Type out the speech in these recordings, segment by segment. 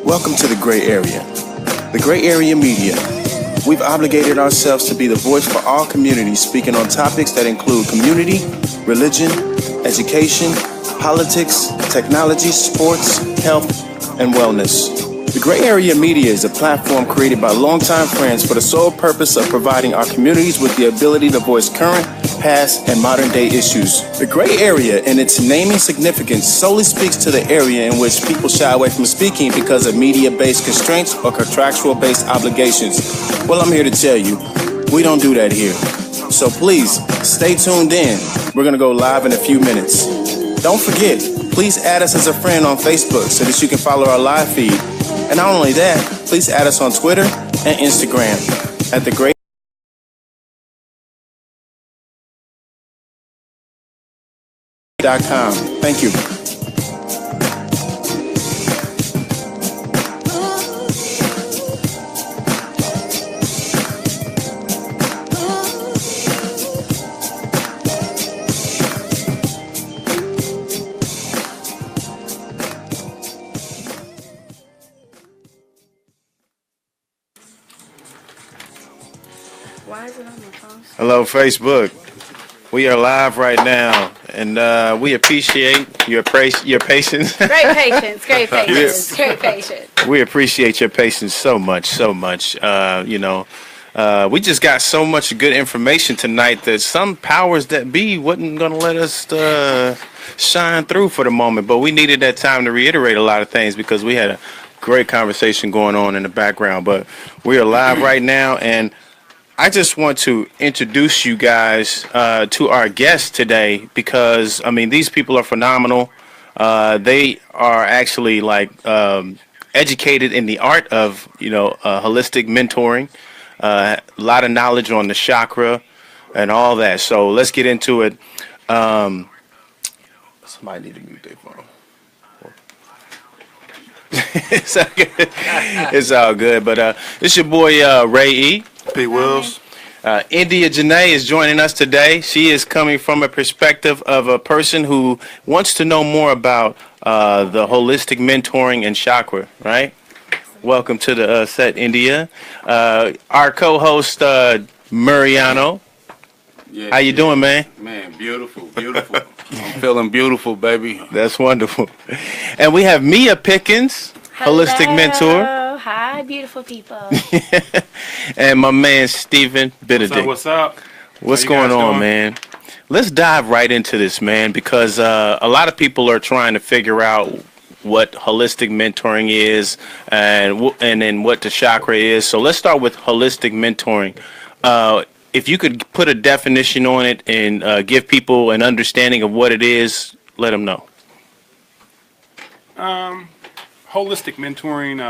Welcome to the Gray Area. The Gray Area Media. We've obligated ourselves to be the voice for all communities, speaking on topics that include community, religion, education, politics, technology, sports, health, and wellness. The Gray Area Media is a platform created by longtime friends for the sole purpose of providing our communities with the ability to voice current, past, and modern-day issues. The Gray Area, in its naming significance, solely speaks to the area in which people shy away from speaking because of media-based constraints or contractual-based obligations. Well, I'm here to tell you, we don't do that here. So please, stay tuned in. We're going to go live in a few minutes. Don't forget, please add us as a friend on Facebook so that you can follow our live feed. And not only that, please add us on Twitter and Instagram at The Great. Thank you. Why is it on my phone? Hello, Facebook. We are live right now, and we appreciate your patience. Great patience, great patience, great patience. We appreciate your patience so much, so much. We just got so much good information tonight that some powers that be wasn't going to let us shine through for the moment, but we needed that time to reiterate a lot of things because we had a great conversation going on in the background. But we are live right now, and I just want to introduce you guys to our guests today because, I mean, these people are phenomenal. They are actually educated in the art of, holistic mentoring, a lot of knowledge on the chakra and all that. So let's get into it. Somebody need to mute their phone. It's all good, but it's your boy Ray E. P. Wills. India Janae is joining us today. She is coming from a perspective of a person who wants to know more about the holistic mentoring and chakra, right? Welcome to the set, India. Our co-host, Mariano. Yeah, How you doing, man? Man, beautiful, beautiful. I'm feeling beautiful, baby. That's wonderful. And we have Mia Pickens, holistic mentor. Hi, beautiful people. And my man, Stephen Benedict. What's up? What's going on, man? Let's dive right into this, man, because a lot of people are trying to figure out what holistic mentoring is and then what the chakra is. So let's start with holistic mentoring. If you could put a definition on it and give people an understanding of what it is, let them know. Holistic mentoring,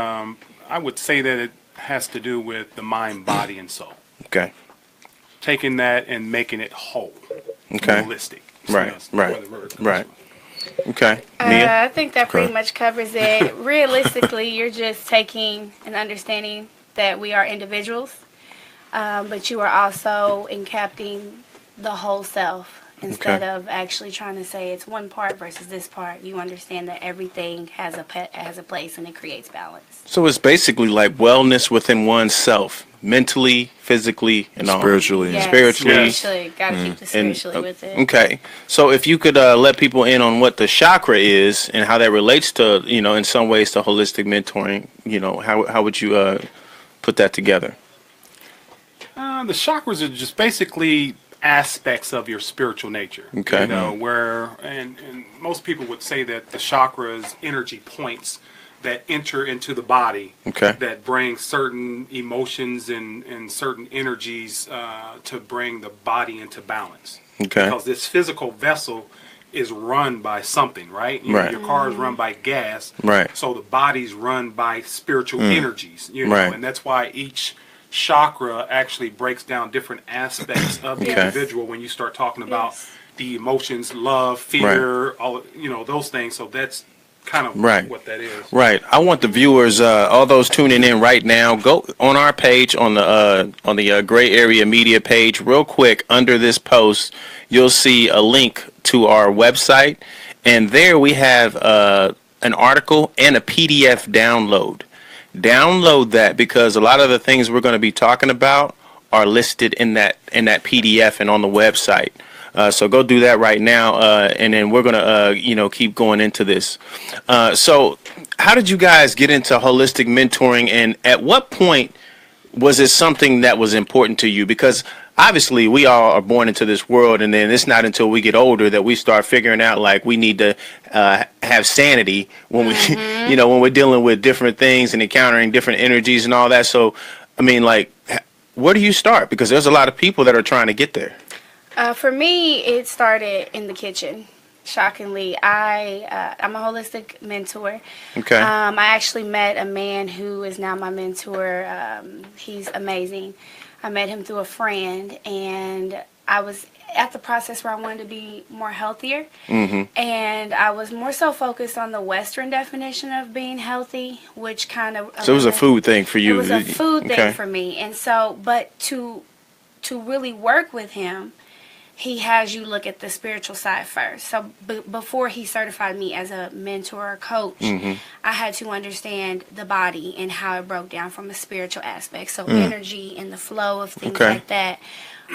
I would say that it has to do with the mind, body, and soul. Okay. Taking that and making it whole. Okay. Holistic. Right. Okay. Mia? I think that pretty much covers it. Realistically, you're just taking and understanding that we are individuals, but you are also encapsulating the whole self. Instead of actually trying to say it's one part versus this part, you understand that everything has a place and it creates balance. So it's basically like wellness within oneself, mentally, physically, and spiritually. Yes, spiritually. Got to keep the spiritually with it. Okay. So if you could let people in on what the chakra is and how that relates to, in some ways to holistic mentoring, how would you put that together? The chakras are just basically aspects of your spiritual nature. Okay. And most people would say that the chakras energy points that enter into the body that bring certain emotions and certain energies to bring the body into balance. Okay. Because this physical vessel is run by something, right? Your car is run by gas. Right. So the body's run by spiritual energies, and that's why each chakra actually breaks down different aspects of the individual when you start talking about the emotions, love, fear, all those things. So that's kind of what that is. Right. I want the viewers, all those tuning in right now, go on our page on the Gray Area Media page real quick. Under this post, you'll see a link to our website, and there we have an article and a PDF download. download that, because a lot of the things we're going to be talking about are listed in that PDF and on the website. So go do that right now, and then we're gonna keep going into this. So how did you guys get into holistic mentoring, and at what point was it something that was important to you? Because obviously we all are born into this world, and then it's not until we get older that we start figuring out like we need to have sanity when we when we're dealing with different things and encountering different energies and all that. So I mean, like, where do you start? Because there's a lot of people that are trying to get there. For me, it started in the kitchen. Shockingly, I'm a holistic mentor. Okay. I actually met a man who is now my mentor. He's amazing. I met him through a friend, and I was at the process where I wanted to be more healthier. And I was more so focused on the Western definition of being healthy, which kind of... So it was a food thing for you. It was a food thing for me. And so, but to really work with him, he has you look at the spiritual side first. So before he certified me as a mentor or coach, I had to understand the body and how it broke down from a spiritual aspect. So energy and the flow of things like that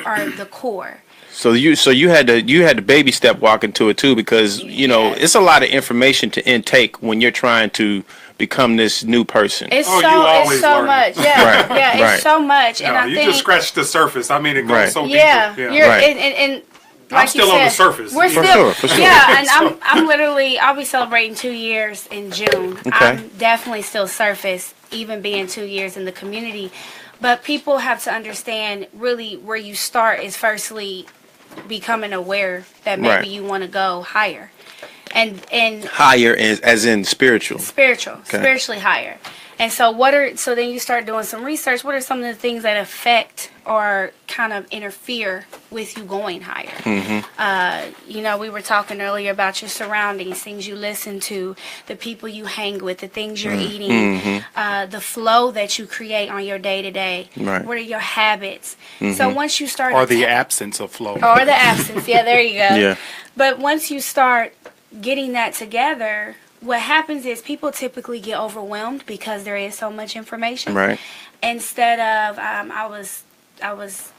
are the core. So you had to baby step walk into it too, because it's a lot of information to intake when you're trying to become this new person. It's so much. Yeah, right. It's so much. No, and I you think just scratched the surface. I mean, it goes so deep. Yeah, and like I'm still on the surface. We're for still, sure. Yeah, and I'm literally, I'll be celebrating 2 years in June. Okay. I'm definitely still surface, even being 2 years in the community. But people have to understand really where you start is firstly becoming aware that maybe you want to go higher. And higher as in spiritual. Spiritually higher. And so so then you start doing some research. What are some of the things that affect or kind of interfere with you going higher? We were talking earlier about your surroundings, things you listen to, the people you hang with, the things you're eating, the flow that you create on your day to day. What are your habits? So once you start, or the absence of flow, or the absence, there you go. Yeah. But once you start getting that together, what happens is people typically get overwhelmed because there is so much information. Right. Instead of I was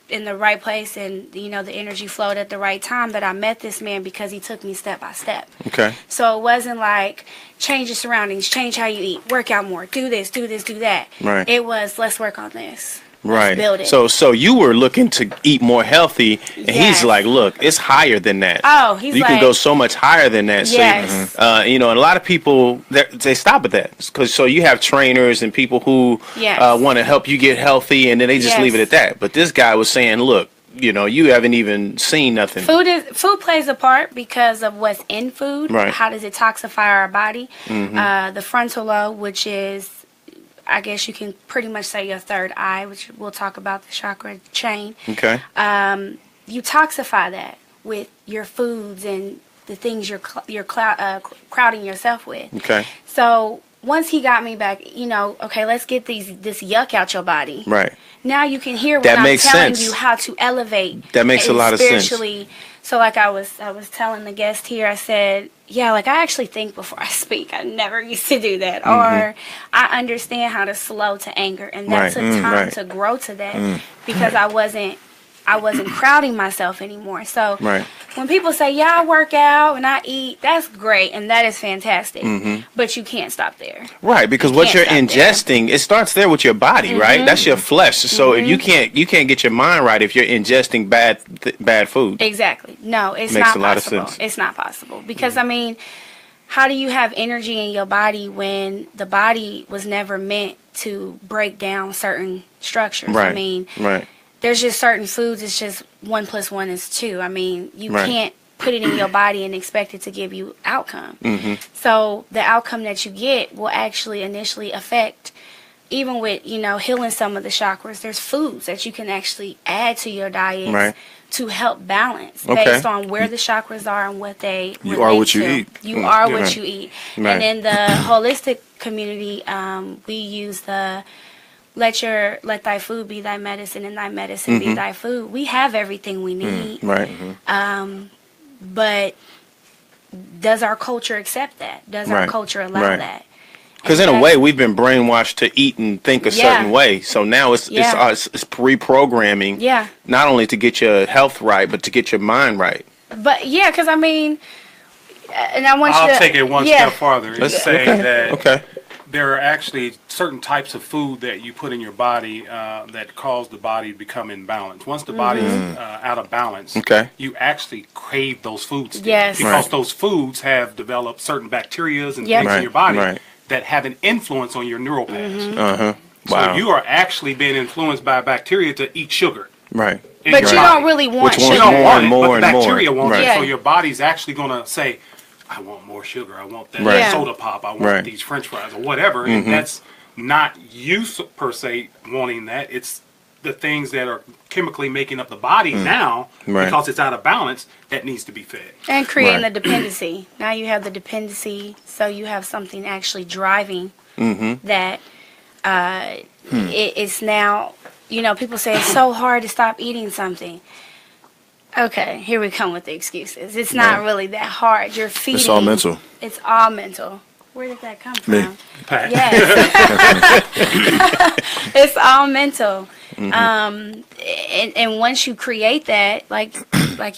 in the right place, and the energy flowed at the right time, that I met this man because he took me step by step. Okay. So it wasn't like change your surroundings, change how you eat, work out more, do this, do that. Right. It was let's work on this. Right. Build it. So you were looking to eat more healthy, and he's like, look, it's higher than that. Oh, he's you like, can go so much higher than that. Yes. So, and a lot of people they stop at that, because so you have trainers and people who want to help you get healthy, and then they just leave it at that. But this guy was saying, look, you haven't even seen nothing. Food plays a part because of what's in food. Right. How does it toxify our body? The frontal lobe, which is, I guess you can pretty much say your third eye, which we'll talk about the chakra chain. Okay. You toxify that with your foods and the things you're crowding yourself with. Okay. So once he got me back, okay, let's get this yuck out your body. Right. Now you can hear when I'm telling you how to elevate. That makes a lot of sense. Spiritually. So like I was telling the guest here, I said, I actually think before I speak. I never used to do that. Or I understand how to slow to anger, and that took time to grow to that because I wasn't crowding myself anymore. So when people say, I work out and I eat, that's great and that is fantastic. But you can't stop there. Right, because what you're ingesting, it starts there with your body, right? That's your flesh. So if you can't get your mind right if you're ingesting bad food. Exactly. No, it's Makes not a lot possible. of sense. It's not possible because how do you have energy in your body when the body was never meant to break down certain structures? Right. There's just certain foods, it's just 1 + 1 is 2. You can't put it in your body and expect it to give you outcome. So the outcome that you get will actually initially affect, even with, healing some of the chakras, there's foods that you can actually add to your diet to help balance based on where the chakras are and what they You are what you eat. You are what you eat. And in the holistic community, we use the let thy food be thy medicine and thy medicine be thy food. We have everything we need. But does our culture accept that? Does our culture allow that? Because in a way, we've been brainwashed to eat and think a certain way. So now it's reprogramming. Yeah. Not only to get your health right, but to get your mind right. But yeah, because I mean, and I'll take it one step farther and say that Okay. there are actually certain types of food that you put in your body that cause the body to become imbalanced. Once the body's out of balance, you actually crave those foods. Yes. Because those foods have developed certain bacteria and things in your body that have an influence on your neural paths. Wow. So you are actually being influenced by bacteria to eat sugar. Right. But you don't really want Which sugar. You don't want it, more but the and more. bacteria want it. Right. So your body's actually going to say, I want more sugar. I want that soda pop. I want these French fries or whatever. And that's not you per se wanting that. It's the things that are chemically making up the body now because it's out of balance that needs to be fed. And creating the dependency. Now you have the dependency, so you have something actually driving that it's now, you know, people say it's so hard to stop eating something. Okay, here we come with the excuses. It's not really that hard. You're feeding. It's all mental. It's all mental. Where did that come from? Me. Yes. It's all mental. And once you create that, like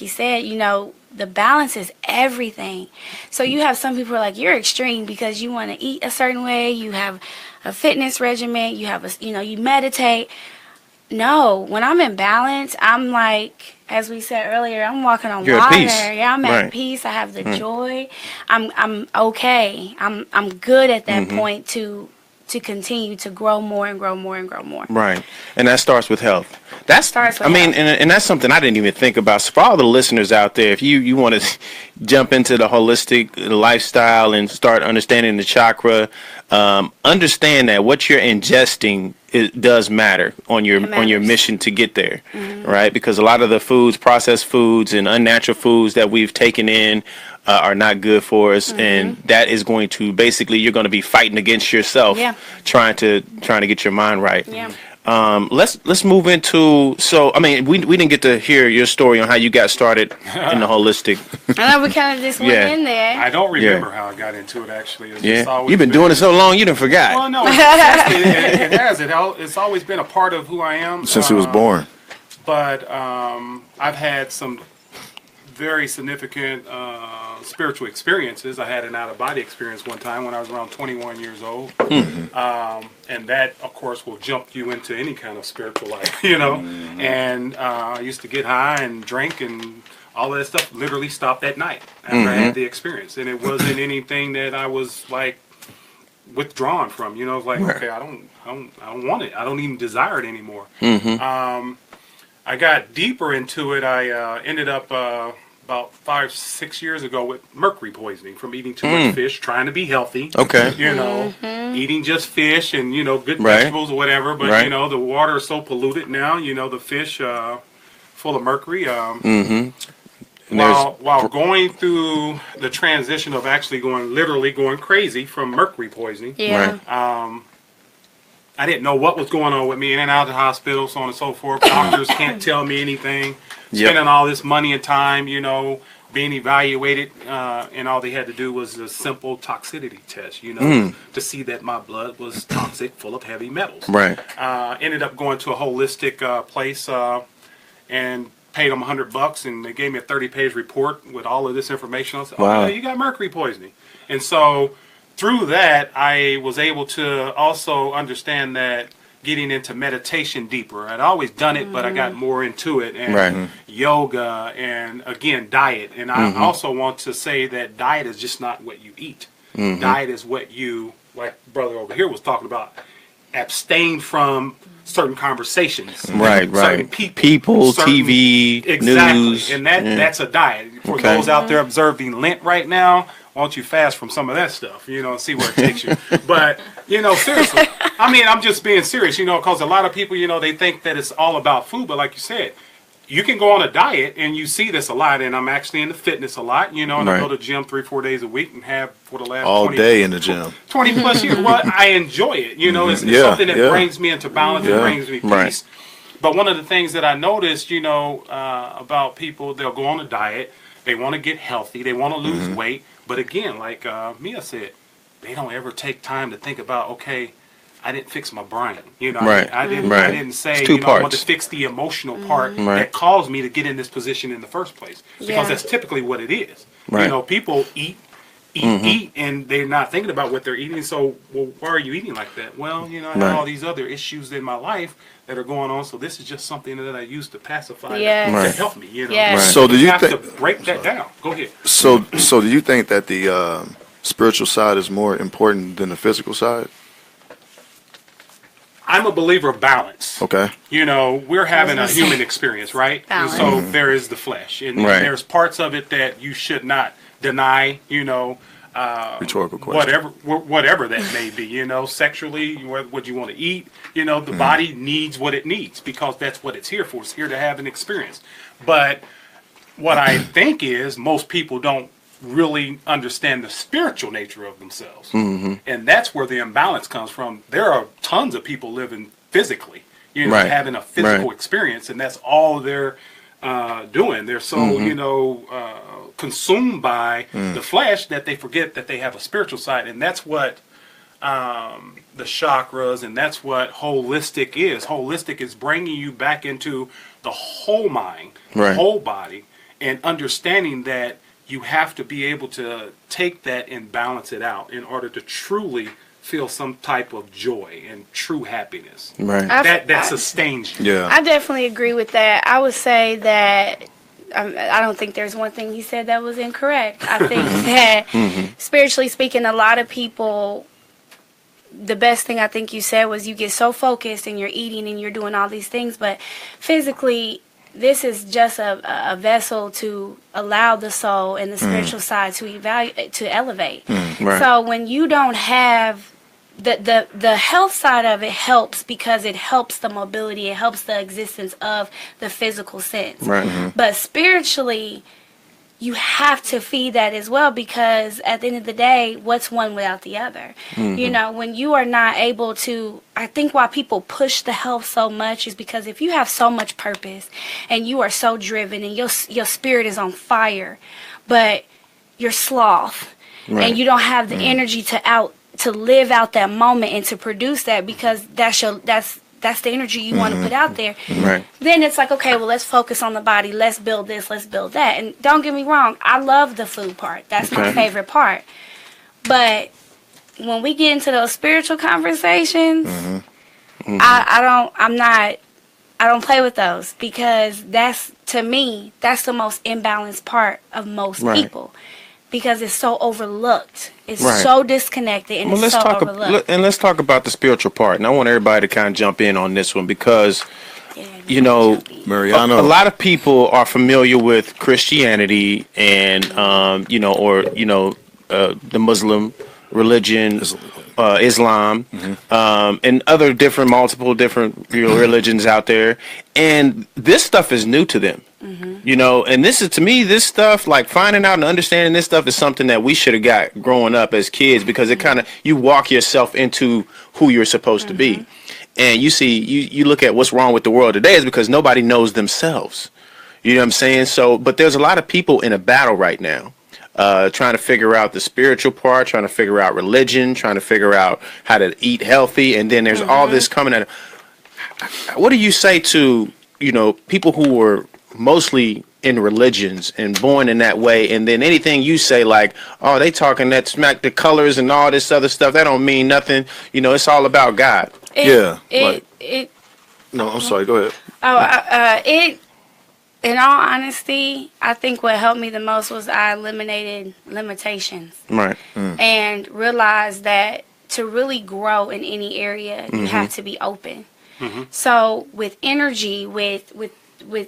you said, you know, the balance is everything. So you have some people who are like, you're extreme because you want to eat a certain way. You have a fitness regimen. You have you meditate. No, when I'm in balance, I'm like, as we said earlier, I'm walking on You're water. at peace. Yeah, I'm at peace. I have the joy. I'm okay. I'm good at that point to continue to grow more and grow more and grow more. Right. And that starts with health. And that's something I didn't even think about. So for all the listeners out there, if you want to jump into the holistic lifestyle and start understanding the chakra, understand that what you're ingesting does matter on your mission to get there, right? Because a lot of the foods, processed foods and unnatural foods that we've taken in are not good for us, and that is going to you're going to be fighting against yourself, trying to get your mind right. Yeah. Let's move into. So I mean, we didn't get to hear your story on how you got started in the holistic. I know we kind of just went in there. I don't remember how I got into it actually. It's just always You've been doing it so long, you done forgot. Well, no, it has. It's always been a part of who I am Since he was born. But I've had some very significant spiritual experiences. I had an out-of-body experience one time when I was around 21 years old. And that, of course, will jump you into any kind of spiritual life, you know. And I used to get high and drink and all of that stuff literally stopped that night after I had the experience. And it wasn't anything that I was, like, withdrawn from, you know. It was like, okay, I don't want it. I don't even desire it anymore. I got deeper into it. I ended up about 5-6 years ago with mercury poisoning from eating too much fish, trying to be healthy. Okay. You know, eating just fish and, you know, good vegetables or whatever. But, you know, the water is so polluted now, you know, the fish full of mercury. While going through the transition of actually literally going crazy from mercury poisoning. Yeah. I didn't know what was going on with me, in and out of the hospital, so on and so forth. Doctors can't tell me anything. Spending all this money and time, you know, being evaluated, and all they had to do was a simple toxicity test, you know, to see that my blood was toxic, full of heavy metals. Right. Ended up going to a holistic place and paid them $100, and they gave me a 30-page report with all of this information. I said, wow. Oh, yeah, you got mercury poisoning. And so through that, I was able to also understand that getting into meditation deeper. I'd always done it, but I got more into it, and yoga, and again, diet. And I also want to say that diet is just not what you eat. Diet is what you, like brother over here was talking about, abstain from certain conversations, certain people, certain, TV, news, and that's a diet. For those out there observing Lent right now, why don't you fast from some of that stuff, you know, and see where it takes you. But, you know, seriously, I mean, I'm just being serious, you know, because a lot of people, you know, they think that it's all about food. But like you said, you can go on a diet, and you see this a lot. And I'm actually into fitness a lot, you know, and I go to the gym 3-4 days a week and have for the last all 20, day in the gym 20 plus years. Well, I enjoy it, you know, it's something that brings me into balance and brings me peace. But one of the things that I noticed, you know, about people, they'll go on a diet, they want to get healthy, they want to lose weight. But again, like Mia said, they don't ever take time to think about, okay, I didn't fix my brain. You know, Right. I didn't say, It's two you know, I want parts. to fix the emotional part Right. that caused me to get in this position in the first place. Because Yeah. that's typically what it is. Right. You know, people eat, and they're not thinking about what they're eating. So, well, why are you eating like that? Well, you know, I have Right. all these other issues in my life that are going on. So this is just something that I use to pacify Yes. to Right. help me. You know, Yes. Right. So do you have to think? break that down? Go ahead. So do you think that the spiritual side is more important than the physical side? I'm a believer of balance. Okay. You know, we're having a gonna say. human experience, right? And Balance. so there is the flesh, and Right. there's parts of it that you should not deny. You know, Rhetorical question. whatever that may be. You know, sexually, what you want to eat. You know, the body needs what it needs because that's what it's here for. It's here to have an experience. But what I think is most people don't really understand the spiritual nature of themselves, and that's where the imbalance comes from. There are tons of people living physically, you know, Right. having a physical Right. experience, and that's all they're doing. They're so you know consumed by the flesh that they forget that they have a spiritual side, and that's what the chakras, and that's what holistic is. Holistic is bringing you back into the whole mind, the Right. whole body, and understanding that you have to be able to take that and balance it out in order to truly feel some type of joy and true happiness. Right. That sustains you. Yeah. I definitely agree with that. I would say that I don't think there's one thing he said that was incorrect. I think that spiritually speaking, a lot of people, the best thing I think you said was you get so focused and you're eating and you're doing all these things, but physically, this is just a vessel to allow the soul and the spiritual side to elevate. Right. So when you don't have the health side of it helps because it helps the mobility, it helps the existence of the physical sense. Right. But spiritually, you have to feed that as well because at the end of the day, what's one without the other? You know, when you are not able to, I think why people push the health so much is because if you have so much purpose and you are so driven and your spirit is on fire, but you're sloth Right. and you don't have the energy to live out that moment and to produce that because that's the energy you want to put out there. Right. Then it's like, okay, well, let's focus on the body. Let's build this. Let's build that. And don't get me wrong. I love the food part. That's my Okay. favorite part. But when we get into those spiritual conversations, I don't play with those because to me, that's the most imbalanced part of most Right. people because it's so overlooked. It's Right. so disconnected and Well, it's so overlooked. let's talk about the spiritual part, and I want everybody to kind of jump in on this one because Yeah, you know, Mariano. a lot of people are familiar with Christianity and the Muslim religion, Islam, and other multiple different religions out there, and this stuff is new to them. You know, and this is, to me, this stuff, like finding out and understanding this stuff is something that we should have got growing up as kids because it kind of, you walk yourself into who you're supposed to be. And you see, you look at what's wrong with the world today is because nobody knows themselves. You know what I'm saying? So, but there's a lot of people in a battle right now, trying to figure out the spiritual part, trying to figure out religion, trying to figure out how to eat healthy. And then there's all this coming at. What do you say to, people who were mostly in religions and born in that way, and then anything you say like, oh, they talking that smack, the colors and all this other stuff, that don't mean nothing. It's all about God. No, I'm sorry. Go ahead. In all honesty, I think what helped me the most was I eliminated limitations. Right. And realized that to really grow in any area, you have to be open. So with energy, with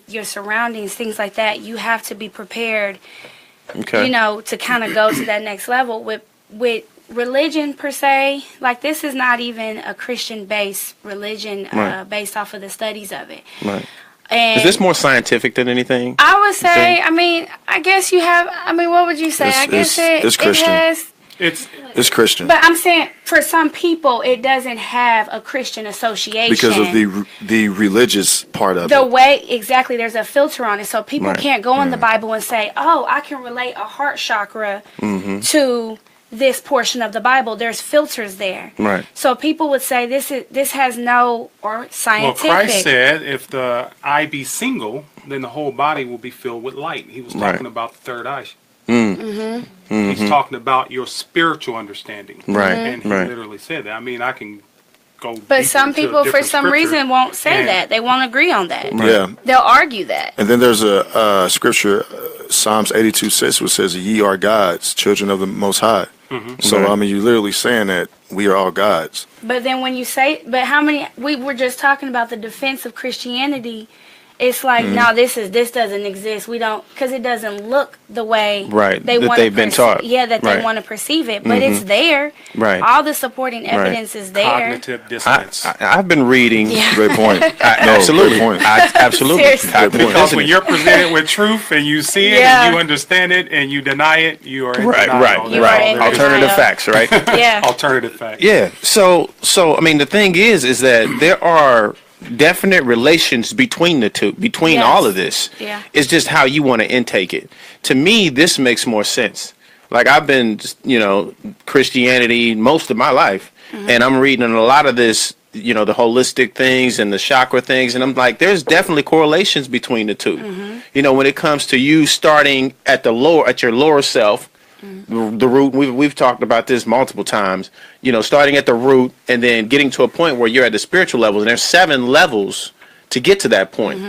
your surroundings, things like that, you have to be prepared, Okay. to kind of go to that next level. With religion per se, like this is not even a Christian-based religion Right. based off of the studies of it. Right. And Is this more scientific than anything? I would say, I guess you have, what would you say? I guess it's Christian. it has. It's Christian But I'm saying for some people, it doesn't have a Christian association. because of the religious part of the it. way, exactly, there's a filter on it. So people Right. can't go in the Bible and say, oh, I can relate a heart chakra to this portion of the Bible. There's filters there. Right. So people would say this has no or scientific. Well, Christ said, if the eye be single, then the whole body will be filled with light. He was talking about the third eye. He's talking about your spiritual understanding. Right. And he literally said that. I mean, I can go. But some deeper into people, a for different some scripture. reason, won't say And- that. They won't agree on that. Yeah. They'll argue that. And then there's a scripture, Psalms 82:6, which says, "Ye are gods, children of the Most High." So Right. I mean, you're literally saying that we are all gods. But then when you say, but how many? We were just talking about the defense of Christianity. It's like, no, this doesn't exist. We don't, because it doesn't look the way Right, they that want they've been taught. Yeah, that they Right. want to perceive it, but it's there. Right. All the supporting evidence is there. Cognitive dissonance. I've been reading. Yeah. Great point. Absolutely. Great point. Absolutely. Seriously. Cognitive Because Because when dissonance. you're presented with truth and you see it Yeah. and you understand it and you deny it, you are in Right, denial. right, That's You right. are in all there is. Alternative denial. facts, right? Yeah. Alternative fact. Yeah. So I mean, the thing is that there are definite relations between the two, between Yes. all of this. Yeah. It's just how you want to intake it. To me, this makes more sense. Like I've been, Christianity most of my life, and I'm reading a lot of this, the holistic things and the chakra things, and I'm like, there's definitely correlations between the two. When it comes to you starting at your lower self, the root. We've talked about this multiple times. Starting at the root and then getting to a point where you're at the spiritual level, and there's 7 levels to get to that point.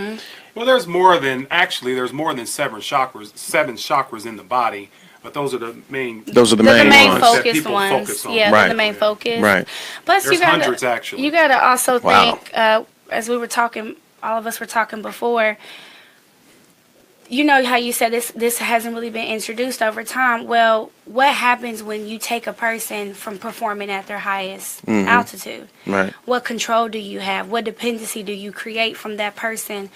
Well, there's more than 7 chakras. 7 chakras in the body, but those are the main. Those are the They're main the main ones. That focus people ones. focus on. Yeah, Right. they're the main focus. Right. Plus, There's you gotta, hundreds, actually. You gotta also Wow. think, as we were talking, all of us were talking before. You know how you said this hasn't really been introduced over time. Well, what happens when you take a person from performing at their highest altitude? Right. What control do you have? What dependency do you create from that person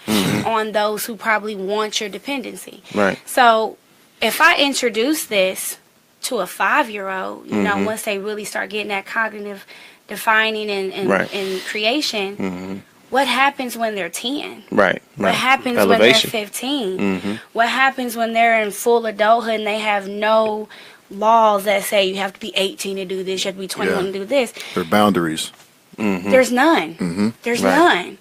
on those who probably want your dependency? Right. So if I introduce this to a 5-year-old, once they really start getting that cognitive defining and, Right. and creation, what happens when they're 10? Right. What happens Elevation. when they're 15? What happens when they're in full adulthood and they have no laws that say you have to be 18 to do this, you have to be 21 Yeah. to do this? There are boundaries. There's none. There's Right. none.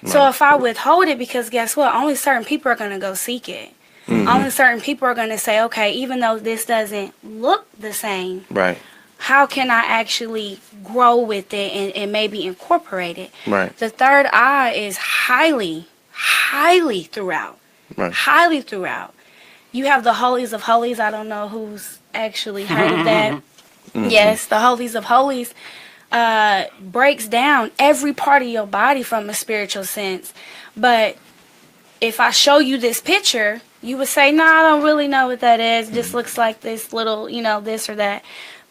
So if I withhold it, because guess what? Only certain people are going to go seek it. Only certain people are going to say, okay, even though this doesn't look the same, Right. how can I actually grow with it and maybe incorporate it? Right. The third eye is highly throughout. Right. Highly throughout. You have the holies of holies. I don't know who's actually heard of that. Yes, the holies of holies breaks down every part of your body from a spiritual sense. But if I show you this picture, you would say, no, I don't really know what that is. It just looks like this little, this or that.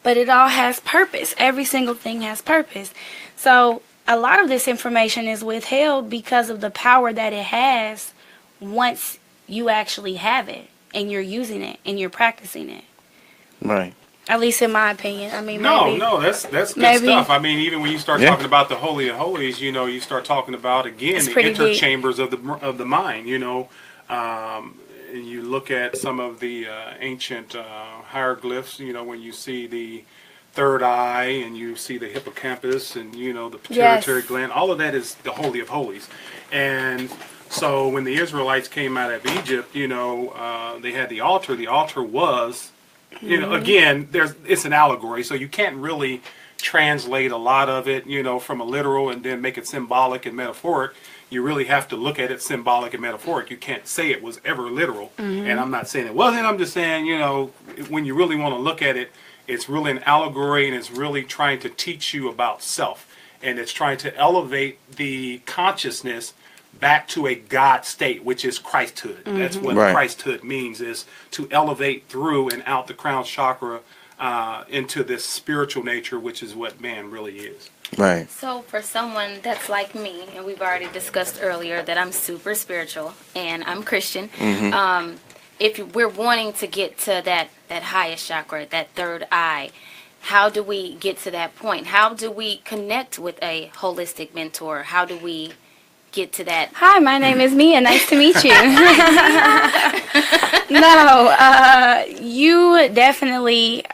But it all has purpose. Every single thing has purpose. So a lot of this information is withheld because of the power that it has once you actually have it and you're using it and you're practicing it. Right. At least in my opinion. I mean, No, maybe. no, that's good maybe- stuff. I mean, even when you start Yeah. talking about the Holy of Holies, you start talking about again It's the pretty deep. interchambers of the mind. And you look at some of the ancient hieroglyphs. When you see the third eye and you see the hippocampus and the pituitary Yes. gland, all of that is the Holy of Holies. And so when the Israelites came out of Egypt, they had the altar. The altar was. Again, it's an allegory, so you can't really translate a lot of it, from a literal and then make it symbolic and metaphoric. You really have to look at it symbolic and metaphoric. You can't say it was ever literal. And I'm not saying it wasn't. I'm just saying, when you really want to look at it, it's really an allegory and it's really trying to teach you about self. And it's trying to elevate the consciousness back to a God state, which is Christhood. That's what Right. Christhood means, is to elevate through and out the crown chakra into this spiritual nature, which is what man really is. Right. So for someone that's like me, and we've already discussed earlier that I'm super spiritual and I'm Christian, if we're wanting to get to that highest chakra, that third eye, how do we get to that point? How do we connect with a holistic mentor? How do we get to that? Hi, my name is Mia. Nice to meet you. No, you definitely.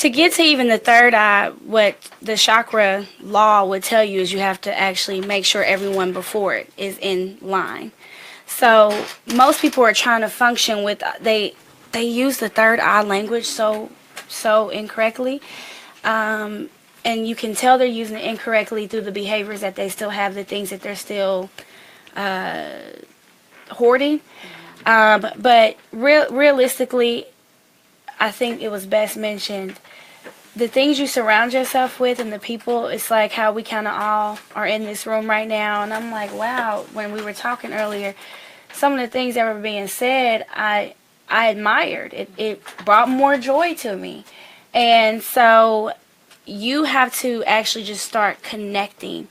to get to even the third eye, what the chakra law would tell you is you have to actually make sure everyone before it is in line. So most people are trying to function with they use the third eye language so incorrectly, and you can tell they're using it incorrectly through the behaviors that they still have, the things that they're still hoarding. But realistically, I think it was best mentioned, the things you surround yourself with and the people, it's like how we kind of all are in this room right now. And I'm like, wow, when we were talking earlier, some of the things that were being said, I admired. It brought more joy to me. And so you have to actually just start connecting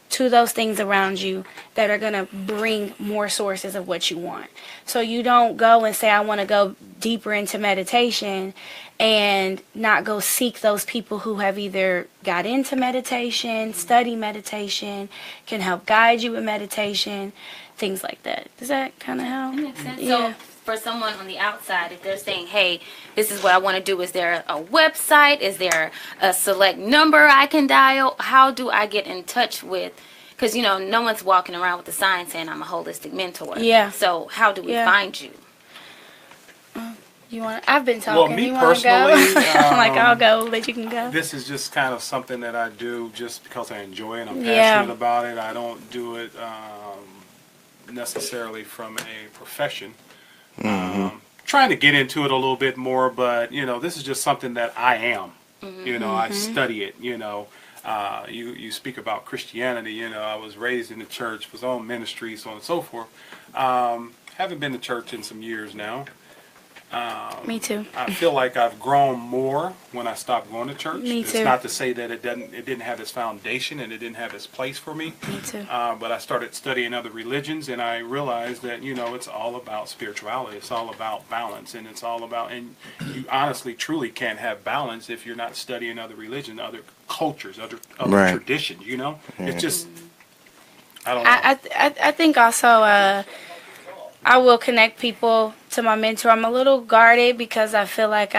to those things around you that are going to bring more sources of what you want. So you don't go and say, I want to go deeper into meditation and not go seek those people who have either got into meditation, study meditation, can help guide you in meditation, things like that. Does that kind of help? That makes sense. Yeah. So for someone on the outside, if they're saying, hey, this is what I want to do, is there a website? Is there a select number I can dial? How do I get in touch with, because, you know, no one's walking around with the sign saying I'm a holistic mentor. Yeah. So how do we find you? You want? I've been talking. Well, me you want to go? personally, I'm like, I'll go, but you can go. This is just kind of something that I do just because I enjoy it. I'm Yeah. passionate about it. I don't do it necessarily from a profession. Trying to get into it a little bit more, but you know, this is just something that I am. You know, I study it. You know, you speak about Christianity. You know, I was raised in the church, was on ministry, so on and so forth. Haven't been to church in some years now. Me too. I feel like I've grown more when I stopped going to church. Me It's too. not to say that it didn't have its foundation and it didn't have its place for me. Me too. But I started studying other religions and I realized that, you know, it's all about spirituality. It's all about balance, and it's all about, and you honestly, truly can't have balance if you're not studying other religions, other cultures, other Right. traditions, you know? It's just, I don't know. I think also I will connect people to my mentor. I'm a little guarded because I feel like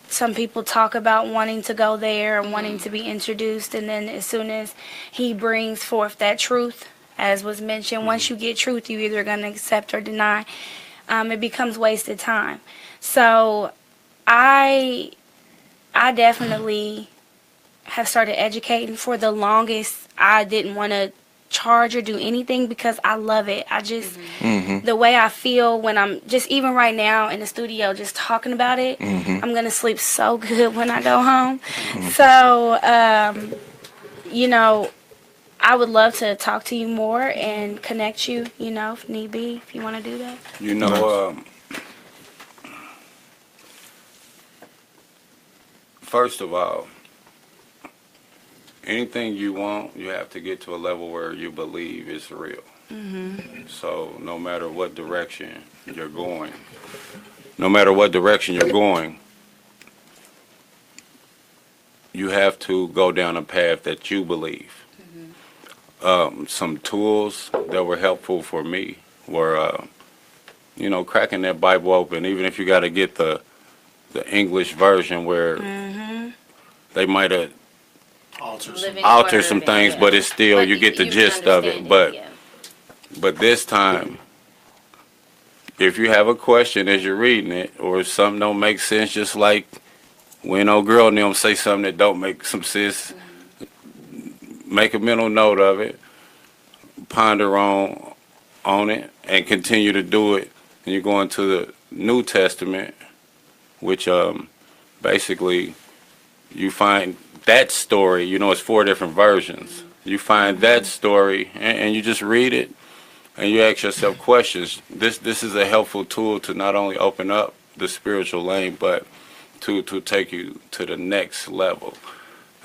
some people talk about wanting to go there and wanting to be introduced, and then as soon as he brings forth that truth, as was mentioned, once you get truth, you're either going to accept or deny. It becomes wasted time. So I definitely have started educating. For the longest, I didn't want to charge or do anything because I love it. I just, the way I feel when I'm just, even right now in the studio, just talking about it, I'm going to sleep so good when I go home. So, you know, I would love to talk to you more and connect you, you know, if need be, if you want to do that. You know, first of all, anything you want, you have to get to a level where you believe it's real. So no matter what direction you're going, you have to go down a path that you believe. Some tools that were helpful for me were, you know, cracking that Bible open, even if you got to get the English version where they might have alter some things, but it's still, But you get the can gist of it. understand But this time, if you have a question as you're reading it, or if something don't make sense, just like when old girl and them say something that don't make some sense, make a mental note of it, ponder on it, and continue to do it. And you go into the New Testament, which basically you find that story. You know, it's 4 different versions. You find that story, and you just read it, and you ask yourself questions. This is a helpful tool to not only open up the spiritual lane, but to take you to the next level.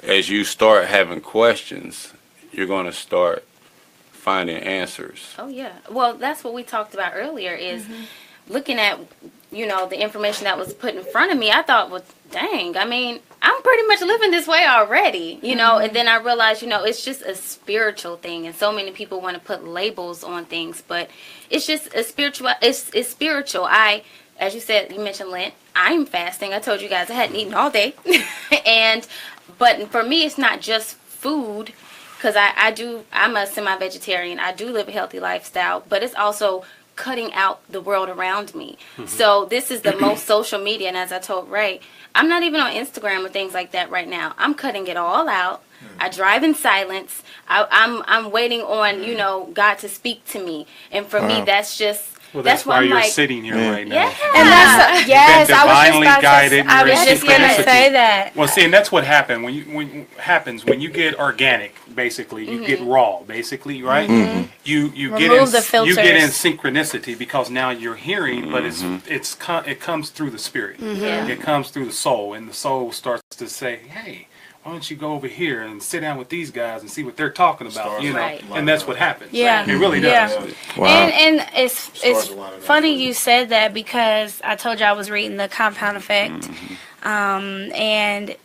As you start having questions, you're going to start finding answers. Oh, yeah. Well, that's what we talked about earlier is looking at, you know, the information that was put in front of me. I thought, well, dang, I mean, I'm pretty much living this way already, you know, and then I realized, you know, it's just a spiritual thing. And so many people want to put labels on things, but it's just a spiritual, it's spiritual. As you said, you mentioned Lent. I'm fasting. I told you guys I hadn't eaten all day. But for me, it's not just food, because I'm a semi-vegetarian. I do live a healthy lifestyle, but it's also cutting out the world around me. So this is the most social media, and as I told Ray, I'm not even on Instagram or things like that right now. I'm cutting it all out. I drive in silence. I'm waiting on, God to speak to me. And for me, that's just... Well, that's why I'm you're like, sitting here right now. Yeah. And that's You've been divinely guided. I was just gonna say that. Well, see, and that's what happened when you get organic. Basically, you get raw. Basically, right? You Remove the filters. You get in synchronicity because now you're hearing, but it comes through the spirit. It comes through the soul, and the soul starts to say, "Hey, why don't you go over here and sit down with these guys and see what they're talking about?" Right. And that's what happens. Yeah. It really does. Yeah. Wow. And it's funny you said that, because I told you I was reading The Compound Effect, and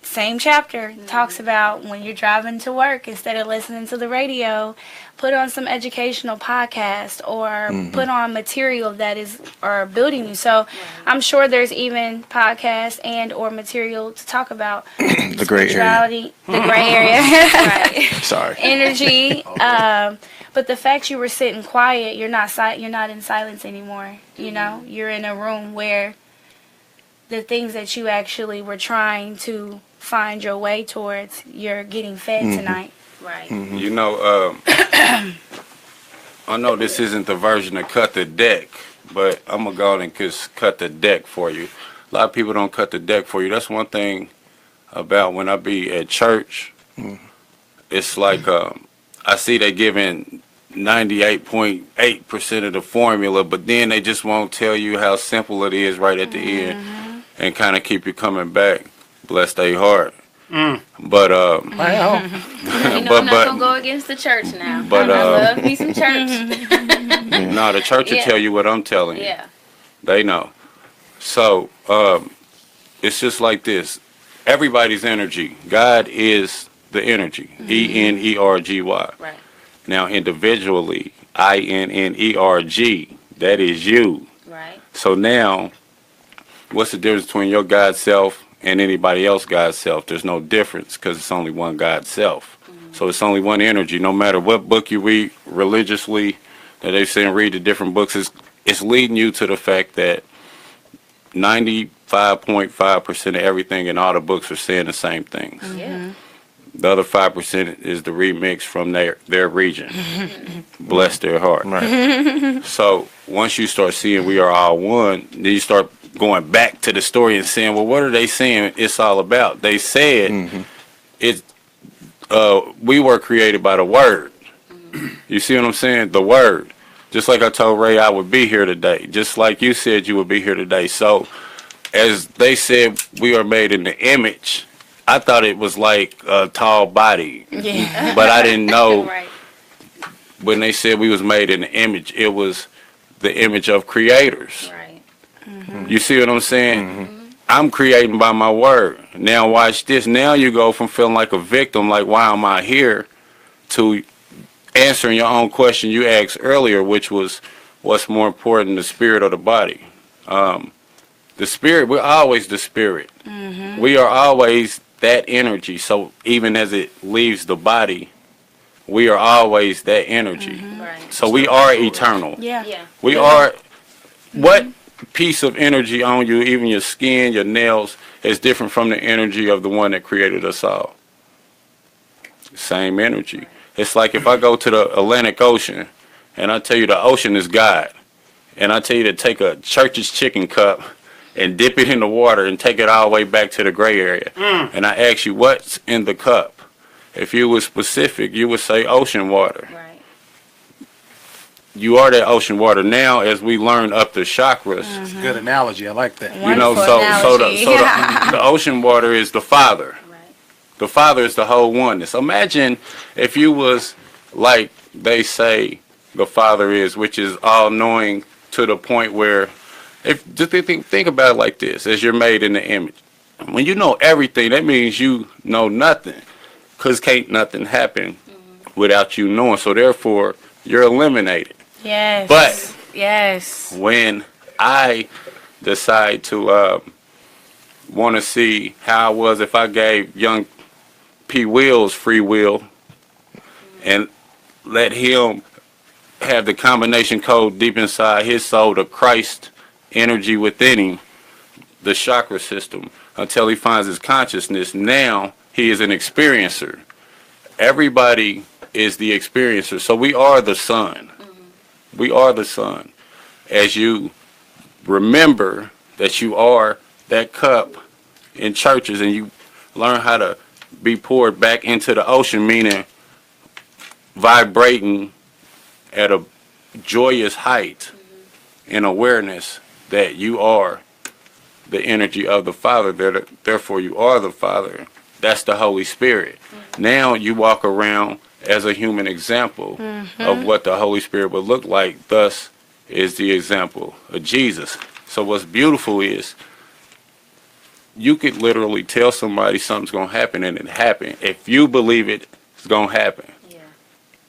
same chapter talks about when you're driving to work, instead of listening to the radio, put on some educational podcast or put on material that is or building you. So I'm sure there's even podcasts and or material to talk about The gray area. the gray area, right? Sorry. Energy. But the fact you were sitting quiet, you're not in silence anymore. You're in a room where the things that you actually were trying to find your way towards, you're getting fed tonight. Right. I know this isn't the version of cut the deck, but I'm gonna go and just cut the deck for you. A lot of people don't cut the deck for you. That's one thing about when I be at church. It's like I see they giving 98.8% of the formula, but then they just won't tell you how simple it is right at the end, and kind of keep you coming back. Bless their heart. But I'm not gonna go against the church now. But I love me some church. no, the church will tell you what I'm telling you. Yeah. They know. So it's just like this. Everybody's energy. God is the energy. ENERGY. Right. Now individually, INNERG. That is you. Right. So now, what's the difference between your God self and anybody else God's self? There's no difference, because it's only one God self. So it's only one energy. No matter what book you read religiously, that they say read the different books, it's leading you to the fact that 95.5% of everything in all the books are saying the same things. Yeah. The other 5% is the remix from their region. Bless their heart. Right. So once you start seeing we are all one, then you start going back to the story and saying, well, what are they saying it's all about? They said we were created by the word. You see what I'm saying? The word. Just like I told Ray I would be here today. Just like you said you would be here today. So as they said we are made in the image, I thought it was like a tall body. Yeah. But I didn't know Right. when they said we was made in the image, it was the image of creators. Right. You see what I'm saying? I'm creating by my word. Now watch this. Now you go from feeling like a victim, like why am I here, to answering your own question you asked earlier, which was what's more important, the spirit or the body? The spirit, we're always the spirit. We are always that energy. So even as it leaves the body, we are always that energy. Right. So we are eternal. Yeah. Yeah. We are. What piece of energy on you, even your skin, your nails, is different from the energy of the one that created us all? Same energy. It's like if I go to the Atlantic Ocean and I tell you the ocean is God, and I tell you to take a Church's chicken cup and dip it in the water and take it all the way back to the gray area, and I ask you what's in the cup, if you were specific, you would say ocean water. Right. You are that ocean water. Now, as we learn up the chakras, Good analogy. I like that. you know, Wonderful analogy. the ocean water is the Father. Right. The Father is the whole oneness. Imagine if you was like they say the Father is, which is all-knowing to the point where, if just think about it like this, as you're made in the image. When you know everything, that means you know nothing, because can't nothing happen without you knowing. So therefore, you're eliminated. Yes. But yes. when I decide to want to see how I was if I gave young P. Wills free will and let him have the combination code deep inside his soul, the Christ energy within him, the chakra system, until he finds his consciousness. Now he is an experiencer. Everybody is the experiencer. So we are the sun. We are the sun. As you remember that you are that cup in churches and you learn how to be poured back into the ocean, meaning vibrating at a joyous height in awareness that you are the energy of the Father, therefore you are the Father. That's the Holy Spirit. Now you walk around as a human example of what the Holy Spirit would look like. Thus is the example of Jesus. So what's beautiful is you could literally tell somebody something's going to happen and it happened. If you believe it, it's going to happen. Yeah.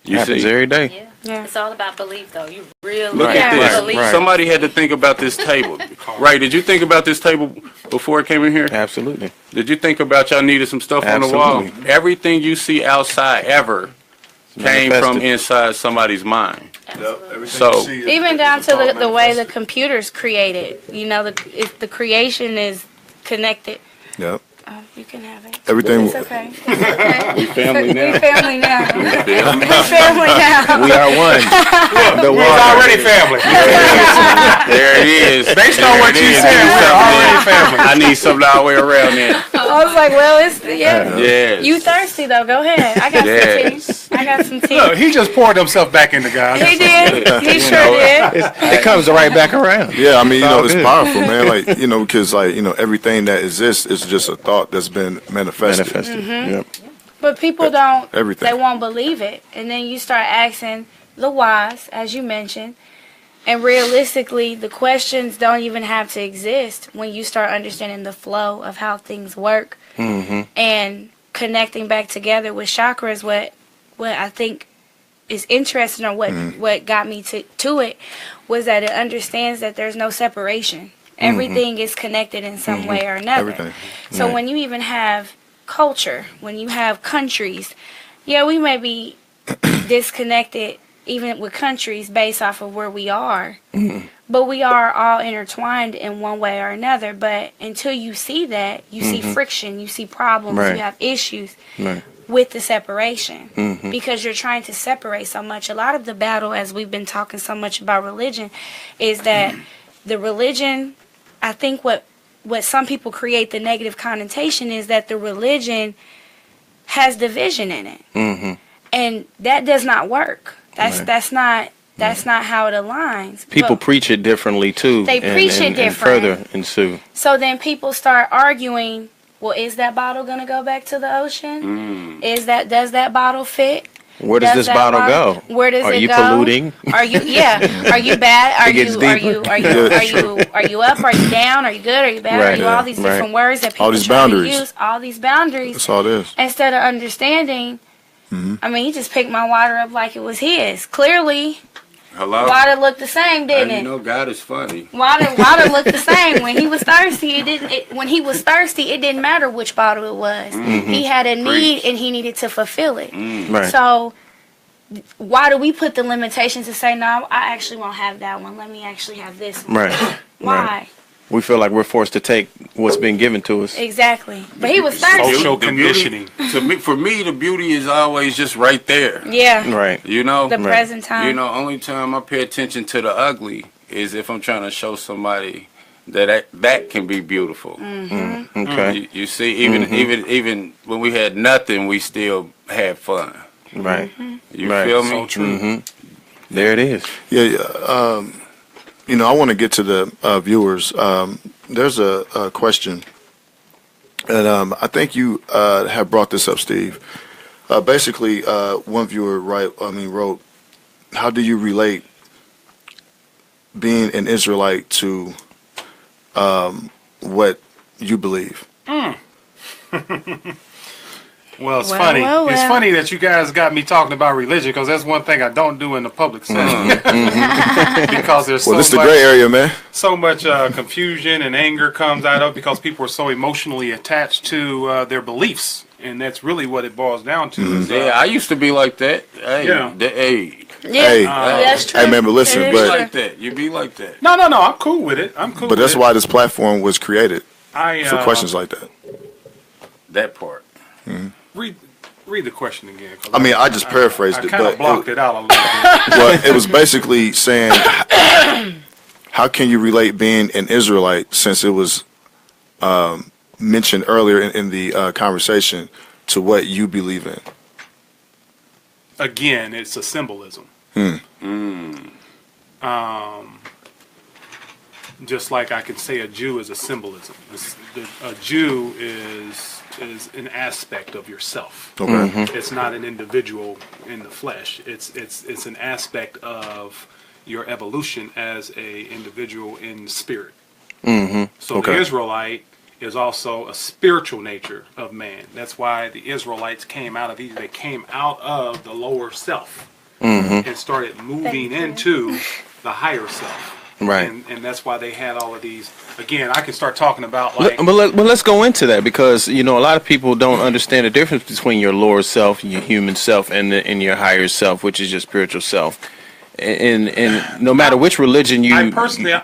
You Happens see? every day. Yeah. It's all about belief, though. You really Look at this. believe. Right. Somebody had to think about this table. Right, did you think about this table before it came in here? Absolutely. Did you think about y'all needed some stuff on the wall? Absolutely. Everything you see outside ever came from Manifested. inside somebody's mind. Everything So- you see is- Even down is to all the way the manifested. computer's created. You know, the creation is connected. Yep. You can have it. Everything. It's okay. It's okay. We family We now. family now. We family now. We are one. The We're water. already family. There it is. Based on There what it you is. said, Give me we're something already there. family. I need something all the way around there. I was like, well, it's yeah. Yes. You thirsty though? Go ahead. I got some Yes. tea. I got some tea. Look, he just poured himself back into God. He did. He You sure know, did. It comes right back around. Yeah, I mean, you It's all know, it's good. powerful, man. Like, you know, because like, you know, everything that exists is just a thought that's been manifested. Manifested. Yep. But people don't. Everything. They won't believe it, and then you start asking the whys, as you mentioned. And realistically, the questions don't even have to exist when you start understanding the flow of how things work and connecting back together with chakras. What I think is interesting, or what got me to it, was that it understands that there's no separation. Everything is connected in some way or another. Everything. So Right. when you even have culture, when you have countries, yeah, we may be disconnected even with countries based off of where we are. But we are all intertwined in one way or another. But until you see that, you see friction, you see problems, Right. you have issues Right. with the separation. Because you're trying to separate so much. A lot of the battle, as we've been talking so much about religion, is that the religion, I think what some people create the negative connotation is that the religion has division in it. And that does not work. Right. That's not how it aligns. People But- preach it differently too. They preach it and different. further ensue. So then people start arguing, well, is that bottle going to go back to the ocean? Does that bottle fit? Where does this that bottle go? Where does Are it you go? polluting? Are you are you bad? Are It gets you deeper. are you up? Are you down? Are you good? Are you bad? Right, Are you all these right. different words that people All these try boundaries. to use? All these boundaries. That's all it is. Instead of understanding, I mean, he just picked my water up like it was his. Clearly, Hello? water looked the same, didn't And it? you know God is funny. Water looked the same when he was thirsty. When he was thirsty, it didn't matter which bottle it was. He had a need Preach. and he needed to fulfill it. Right. So why do we put the limitations to say no? I actually won't have that one. Let me actually have this one. Right. Why? Right. We feel like we're forced to take what's been given to us. Exactly. But he was thirsty. Social The beauty- conditioning. for me, the beauty is always just right there. Yeah. Right. You know? The present time. You know, only time I pay attention to the ugly is if I'm trying to show somebody that can be beautiful. Okay. You see, even when we had nothing, we still had fun. Right. You Right. feel me? So true. There it is. Yeah. You know, I want to get to the viewers. There's a question, and I think you have brought this up, Steve. Basically, one viewer wrote, "How do you relate being an Israelite to what you believe?" Well, it's Well, funny. well, It's well. funny that you guys got me talking about religion because that's one thing I don't do in the public setting. Because there's Well, so this is the much, gray area, man. so much confusion and anger comes out of because people are so emotionally attached to their beliefs, and that's really what it boils down to. Is, Yeah, I used to be like that. Hey, Yeah. hey, Hey, that's true. hey, man, but listen, It is but true. like that. You be like that. no, I'm cool with it. I'm cool. but that's with why this platform was created it. for questions like that. That part. Read the question again. 'cause I mean, I just paraphrased I it, kind but of blocked it out a little bit. well, it was basically saying, how can you relate being an Israelite, since it was mentioned earlier in the conversation, to what you believe in? Again, it's a symbolism. Just like I can say a Jew is a symbolism. A Jew is an aspect of yourself. Okay. It's not an individual in the flesh. It's an aspect of your evolution as a individual in spirit. So Okay. the Israelite is also a spiritual nature of man. That's why the Israelites came out of Egypt. They came out of the lower self and started moving into the higher self. Right. And that's why they had all of these. Again, I can start talking about like. But let's go into that, because a lot of people don't understand the difference between your lower self, your human self, and your higher self, which is your spiritual self. And no matter which religion you, I personally,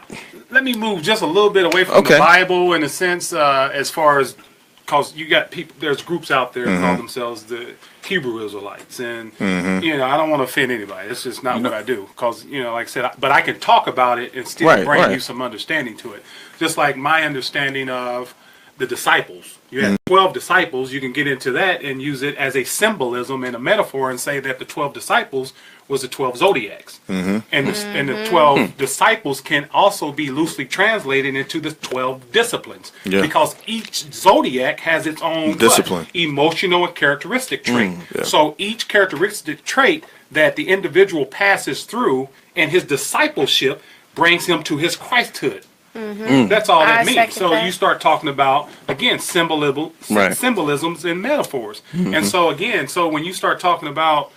let me move just a little bit away from the Bible in a sense, as far as, because you got people, there's groups out there that call themselves the Hebrew Israelites, and I don't want to offend anybody. It's just not what I do, because like I said, but I can talk about it and still bring you some understanding to it. Just like my understanding of the disciples. You had 12 disciples. You can get into that and use it as a symbolism and a metaphor and say that the 12 disciples was the 12 zodiacs. And the 12 disciples can also be loosely translated into the 12 disciplines. Yeah. Because each zodiac has its own Discipline. emotional and characteristic trait. Yeah. So each characteristic trait that the individual passes through in his discipleship brings him to his Christhood. That's all that I means. second So that. you start talking about, again, Right. symbolisms and metaphors. And so again, when you start talking about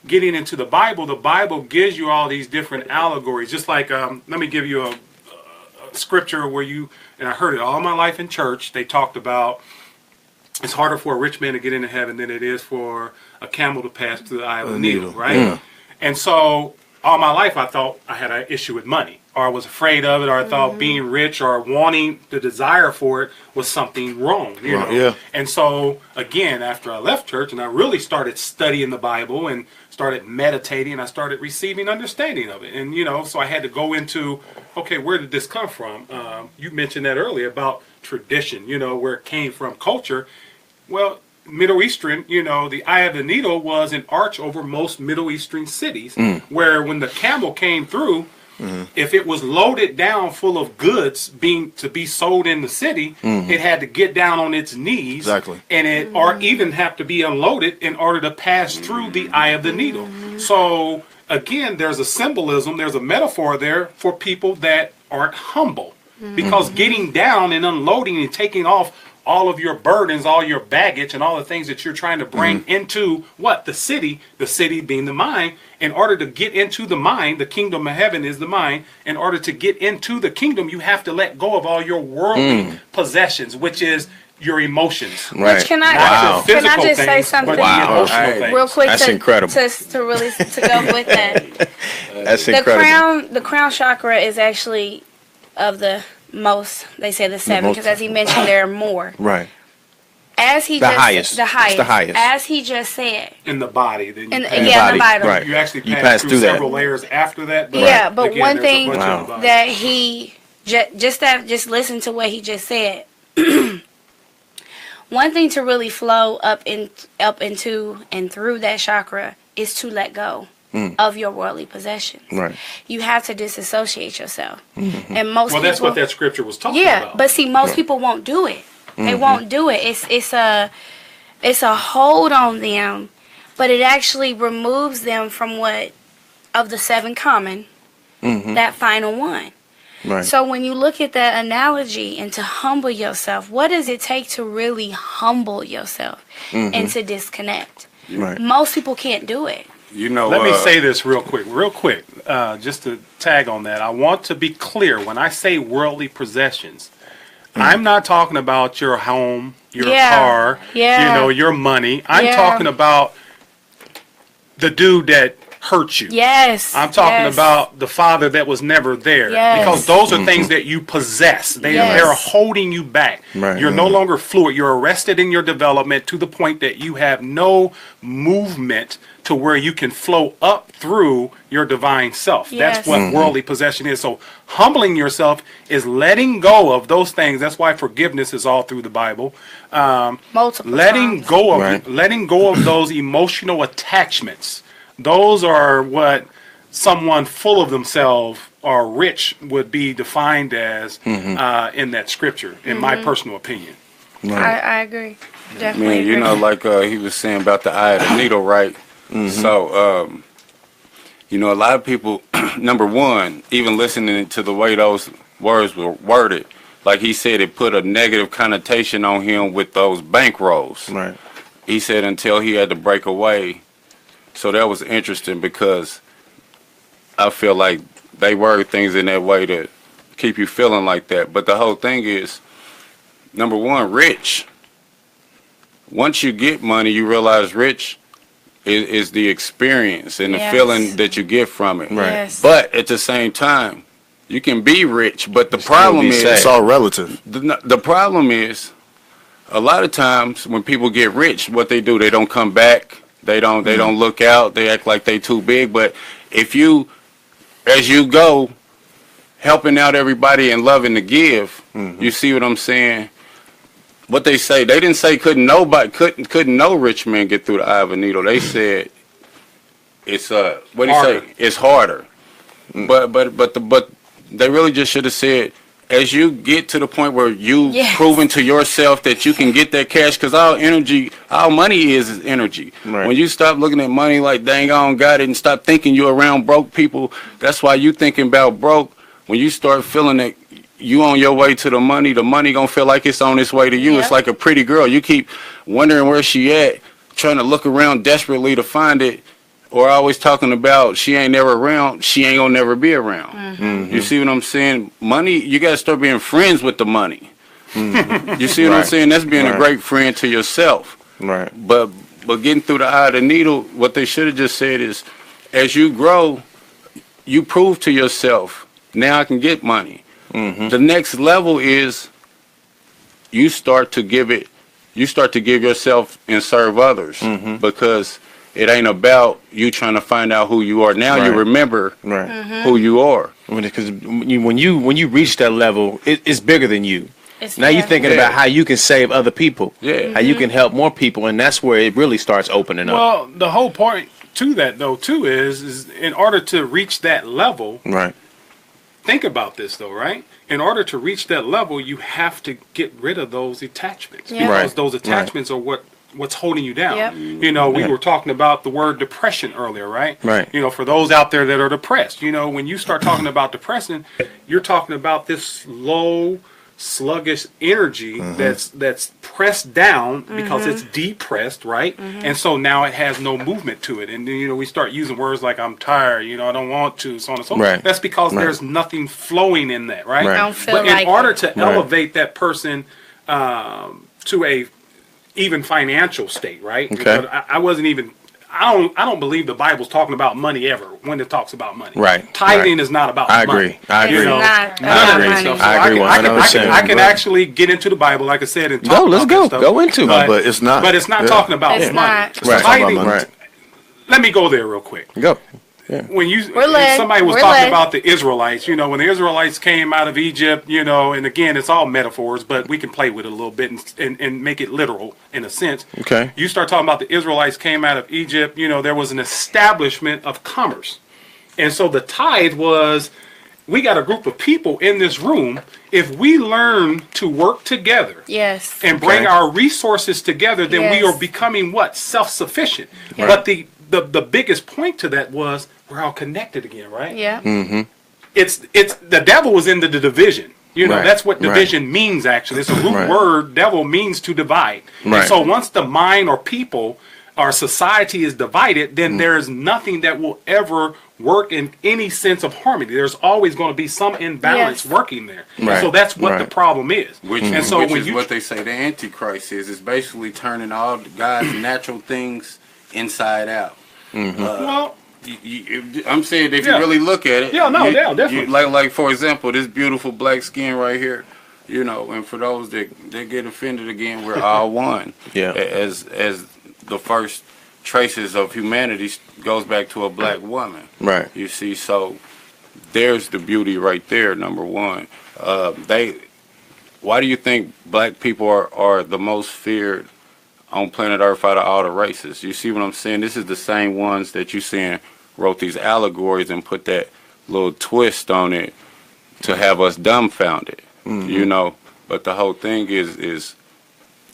getting into the Bible gives you all these different allegories. Just like, let me give you a scripture where and I heard it all my life in church, they talked about it's harder for a rich man to get into heaven than it is for a camel to pass through the eye of a needle, right? Yeah. And so all my life I thought I had an issue with money, or I was afraid of it, or I thought being rich or wanting the desire for it was something wrong, you know? Yeah. And so again, after I left church and I really started studying the Bible and started meditating, I started receiving understanding of it. And so I had to go into, okay, where did this come from? You mentioned that earlier about tradition, where it came from, culture. Well, Middle Eastern, the eye of the needle was an arch over most Middle Eastern cities, where when the camel came through, if it was loaded down full of goods to be sold in the city, it had to get down on its knees, Exactly. and or even have to be unloaded in order to pass through the eye of the needle. So again, there's a symbolism, there's a metaphor there for people that aren't humble, because getting down and unloading and taking off all of your burdens, all your baggage, and all the things that you're trying to bring into the city being the mind. In order to get into the mind, the kingdom of heaven is the mind. In order to get into the kingdom, you have to let go of all your worldly possessions, which is your emotions. right. Which can I Not your can I physical just say things, something but the emotional Hey. things. real quick That's incredible. to really to go with that? That's incredible. The crown chakra is actually of the most, they say the seven, most- because as he mentioned, there are more. Right. As he The just highest. the It's highest, the highest. as he just said, In the body, then you in, pass. yeah, in the body, bottom. right. You actually You pass, pass through through that. several layers after that. But Yeah, but again, one there's a thing bunch in the Wow. body. that he just listen to what he just said. One thing to really flow up into and through that chakra is to let go of your worldly possessions. Right. You have to disassociate yourself, and most Well, people. that's what that scripture was talking Yeah, about. but see, most people won't do it. They won't do it. It's a hold on them, but it actually removes them from what of the seven common, that final one. Right. So when you look at that analogy and to humble yourself, what does it take to really humble yourself and to disconnect? Right. Most people can't do it. You know, Let me say this real quick, just to tag on that. I want to be clear when I say worldly possessions. I'm not talking about your home, your car, your money. I'm talking about the dude that hurt you. Yes. I'm talking about the father that was never there. Yes. Because those are things that you possess. They're holding you back. Right. You're no longer fluid. You're arrested in your development to the point that you have no movement to where you can flow up through your divine self. Yes. That's what worldly possession is. So humbling yourself is letting go of those things. That's why forgiveness is all through the Bible. Multiple Letting times. go of Right. letting go of those emotional attachments. Those are what someone full of themselves or rich would be defined as in that scripture, in my personal opinion. I agree. Definitely man, agree. you know, like he was saying about the eye of the needle, right? So, you know, a lot of people, number one, even listening to the way those words were worded, like he said, it put a negative connotation on him with those bankrolls. Right. He said until he had to break away. So that was interesting because I feel like they word things in that way to keep you feeling like that. But the whole thing is, number one, rich. Once you get money, you realize rich is the experience and the feeling that you get from it. Right. Yes. But at the same time, you can be rich, but the problem is It's all relative. the problem is a lot of times when people get rich, what they do, they don't come back. They don't look out. They act like they too big. But if you, as you go, helping out everybody and loving to give, you see what I'm saying? What they say, they didn't say couldn't no rich man get through the eye of a needle. They said it's what do you say? It's harder. But they really just should have said, as you get to the point where you proving to yourself that you can get that cash, because our money is energy. Right. When you stop looking at money like, dang, I don't got it, and stop thinking you're around broke people, that's why you thinking about broke. When you start feeling that you on your way to the money gonna feel like it's on its way to you. Yep. It's like a pretty girl. You keep wondering where she at, trying to look around desperately to find it. Or always talking about she ain't never around, she ain't gonna never be around. You see what I'm saying? Money, you gotta start being friends with the money. You see what I'm saying? That's being a great friend to yourself. Right. But getting through the eye of the needle, what they should have just said is, as you grow, you prove to yourself, now I can get money. The next level is you start to give yourself and serve others, because it ain't about you trying to find out who you are. Now you remember who you are. Because when you reach that level, it's bigger than you. Now you're thinking Yeah. about how you can save other people. Yeah. How you can help more people, and that's where it really starts opening up. Well, the whole point to that, though, too, is in order to reach that level, Right. think about this, though, right? In order to reach that level, you have to get rid of those attachments. Yeah. Because Right. those attachments are what's holding you down. Yep. You know, we were talking about the word depression earlier, right? Right. You know, for those out there that are depressed, you know, when you start talking about depression, you're talking about this low, sluggish energy that's pressed down because it's depressed, right? And so now it has no movement to it. And then, you know, we start using words like I'm tired, you know, I don't want to, so on and so forth. Right. That's because there's nothing flowing in that, right? Right. I don't feel But like in order it. to elevate that person to a even financial state, right? Okay. Because I wasn't even. I don't believe the Bible's talking about money ever when it talks about money. Right. Tithing Right. is not about I money. agree. I It's agree. know, not None about of that money. stuff. So I agree I can 100%. actually get into the Bible, like I said, and talk Go, let's about go. that stuff. Go into it. But it's not. But it's not Yeah. talking about It's money. not. It's not talking Tithing. about money. Right. Let me go there real quick. Go. When We're led. somebody was We're talking led. about the Israelites, you know, when the Israelites came out of Egypt, you know, and again, it's all metaphors, but we can play with it a little bit and make it literal in a sense. Okay. You start talking about the Israelites came out of Egypt, you know, there was an establishment of commerce. And so the tithe was, we got a group of people in this room. If we learn to work together Yes. and bring our resources together, then we Yes. are becoming what? Self-sufficient. Yeah. But the biggest point to that was we're all connected again, right? Yeah. it's the devil was in the division. You know, Right, that's what right. division means, actually. It's a root Right. word. Devil means to divide. Right. And so once the mind or people or society is divided, then there is nothing that will ever work in any sense of harmony. There's always going to be some imbalance Yes. working there. Right. So that's what the Right. problem is. Which, and so which when is you what they say the Antichrist is. It's basically turning all God's natural things inside out. well, I'm saying if Yeah. you really look at it, Yeah, no, yeah, definitely. like for example, this beautiful black skin right here, you know, and for those that get offended again, we're all one. Yeah. As the first traces of humanity goes back to a black woman. Right. You see, so there's the beauty right there. Number one, why do you think black people are the most feared on planet Earth out of all the races? You see what I'm saying? This is the same ones that you seeing wrote these allegories and put that little twist on it to have us dumbfounded, you know. But the whole thing is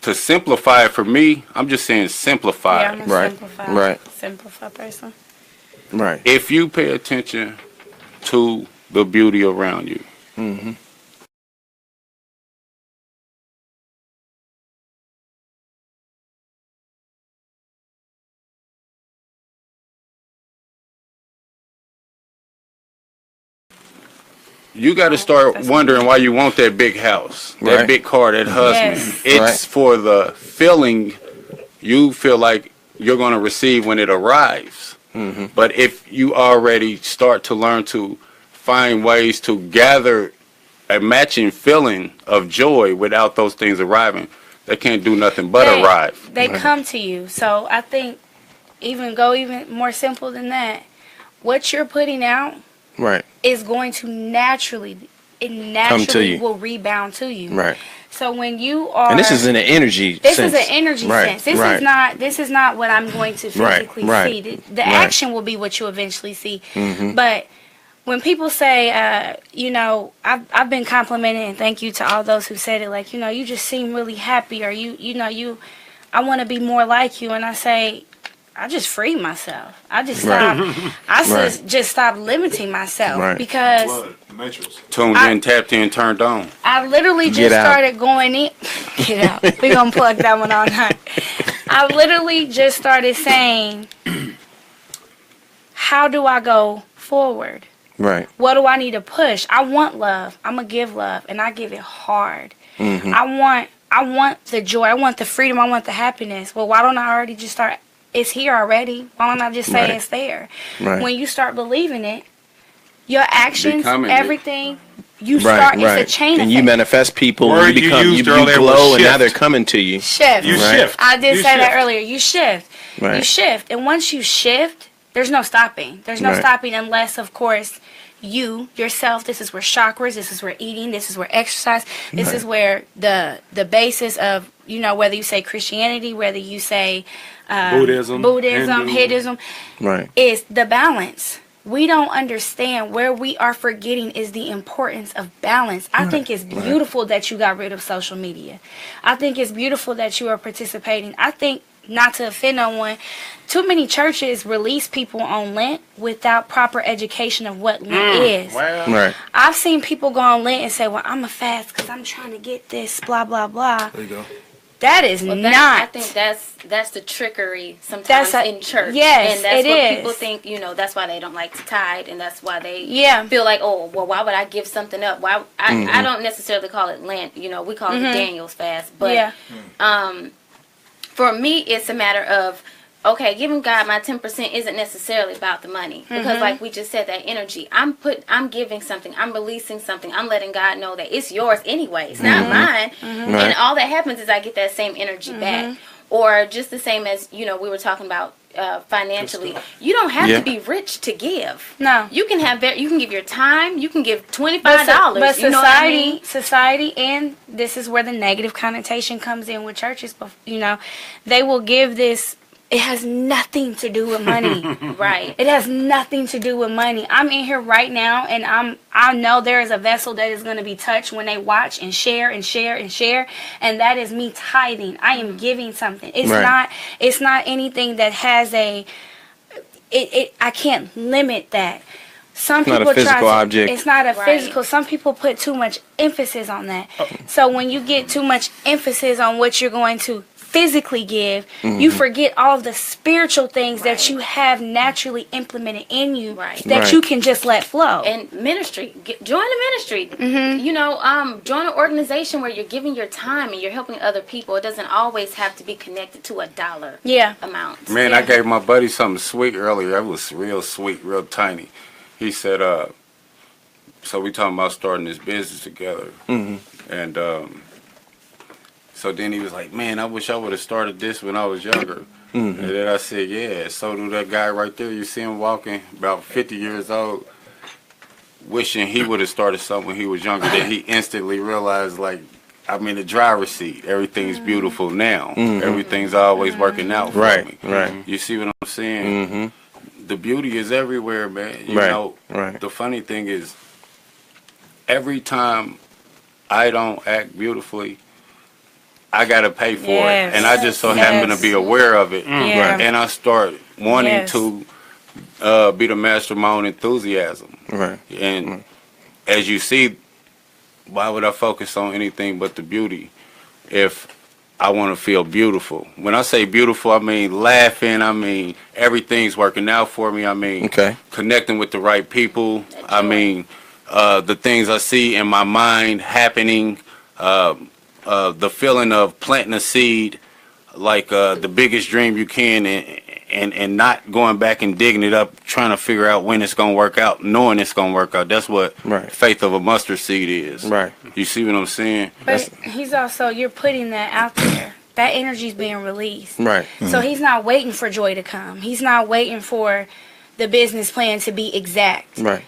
to simplify it for me. I'm just saying simplify Yeah, it. I'm a Right, simplified, right. simplified person. Right. If you pay attention to the beauty around you, Mm-hmm. you got to start wondering why you want that big house, that Right. big car, that husband. Yes. It's Right. for the feeling you feel like you're going to receive when it arrives. Mm-hmm. But if you already start to learn to find ways to gather a matching feeling of joy without those things arriving, they can't do nothing but arrive. They come to you. So I think even more simple than that. What you're putting out Right. is going to naturally will rebound to you. Right. So when you are, And this is in an energy this sense. is an energy Right, sense. This right. is not what I'm going to Right, physically right, see. The right. action will be what you eventually see. Mhm. But when people say, you know, I've been complimented, and thank you to all those who said it, like, you know, you just seem really happy, or I want to be more like you. And I say, I just freed myself. I just stopped. Just stopped limiting myself Right. because Blood, the matrix. Tuned in, tapped in, turned on. I literally Get just out. started going in. Get out. We're going to plug that one all night. I literally just started saying, how do I go forward? Right. What do I need to push? I want love. I'm going to give love, and I give it hard. Mm-hmm. I want the joy. I want the freedom. I want the happiness. Well, why don't I already just start? It's here already. Why don't I just say Right. it's there? Right. When you start believing it, your actions, Becoming it. everything, you Right. start. Right. It's a chain And you effect. manifest people. Word You you become. used You earlier glow, was and now shift. they're coming to you. Shift. You Right. shift. I did You say that shift. earlier. You shift. Right. You shift. And once you shift, there's no stopping. There's no Right. stopping unless, of course, you yourself, this is where chakras, this is where eating, this is where exercise, this Right. is where the basis of, you know, whether you say Christianity, whether you say Buddhism, Hinduism, Hindu. Right. is the balance. We don't understand where we are forgetting is the importance of balance. I think it's beautiful that you got rid of social media. I think it's beautiful that you are participating. I think, not to offend no one, too many churches release people on Lent without proper education of what Lent is. Right. I've seen people go on Lent and say, well, I'm a fast because I'm trying to get this, blah, blah, blah. There you go. That is Well, not. I think that's the trickery sometimes in church. yes, and that's it what is. people think. You know, that's why they don't like to tithe, and that's why they Yeah. feel like, oh, well, why would I give something up? Why I don't necessarily call it Lent. You know, we call it Daniel's fast, but Yeah. For me, it's a matter of, okay, giving God my 10% isn't necessarily about the money, because like we just said, that energy, I'm giving something, I'm releasing something, I'm letting God know that it's yours anyway, it's not mine, and all that happens is I get that same energy back. Or just the same as, you know, we were talking about financially, you don't have to be rich to give. No. You can you can give your time, you can give $25. But you know what I mean? society, and this is where the negative connotation comes in with churches. But you know, they will give this. It has nothing to do with money. Right. It has nothing to do with money. I'm in here right now, and I know there is a vessel that is going to be touched when they watch and share and share and share, and that is me tithing. I am giving something. It's Right. not anything that has a. I can't limit that. some not people a physical try to, object. It's not a Right. physical. Some people put too much emphasis on that. So when you get too much emphasis on what you're going to physically give, you forget all of the spiritual things that you have naturally implemented in you Right. that Right. you can just let flow. And ministry, join the ministry. You know, join an organization where you're giving your time and you're helping other people. It doesn't always have to be connected to a dollar Yeah. amount. Man, I Yeah. gave my buddy something sweet earlier. It was real sweet, real tiny. He said, so we talking about starting this business together. And so then he was like, man, I wish I would have started this when I was younger. And then I said, yeah, so do that guy right there. You see him walking, about 50 years old, wishing he would have started something when he was younger. Then he instantly realized, like, I'm in the driver's seat. Everything's beautiful now. Everything's always working out for me. Right. You see what I'm saying? The beauty is everywhere, man. You Right, know, right. the funny thing is, every time I don't act beautifully, I gotta pay for Yes. it, and I just so happen to be aware of it, Yeah. and I start wanting Yes. to be the master of my own enthusiasm. Right. And as you see, why would I focus on anything but the beauty if I want to feel beautiful? When I say beautiful, I mean laughing. I mean everything's working out for me. I mean Okay. connecting with the right people. I mean the things I see in my mind happening. The feeling of planting a seed, like the biggest dream you can, and not going back and digging it up, trying to figure out when it's gonna work out, knowing it's gonna work out. That's what Right. faith of a mustard seed is. Right. You see what I'm saying? But he's also, you're putting that out there. That energy's being released. Right. So he's not waiting for joy to come. He's not waiting for the business plan to be exact. Right.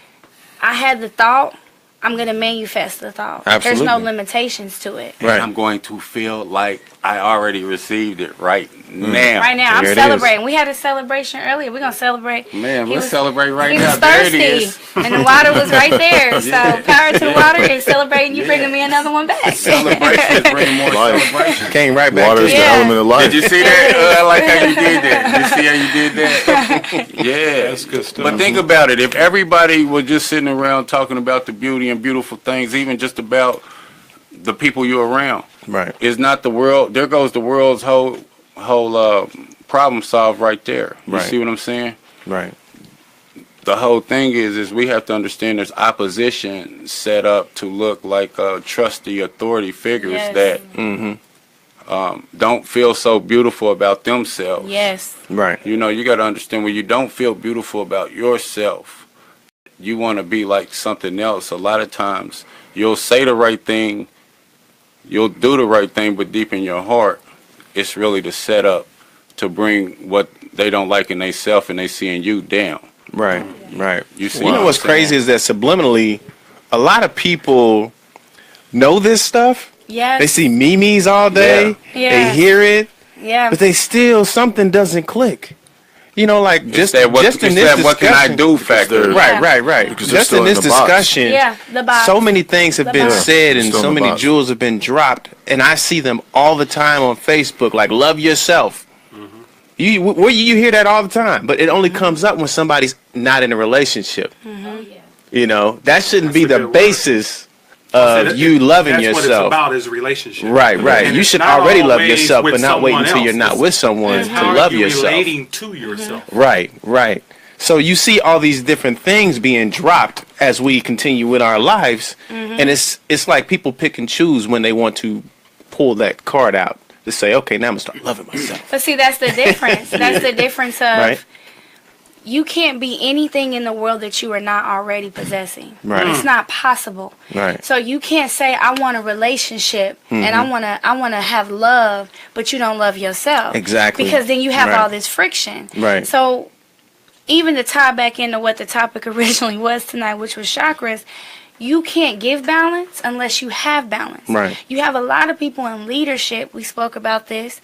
I had the thought, I'm going to manifest the thought. There's no Absolutely. limitations to it. Right. And I'm going to feel like I already received it right now. Right now, I'm There it is. celebrating. We had a celebration earlier. We're going to celebrate. Man, He let's was- celebrate right He now. was There it thirsty, is. and the water was right there. So Yeah. power to the water and celebrating. You Yeah. bringing me another one back. Celebration is bringing more Life. celebration. Came right back Water to is you. the Yeah. element of life. Did you see that? I like how you did that. You see how you did that? Yeah. That's good stuff. But think about it. If everybody was just sitting around talking about the beauty and beautiful things, even just about the people you're around, Right. is not the world. There goes the world's whole problem solved right there. You Right. see what I'm saying? Right. The whole thing is we have to understand there's opposition set up to look like trusty authority figures Yes. that don't feel so beautiful about themselves. Yes. Right. You know, you got to understand when you don't feel beautiful about yourself, you want to be like something else. A lot of times you'll say the right thing, you'll do the right thing, but deep in your heart, it's really the setup to bring what they don't like in themselves and they see in you down. Right. Right. You see You what know I'm what's saying? crazy is that subliminally, a lot of people know this stuff. Yes. They see memes all day. Yeah. They hear it, Yeah. but they still something doesn't click. You know, like It's just that what, just in it's this that what can I discussion- do factor. they're- Right, right, right. Because they're Just still in in this the box. discussion, Yeah, the box. so many things have The been box. said and Still so in the many box. jewels have been dropped, and I see them all the time on Facebook. Like, love yourself. Where you hear that all the time, but it only comes up when somebody's not in a relationship. You know, that shouldn't be That's a the good word. basis of you loving That's what it's yourself. about, is relationship. Right, right. And You it's should not already love always yourself, with but not wait someone until you're else. not with someone It's to how love you yourself. relating to yourself. Right, right. So you see all these different things being dropped as we continue with our lives, and it's like people pick and choose when they want to pull that card out to say, okay, now I'm gonna start loving myself. But see, that's the difference. That's the difference of Right. you can't be anything in the world that you are not already possessing. Right. It's not possible. Right. So you can't say I want a relationship and I want to have love, but you don't love yourself. Exactly. Because then you have Right. all this friction. Right. So even to tie back into what the topic originally was tonight, which was chakras, you can't give balance unless you have balance. Right. You have a lot of people in leadership, we spoke about this,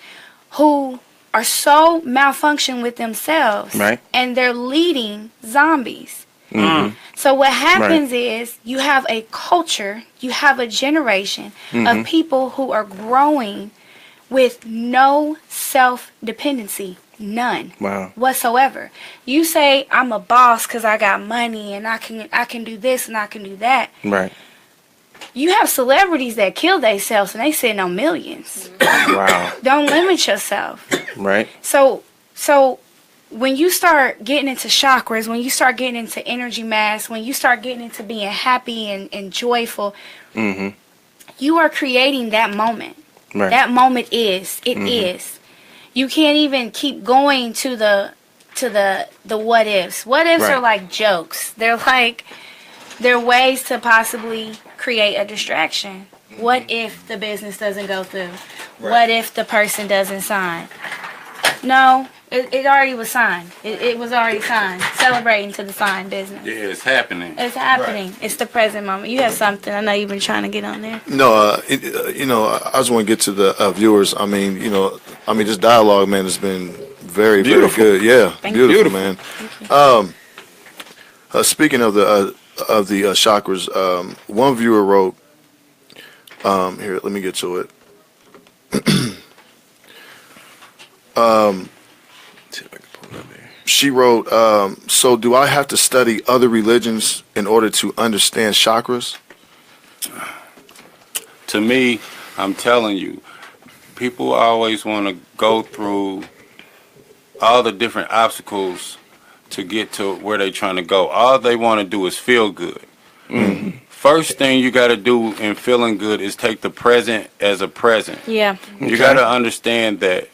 who are so malfunctioned with themselves. Right. And they're leading zombies. So what happens is you have a culture, you have a generation of people who are growing with no self-dependency. None. Wow. Whatsoever. You say I'm a boss because I got money and I can do this and I can do that. Right. You have celebrities that kill themselves and they sitting on millions. Wow. Don't limit yourself. Right. So when you start getting into chakras, when you start getting into energy mass, when you start getting into being happy and joyful, you are creating that moment. Right. That moment is. It is. You can't even keep going to the what ifs. What ifs Right. are like jokes. They're ways to possibly create a distraction. What if the business doesn't go through? Right. What if the person doesn't sign? No, it already was signed. It was already signed. Celebrating to the signed business. Yeah, it's happening. It's happening. It's the present moment. You have something. I know you've been trying to get on there. No, I just want to get to the viewers. I mean, this dialogue, man, has been very, Beautiful. very good. Yeah, Thank you. beautiful, man. Speaking of the chakras, one viewer wrote, here, let me get to it. See if I can pull it up here. She wrote, so do I have to study other religions in order to understand chakras? To me, I'm telling you, people always want to go through all the different obstacles to get to where they're trying to go. All they want to do is feel good. First thing you got to do in feeling good is take the present as a present. Yeah. You got to understand that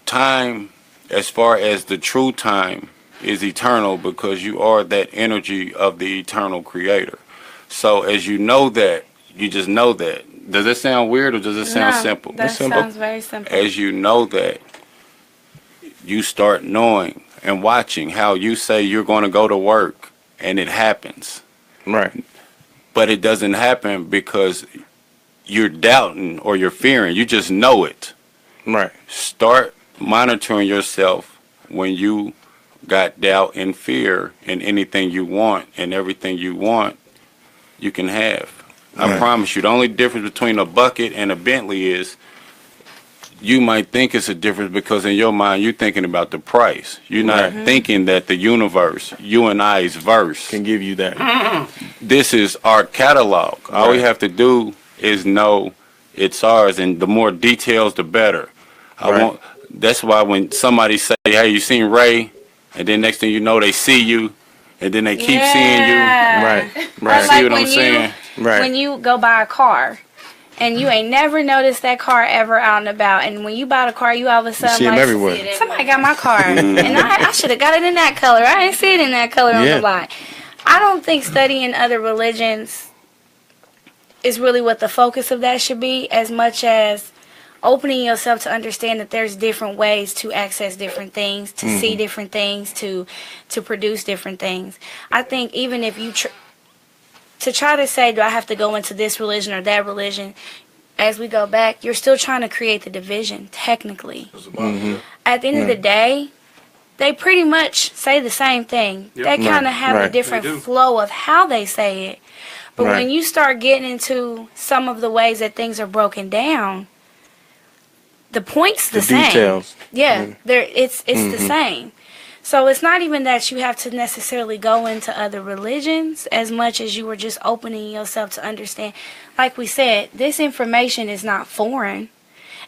time, as far as the true time, is eternal because you are that energy of the eternal creator. So as you know that, you just know that. Does it sound weird or does it sound simple? That simple. sounds very simple. As you know that, you start knowing and watching how you say you're going to go to work and it happens. Right. But it doesn't happen because you're doubting or you're fearing. You just know it. Right. Start monitoring yourself when you got doubt and fear in anything you want, and everything you want you can have. I Right. promise you, the only difference between a bucket and a Bentley is you might think it's a difference because in your mind you're thinking about the price. You're not thinking that the universe, you and I's verse, Can give you that. this is our catalog. All we Right. have to do is know it's ours, and the more details, the better. Right. That's why when somebody say, "Hey, you seen Ray?" and then next thing you know, they see you, and then they keep seeing you. Right. Or Right. See like what I'm when saying? Right. When you go buy a car and you ain't never noticed that car ever out and about, and when you buy the car, you all of a sudden see 'em like, everywhere. somebody got my car, and I should have got it in that color. I didn't see it in that color on Yeah. the lot. I don't think studying other religions is really what the focus of that should be, as much as opening yourself to understand that there's different ways to access different things, to see different things, to produce different things. I think even if you to try to say, do I have to go into this religion or that religion, as we go back, you're still trying to create the division, technically. At the end of the day, they pretty much say the same thing. Yep. They kind of have a Right. different They do. flow of how they say it. But Right. when you start getting into some of the ways that things are broken down, the point's the same. Details. Yeah, it's the same. So it's not even that you have to necessarily go into other religions as much as you were just opening yourself to understand. Like we said, this information is not foreign.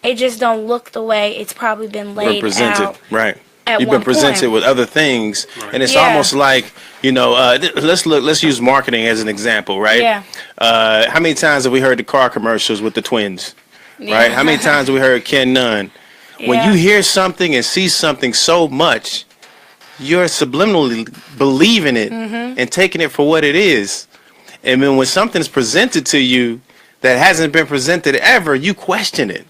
It just don't look the way it's probably been laid Presented. out. Right. At You've one been presented point. with other things, and it's Yeah. almost like let's use marketing as an example, right? Yeah. How many times have we heard the car commercials with the twins? Yeah. Right? How many times have we heard Ken Nunn? When Yeah. you hear something and see something so much, you're subliminally believing it and taking it for what it is. And then when something's presented to you that hasn't been presented ever, you question it.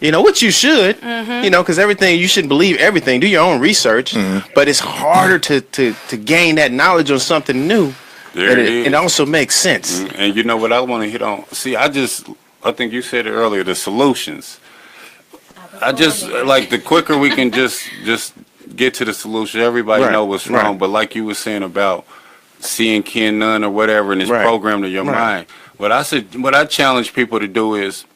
Which you should, because everything, you shouldn't believe everything. Do your own research. But it's harder to gain that knowledge on something new. There And it is. it also makes sense. And you know what I want to hit on? See, I think you said it earlier, the solutions. I just, like, the quicker we can just get to the solution, everybody Right, know what's wrong. right. But like you were saying about seeing Ken Nunn or whatever, and it's Right, programmed in your right. mind. What I challenge people to do is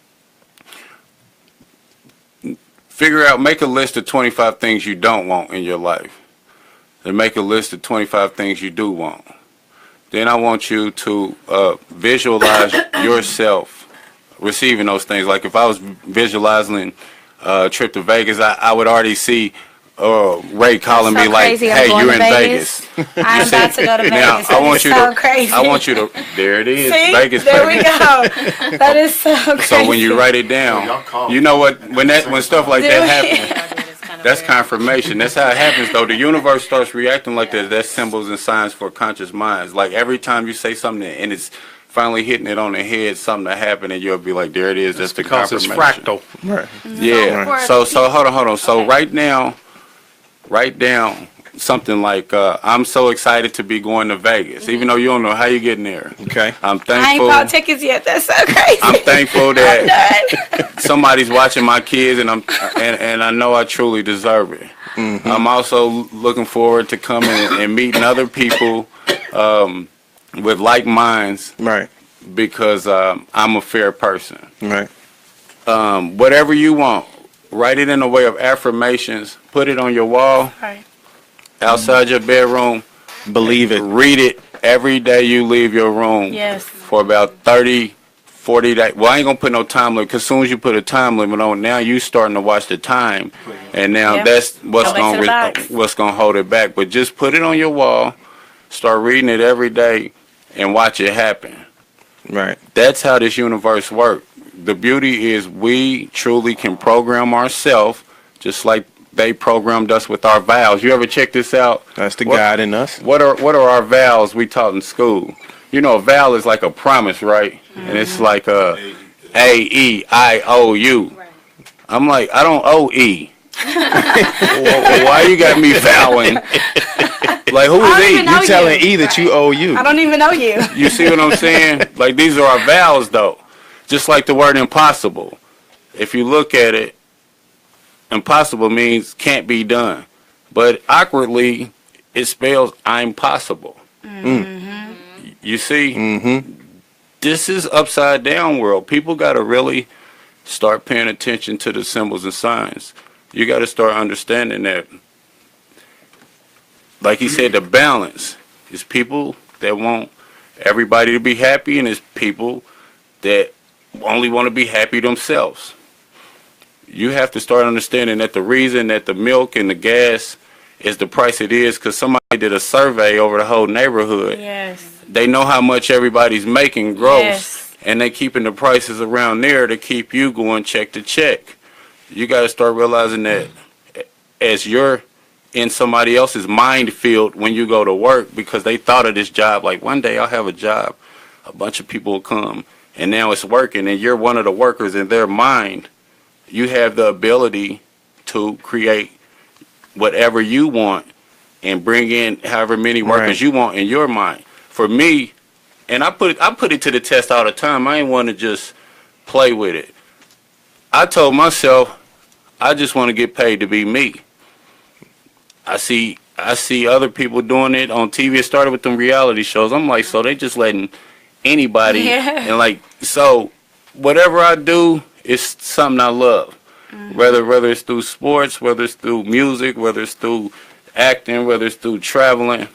make a list of 25 things you don't want in your life. And make a list of 25 things you do want. Then I want you to visualize yourself receiving those things. Like if I was visualizing a trip to Vegas, I would already see Ray calling me like, "Hey, you're in Vegas." I'm about to go to Vegas. Now I want you so to. crazy. I want you to. There it is, See? Vegas. There baby. we go. That is so crazy. So when you write it down, you know what? When stuff like that happens, that's confirmation. That's how it happens, though. The universe starts reacting like that. That's symbols and signs for conscious minds. Like every time you say something and it's finally hitting it on the head, something that happened, and you'll be like, "There it is." That's the Because it's confirmation. fractal. Right. Yeah. So hold on. So right now, write down something like, "I'm so excited to be going to Vegas," even though you don't know how you getting there. Okay. I'm I ain't thankful. bought tickets yet. That's so crazy. I'm thankful that I'm done. somebody's watching my kids, and and I know I truly deserve it. Mm-hmm. I'm also looking forward to coming and meeting other people with like minds, Right. because I'm a fair person. Right. Whatever you want, write it in a way of affirmations. Put it on your wall, Right. outside your bedroom. Believe it. Read it every day you leave your room. Yes. For about 30, 40 days. Well, I ain't gonna put no time limit, because as soon as you put a time limit on, now you starting to watch the time, and now Yeah. that's what's Go back to the box. gonna hold it back. But just put it on your wall, start reading it every day, and watch it happen. Right. That's how this universe works. The beauty is we truly can program ourselves, just like they programmed us with our vows. You ever check this out? That's the God in us. What are our vows we taught in school? You know, a vow is like a promise, right? And it's like A-E-I-O-U. Right. I'm like, I don't owe E. Why you got me vowing? Like, who I is don't E? even know You telling you. E that you owe you. I don't even know you. You see what I'm saying? Like, these are our vows, though. Just like the word impossible. If you look at it, impossible means can't be done. But awkwardly, it spells I'm possible. You see? Mm-hmm. This is upside down world. People got to really start paying attention to the symbols and signs. You got to start understanding that, like he said, the balance is people that want everybody to be happy, and it's people that only want to be happy themselves. You have to start understanding that the reason that the milk and the gas is the price it is because somebody did a survey over the whole neighborhood. Yes. They know how much everybody's making gross, Yes. and they keeping the prices around there to keep you going check to check. You got to start realizing that as you're in somebody else's mind field when you go to work, because they thought of this job like one day I'll have a job, a bunch of people will come, and now it's working, and you're one of the workers in their mind. You have the ability to create whatever you want and bring in however many workers you want in your mind. For me, and I put it to the test all the time. I ain't want to just play with it. I told myself, I just want to get paid to be me. I see other people doing it on TV. It started with them reality shows. I'm like, so they just letting anybody, and like, so whatever I do is something I love. Whether it's through sports, whether it's through music, whether it's through acting, whether it's through traveling,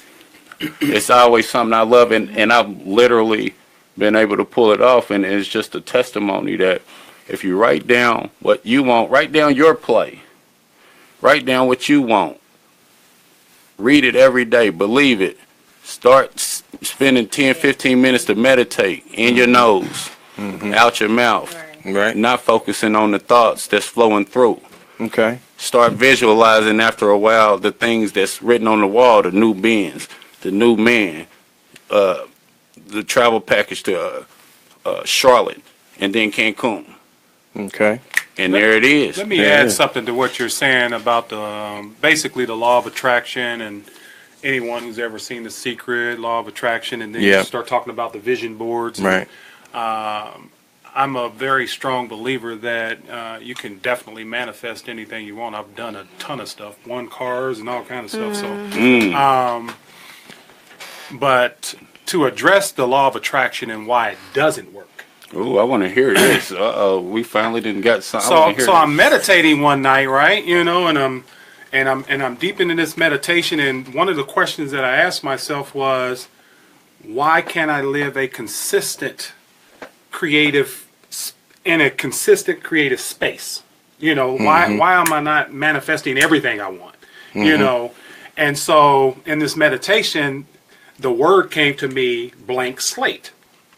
it's always something I love, and I've literally been able to pull it off, and it's just a testimony that if you write down what you want, write down your play, write down what you want, read it every day, believe it, start spending 10, 15 minutes to meditate in your nose, out your mouth. Right. Not focusing on the thoughts that's flowing through. Okay. Start visualizing after a while the things that's written on the wall, the new Benz, the new man, the travel package to Charlotte, and then Cancun. Okay. And there it is. Let me add something to what you're saying about the basically the law of attraction, and anyone who's ever seen The Secret, law of attraction, and then you start talking about the vision boards. Right. I'm a very strong believer that you can definitely manifest anything you want. I've done a ton of stuff, won cars and all kind of stuff. So, but to address the law of attraction and why it doesn't work, Ooh, I want to hear this. We finally didn't got something. So I'm meditating one night, right? You know, and I'm deep into this meditation, and one of the questions that I asked myself was, why can't I live a consistent creative space? You know, why am I not manifesting everything I want? You know, and so in this meditation, the word came to me, blank slate.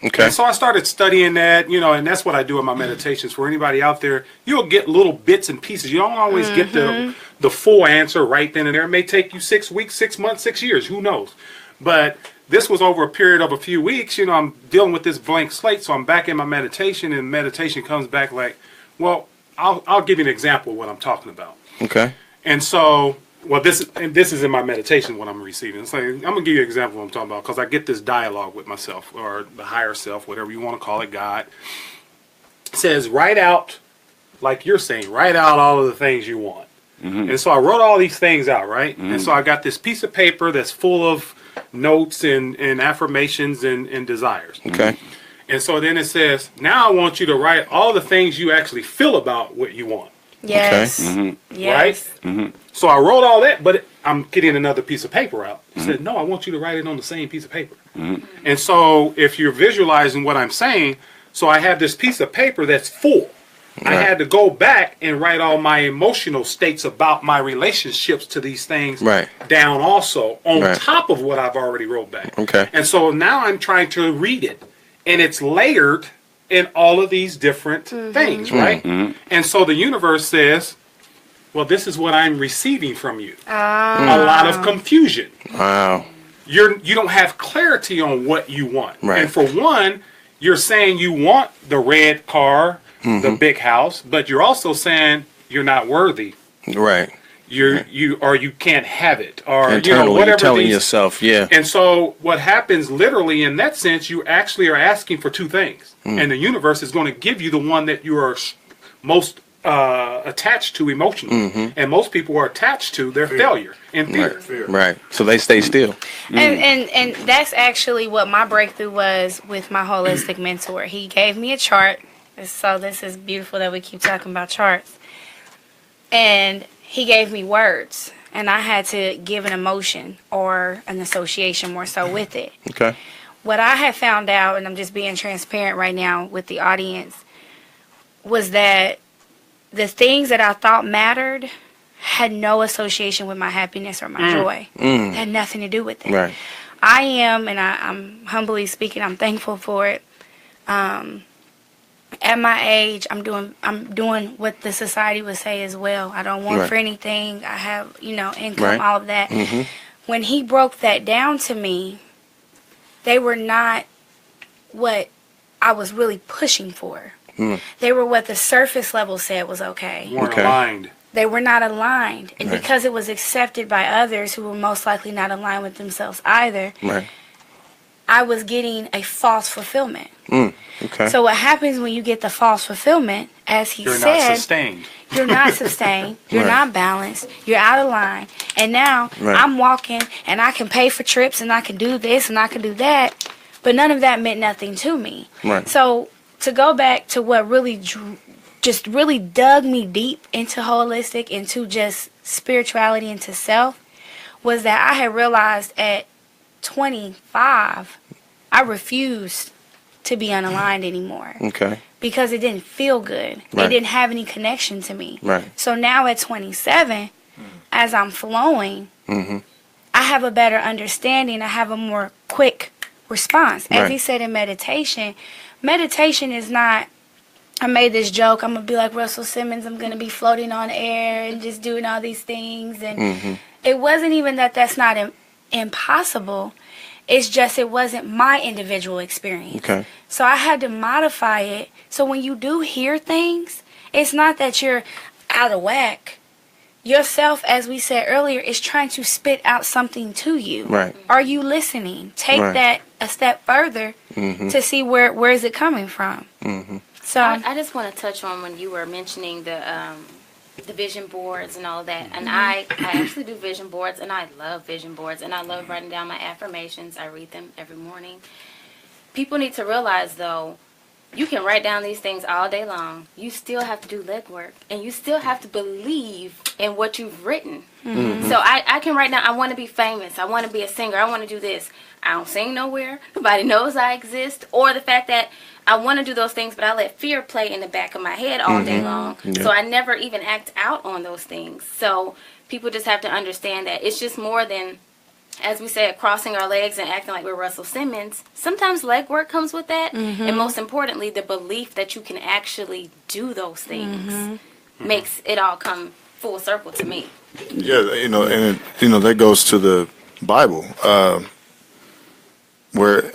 Okay. And so I started studying that, you know, and that's what I do in my meditations. For anybody out there, you'll get little bits and pieces. You don't always get the full answer right then and there. It may take you 6 weeks, 6 months, 6 years, who knows? But this was over a period of a few weeks. You know, I'm dealing with this blank slate, so I'm back in my meditation, and meditation comes back like, well, I'll give you an example of what I'm talking about. Okay. And so, well, this is in my meditation what I'm receiving. It's like, I'm gonna give you an example of what I'm talking about, because I get this dialogue with myself, or the higher self, whatever you want to call it, God. It says, write out, like you're saying, write out all of the things you want. And so I wrote all these things out, right? And so I got this piece of paper that's full of notes and affirmations and desires. Okay. And so then it says, now I want you to write all the things you actually feel about what you want. Yes. Yes. Right? So I wrote all that, but I'm getting another piece of paper out. It said, no, I want you to write it on the same piece of paper. And so if you're visualizing what I'm saying, so I have this piece of paper that's full. I had to go back and write all my emotional states about my relationships to these things down also, on top of what I've already wrote back. Okay. And so now I'm trying to read it, and it's layered in all of these different things, right? And so the universe says, well, this is what I'm receiving from you. A lot of confusion. Wow. You don't have clarity on what you want. Right. And for one, you're saying you want the red car, the big house, but you're also saying you're not worthy. Right. You can't have it, or internally, whatever you're telling yourself, And so what happens literally in that sense, you actually are asking for two things, and the universe is going to give you the one that you are most attached to emotionally, and most people are attached to their failure and fear. Right. So they stay still. And that's actually what my breakthrough was with my holistic mentor. He gave me a chart. So this is beautiful that we keep talking about charts. And he gave me words, and I had to give an emotion or an association more so with it. Okay. What I had found out, and I'm just being transparent right now with the audience, was that the things that I thought mattered had no association with my happiness or my joy. It had nothing to do with it. Right. I am, and I'm humbly speaking, I'm thankful for it. At my age, I'm doing what the society would say as well. I don't want for anything. I have, income, all of that. When he broke that down to me, they were not what I was really pushing for. They were what the surface level said was okay. Weren't aligned. They were not aligned. And because it was accepted by others who were most likely not aligned with themselves either, I was getting a false fulfillment. Okay. So what happens when you get the false fulfillment, as he You're said, not sustained. You're not sustained. You're not balanced. You're out of line. And now I'm walking, and I can pay for trips, and I can do this, and I can do that, but none of that meant nothing to me. Right. So to go back to what really just really dug me deep into holistic, into just spirituality, into self, was that I had realized at 25, I refused to be unaligned anymore. Okay. Because it didn't feel good. It didn't have any connection to me. Right. So now at 27, as I'm flowing, I have a better understanding. I have a more quick response. As he said in meditation is not, I made this joke, I'm going to be like Russell Simmons, I'm going to be floating on air and just doing all these things. And it wasn't even that that's not impossible. It's just it wasn't my individual experience. Okay. So I had to modify it. So when you do hear things, it's not that you're out of whack. Yourself, as we said earlier, is trying to spit out something to you. Right. Are you listening? Take that a step further to see where is it coming from. So I just want to touch on when you were mentioning the vision boards and all that. And I actually do vision boards, and I love vision boards, and I love writing down my affirmations. I read them every morning. People need to realize, though, You can write down these things all day long. You still have to do legwork, and you still have to believe in what you've written. So I can write down, I want to be famous. I want to be a singer. I want to do this. I don't sing nowhere. Nobody knows I exist. Or the fact that I want to do those things, but I let fear play in the back of my head all day long. So I never even act out on those things. So people just have to understand that it's just more than, as we said, crossing our legs and acting like we're Russell Simmons. Sometimes leg work comes with that. And most importantly, the belief that you can actually do those things makes it all come full circle to me. Yeah, and that goes to the Bible, where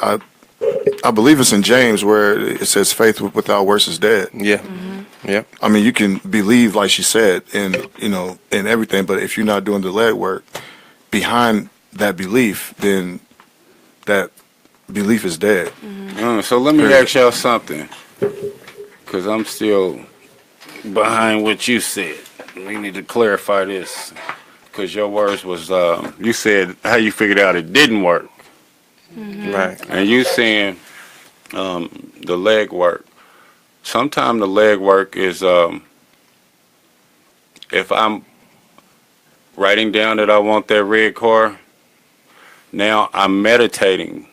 I believe it's in James where it says faith without works is dead. Yeah. Yeah. I mean, you can believe, like she said, in everything, but if you're not doing the leg work behind that belief, then that belief is dead. So let me ask y'all something, because I'm still behind what you said. We need to clarify this, because your words was, you said how you figured out it didn't work. Right. And you saying the leg work. Sometimes the leg work is if I'm writing down that I want that red car, now I'm meditating.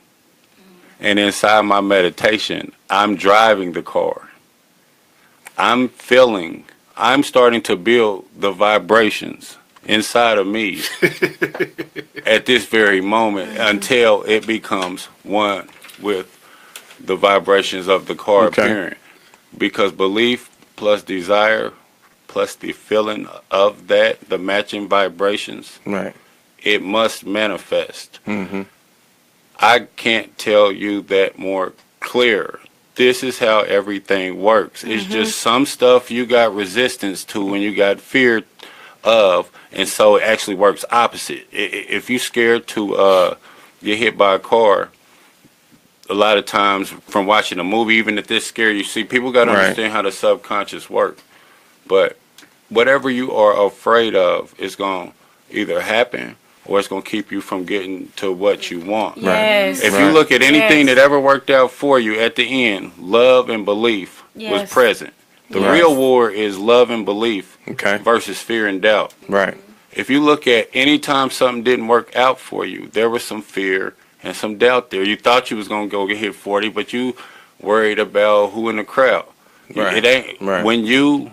And inside my meditation, I'm driving the car. I'm starting to build the vibrations inside of me at this very moment until it becomes one with the vibrations of the car appearing. Because belief plus desire plus the feeling of that, the matching vibrations, it must manifest. I can't tell you that more clear. This is how everything works. It's just some stuff you got resistance to and you got fear of, and so it actually works opposite. If you're scared to get hit by a car, a lot of times from watching a movie, even if this scare you, see, people got to understand how the subconscious works. But whatever you are afraid of is going to either happen or it's going to keep you from getting to what you want. Yes. If you look at anything that ever worked out for you, at the end, love and belief was present. The real war is love and belief versus fear and doubt. Right. If you look at any time something didn't work out for you, there was some fear and some doubt there. You thought you was going to go get hit 40, but you worried about who in the crowd. It ain't. When you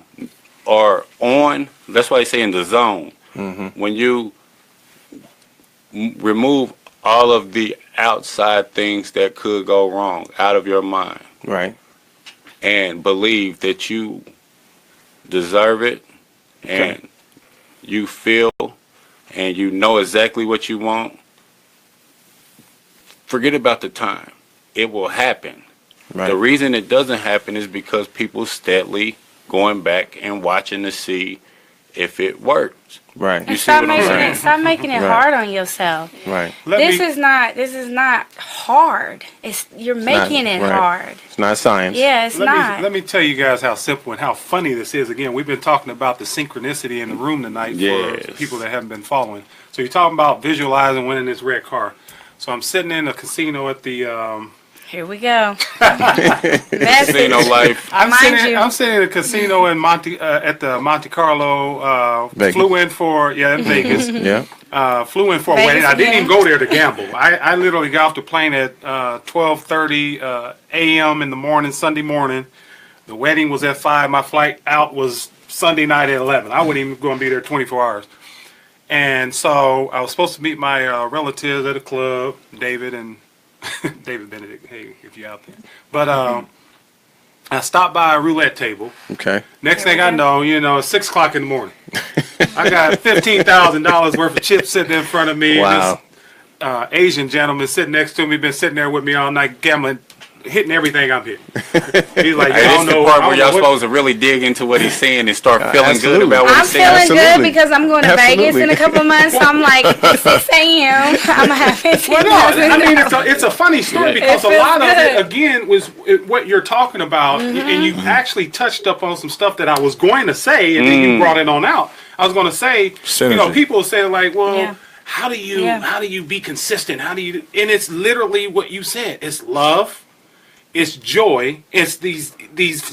are on, that's why they say in the zone, when you remove all of the outside things that could go wrong out of your mind. And believe that you deserve it and you feel and you know exactly what you want. Forget about the time. It will happen. The reason it doesn't happen is because people steadily going back and watching to see if it works. You see what I'm saying? Stop making it hard on yourself. This is not hard. You're making it hard. It's not science. Yeah, it's not. Let me tell you guys how simple and how funny this is. Again, we've been talking about the synchronicity in the room tonight for people that haven't been following. So you're talking about visualizing winning this red car. So I'm sitting in a casino at the here we go. Casino life. I'm sitting in a casino in at the Monte Carlo. Flew in for Vegas. Flew in for a wedding. I didn't even go there to gamble. I literally got off the plane at 12:30 a.m. in the morning, Sunday morning. The wedding was at 5. My flight out was Sunday night at 11. I wasn't even going to be there 24 hours. And so I was supposed to meet my relatives at a club, David and David Benedict, hey, if you're out there. But I stopped by a roulette table. Next thing I know, it's 6 o'clock in the morning. I got $15,000 worth of chips sitting in front of me. Wow. This Asian gentleman sitting next to me, been sitting there with me all night gambling, hitting everything I'm hitting. He's like, hey, this is the part where y'all supposed to really dig into what he's saying and start feeling good about what he's saying. I'm feeling good because I'm going to Vegas in a couple of months. So I'm like, it's 6 a.m. I'm going to have $15,000. It's a funny story because a lot of it, again, was what you're talking about. And you actually touched up on some stuff that I was going to say, and then you brought it on out. I was going to say, people say like, well, how do you be consistent? And it's literally what you said. It's love. it's joy. It's these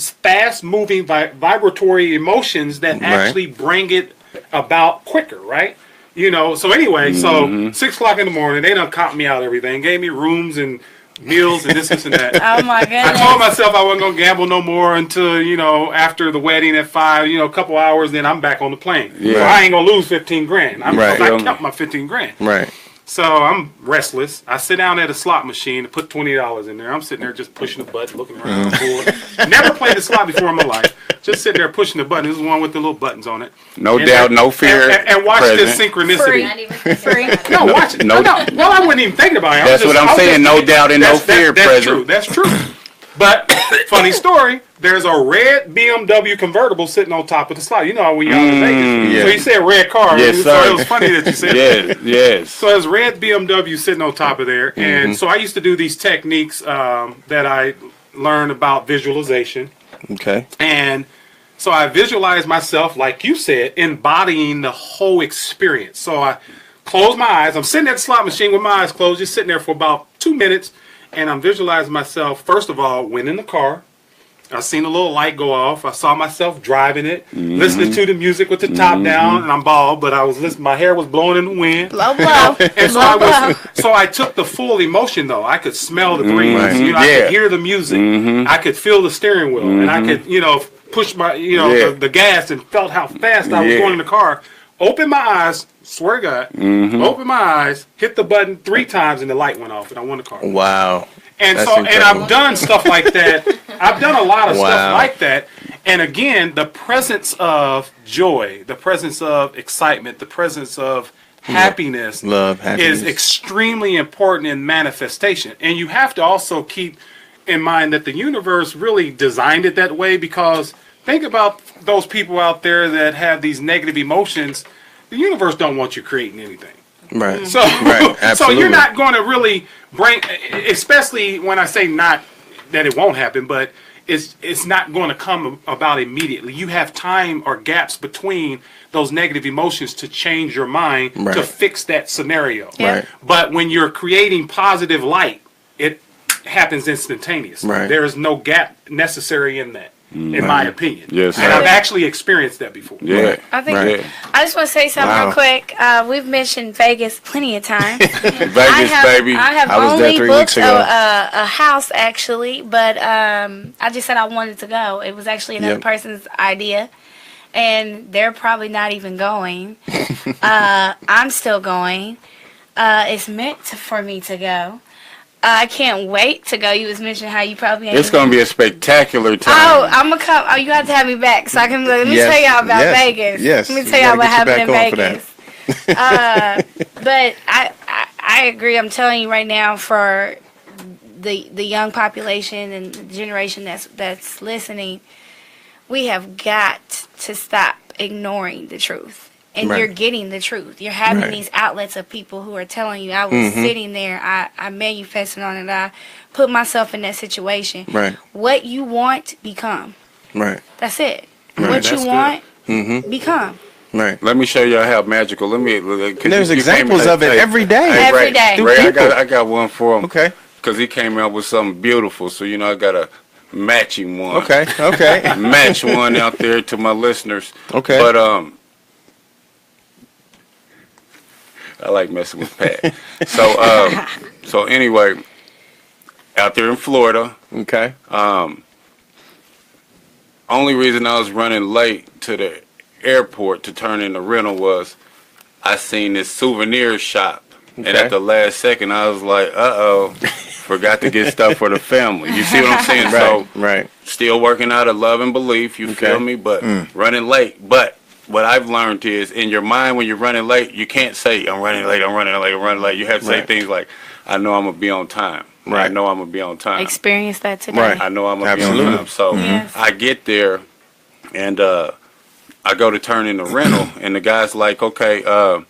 fast moving vibratory emotions that actually bring it about quicker, right? You know. So anyway, so 6 o'clock in the morning, they done caught me out everything, gave me rooms and meals and this and that. Oh my goodness! I told myself I wasn't gonna gamble no more until, you know, after the wedding at 5. You know, a couple hours, then I'm back on the plane. Yeah. So I ain't gonna lose 15 grand. I kept my 15 grand. Right. So I'm restless. I sit down at a slot machine and put $20 in there. I'm sitting there just pushing the button, looking around the board. Never played the slot before in my life. Just sitting there pushing the button. This is one with the little buttons on it. No doubt, no fear. And watch this synchronicity. Free. No, watch it. No. Well, I wasn't even thinking about it. That's what I'm saying. No doubt and no fear, That's present. true. That's true. But funny story. There's a red BMW convertible sitting on top of the slide. You know how we out in Vegas. Yeah. So you said red car. Yes, so sir. it was funny that you said that. Yes. So there's red BMW sitting on top of there. And so I used to do these techniques that I learned about visualization. Okay. And so I visualize myself, like you said, embodying the whole experience. So I close my eyes. I'm sitting at the slot machine with my eyes closed, just sitting there for about 2 minutes. And I'm visualizing myself, first of all, winning the car. I seen a little light go off. I saw myself driving it, listening to the music with the top down, and I'm bald, but I was listening. My hair was blowing in the wind. Blow, blow. And so I took the full emotion though. I could smell the breeze. You know, I could hear the music. I could feel the steering wheel, and I could, you know, push my, you know, the gas, and felt how fast I was going in the car. Open my eyes. Swear to God. Open my eyes. Hit the button 3 times, and the light went off, and I won the car. Wow. And That's so, incredible. and I've done stuff like that. I've done a lot of stuff like that. And again, the presence of joy, the presence of excitement, the presence of happiness, love, happiness is extremely important in manifestation. And you have to also keep in mind that the universe really designed it that way, because think about those people out there that have these negative emotions. The universe don't want you creating anything. Right. So, so you're not going to really bring, especially when I say not that it won't happen, but it's not going to come about immediately. You have time or gaps between those negative emotions to change your mind to fix that scenario. Right. But when you're creating positive light, it happens instantaneously. Right. There is no gap necessary in that. In my opinion. Yes, and I've actually experienced that before. Yeah. I think I just want to say something real quick. We've mentioned Vegas plenty of times. Vegas, baby. I have was there only 3 booked weeks ago. a house actually, but I just said I wanted to go. It was actually another person's idea, and they're probably not even going. I'm still going. It's meant for me to go. I can't wait to go. You was mentioning how you probably ain't. It's gonna be a spectacular time. Oh, I'm gonna come. Oh, you have to have me back so I can. Let me tell y'all about Vegas. Yes. Let me tell y'all what happened in Vegas. But I agree. I'm telling you right now, for the young population and the generation that's listening, we have got to stop ignoring the truth. And you're getting the truth. You're having these outlets of people who are telling you, I was sitting there, I manifested on it, I put myself in that situation. Right. What you want, become. Right. That's it. Right. What That's you want, become. Right. Let me show y'all how magical. There's examples of it every day. Hey, Every day. Ray, I got one for him. Okay. Because he came out with something beautiful. So, you know, I got a matching one. Okay. Match one out there to my listeners. Okay. But, I like messing with Pat. So anyway, out there in Florida. Okay. Only reason I was running late to the airport to turn in the rental was I seen this souvenir shop. And at the last second, I was like, forgot to get stuff for the family. You see what I'm saying? Right. Still working out of love and belief, you feel me? But running late. But what I've learned is, in your mind, when you're running late, you can't say, I'm running late. You have to say things like, I know I'm going to be on time. Right. I know I'm going to be on time. Experience that today. Right. I know I'm going to be Absolutely. on time. So I get there, and I go to turn in the rental, and the guy's like, okay,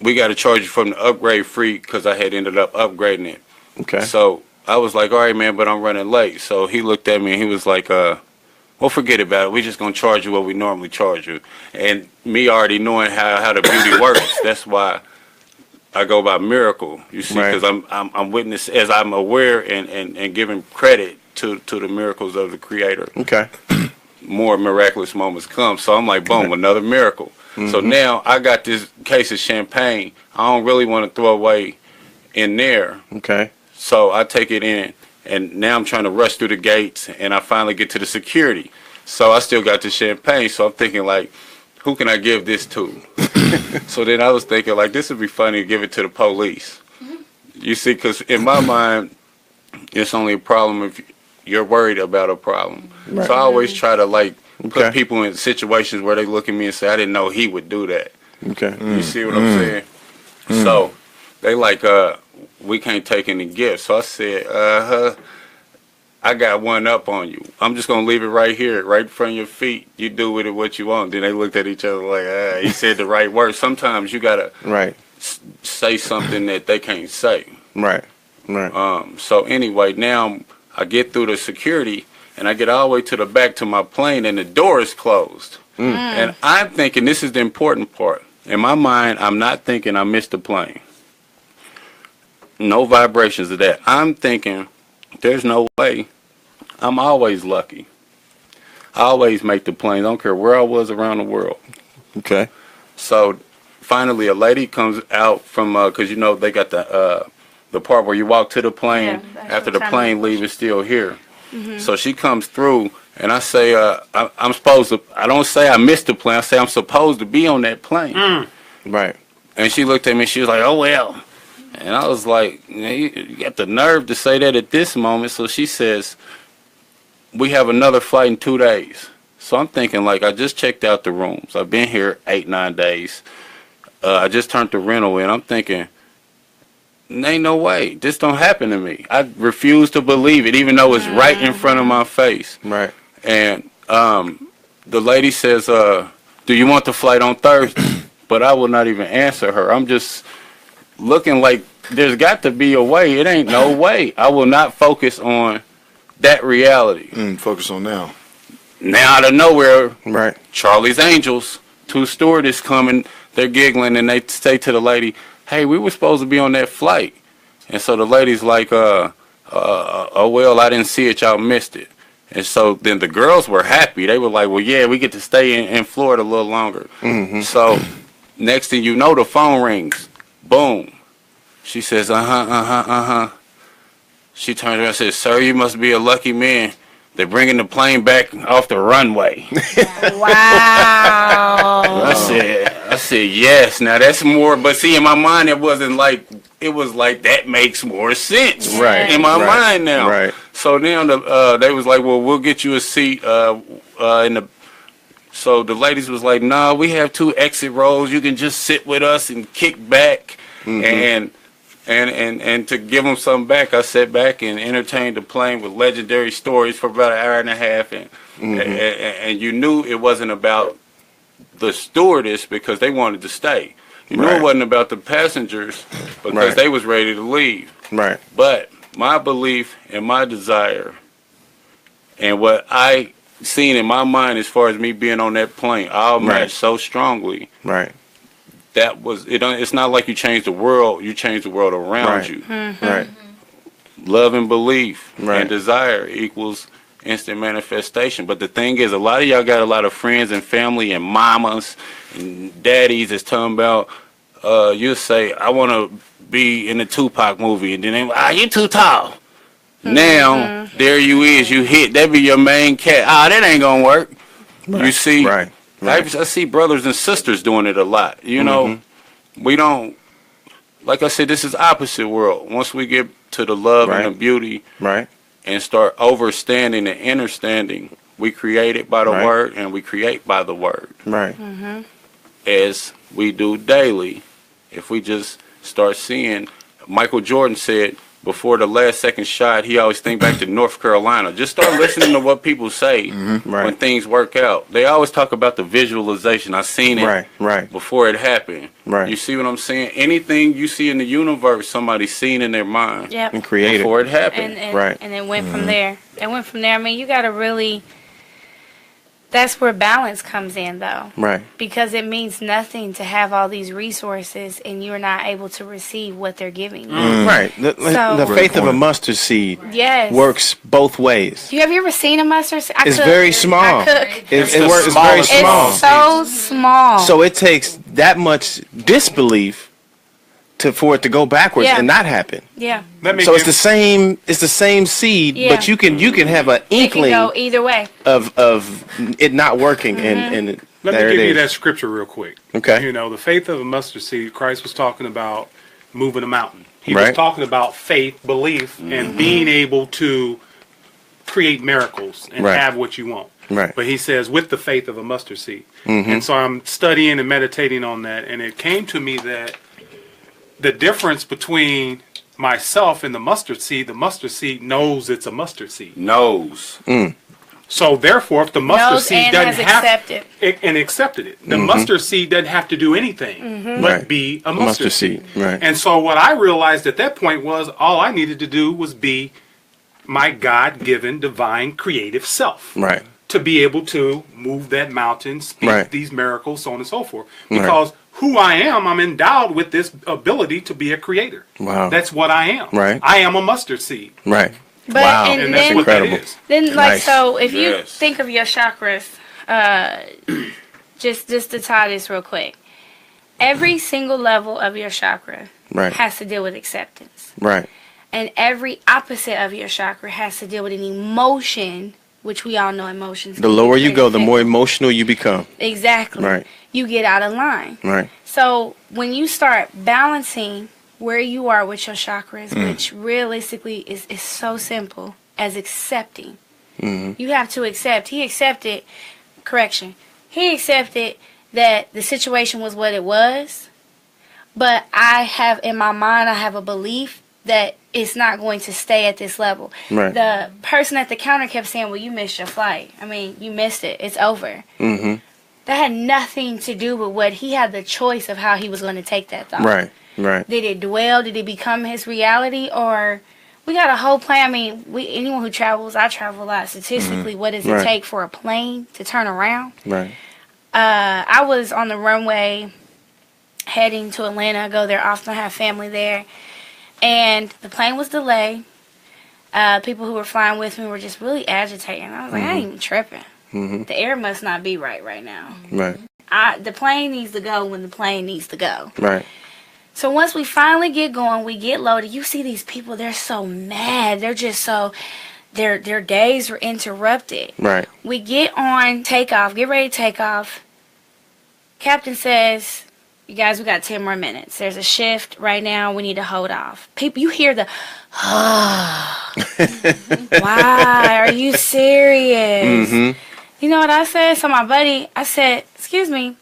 we got to charge you from the upgrade free, because I had ended up upgrading it. Okay. So I was like, all right, man, but I'm running late. So he looked at me, and he was like, well, forget about it. We just going to charge you what we normally charge you. And me already knowing how the beauty works, that's why I go by miracle. You see, because I'm witness as I'm aware and giving credit to the miracles of the Creator. Okay. More miraculous moments come. So I'm like, boom, another miracle. So now I got this case of champagne. I don't really want to throw away in there. Okay. So I take it in, and now I'm trying to rush through the gates, and I finally get to the security. So I still got the champagne. So I'm thinking like, who can I give this to? So then I was thinking like, this would be funny to give it to the police. You see, because in my mind, it's only a problem if you're worried about a problem. Right. So I always try to like put people in situations where they look at me and say, I didn't know he would do that. Okay. You see what I'm saying? So they like, we can't take any gifts. So I said, I got one up on you. I'm just going to leave it right here, right in front of your feet. You do with it what you want. Then they looked at each other like, he said the right words. Sometimes you got to say something that they can't say. Right. Right. So anyway, now I get through the security, and I get all the way to the back to my plane, and the door is closed. And I'm thinking, this is the important part. In my mind, I'm not thinking I missed the plane. No vibrations of that. I'm thinking, there's no way. I'm always lucky. I always make the plane. I don't care where I was around the world. Okay. So finally, a lady comes out from, because you know they got the part where you walk to the plane after the plane leave is still here. So she comes through, and I say, I'm supposed to. I don't say I missed the plane. I say I'm supposed to be on that plane. Right. And she looked at me. She was like, "Oh well." And I was like, you got the nerve to say that at this moment. So she says, we have another flight in 2 days. So I'm thinking, like, I just checked out the rooms. I've been here 8-9 days. I just turned the rental in. I'm thinking, ain't no way. This don't happen to me. I refuse to believe it, even though it's right in front of my face. Right. And the lady says, do you want the flight on Thursday? But I will not even answer her. I'm just looking like there's got to be a way. It ain't no way. I will not focus on that reality. Focus on now. Now out of nowhere, right? Charlie's Angels, 2 stewardess coming. They're giggling and they say to the lady, "Hey, we were supposed to be on that flight." And so the lady's like, "Oh well, I didn't see it. Y'all missed it." And so then the girls were happy. They were like, "Well, yeah, we get to stay in Florida a little longer." So next thing you know, the phone rings. Boom. She says, She turns around and says, "Sir, you must be a lucky man. They're bringing the plane back off the runway." Wow. I said, yes. Now that's more, but see, in my mind, it wasn't like, it was like, that makes more sense. Right. In my mind now. Right. So now they was like, well, we'll get you a seat in the. So the ladies was like, "No, we have 2 exit rows. You can just sit with us and kick back." And to give them something back, I sat back and entertained the plane with legendary stories for about an hour and a half. And you knew it wasn't about the stewardess because they wanted to stay. You knew it wasn't about the passengers because they was ready to leave. Right. But my belief and my desire and what I seen in my mind as far as me being on that plane, all matched so strongly. Right. That was it. It's not like you change the world; you change the world around you. Right. Love and belief and desire equals instant manifestation. But the thing is, a lot of y'all got a lot of friends and family and mamas and daddies that's talking about. You say, "I want to be in the Tupac movie," and then they, "You too tall." Now there you is. You hit. That be your main cat. That ain't gonna work. You see. Right. I see brothers and sisters doing it a lot. You know, we don't, like I said, this is opposite world. Once we get to the love and the beauty and start overstanding and understanding, we create it by the word and we create by the word. Right. As we do daily, if we just start seeing, Michael Jordan said, before the last second shot, he always think back to North Carolina. Just start listening to what people say when things work out. They always talk about the visualization. I seen it before it happened. Right. You see what I'm saying? Anything you see in the universe, somebody's seen in their mind and created before it happened. And it went from there. It went from there. I mean, you got to really That's where balance comes in, though. Right. Because it means nothing to have all these resources and you're not able to receive what they're giving you. Right. The faith of a mustard seed works both ways. Have you ever seen a mustard seed? It's very small. It works very small. It's so small. So it takes that much disbelief for it to go backwards and not happen. Yeah. So it's the same seed, but you can have an inkling. It can go either way. Of it not working and let me give you that scripture real quick. Okay. You know, the faith of a mustard seed, Christ was talking about moving a mountain. He was talking about faith, belief, and being able to create miracles and have what you want. Right. But he says, with the faith of a mustard seed. And so I'm studying and meditating on that, and it came to me that the difference between myself and the mustard seed knows it's a mustard seed. Knows. So therefore, if the mustard seed doesn't have accepted it, the mustard seed doesn't have to do anything but be a mustard seed. Right. And so what I realized at that point was all I needed to do was be my God-given, divine, creative self. Right. To be able to move that mountain, speak these miracles, so on and so forth. Because who I am, I'm endowed with this ability to be a creator. Wow. That's what I am. Right. I am a mustard seed. Right. But, wow. And that's what that is. Then, so if you think of your chakras, just to tie this real quick, every single level of your chakra has to deal with acceptance. Right. And every opposite of your chakra has to deal with an emotion, which we all know emotions. The lower you go, the more emotional you become. Exactly. Right. You get out of line. Right. So when you start balancing where you are with your chakras, which realistically is so simple as accepting. You have to accept. He accepted that the situation was what it was, but I have in my mind, I have a belief that it's not going to stay at this level. Right. The person at the counter kept saying, well, you missed your flight. I mean, you missed it. It's over. That had nothing to do with what he had the choice of how he was going to take that thought. Right. Right. Did it dwell? Did it become his reality? Or we got a whole plan. I mean, anyone who travels, I travel a lot. Statistically, what does it take for a plane to turn around? Right. I was on the runway heading to Atlanta. I go there often. I have family there. And the plane was delayed. People who were flying with me were just really agitating. I was like, I ain't even tripping. The air must not be right now. Right. The plane needs to go when the plane needs to go. Right. So once we finally get going, we get loaded. You see these people, they're so mad. They're just so, their days were interrupted. Right. We get on takeoff, get ready to take off. Captain says, you guys, we got 10 more minutes. There's a shift right now. We need to hold off. People, you hear the, why? Are you serious? You know what I said? So my buddy, I said, excuse me,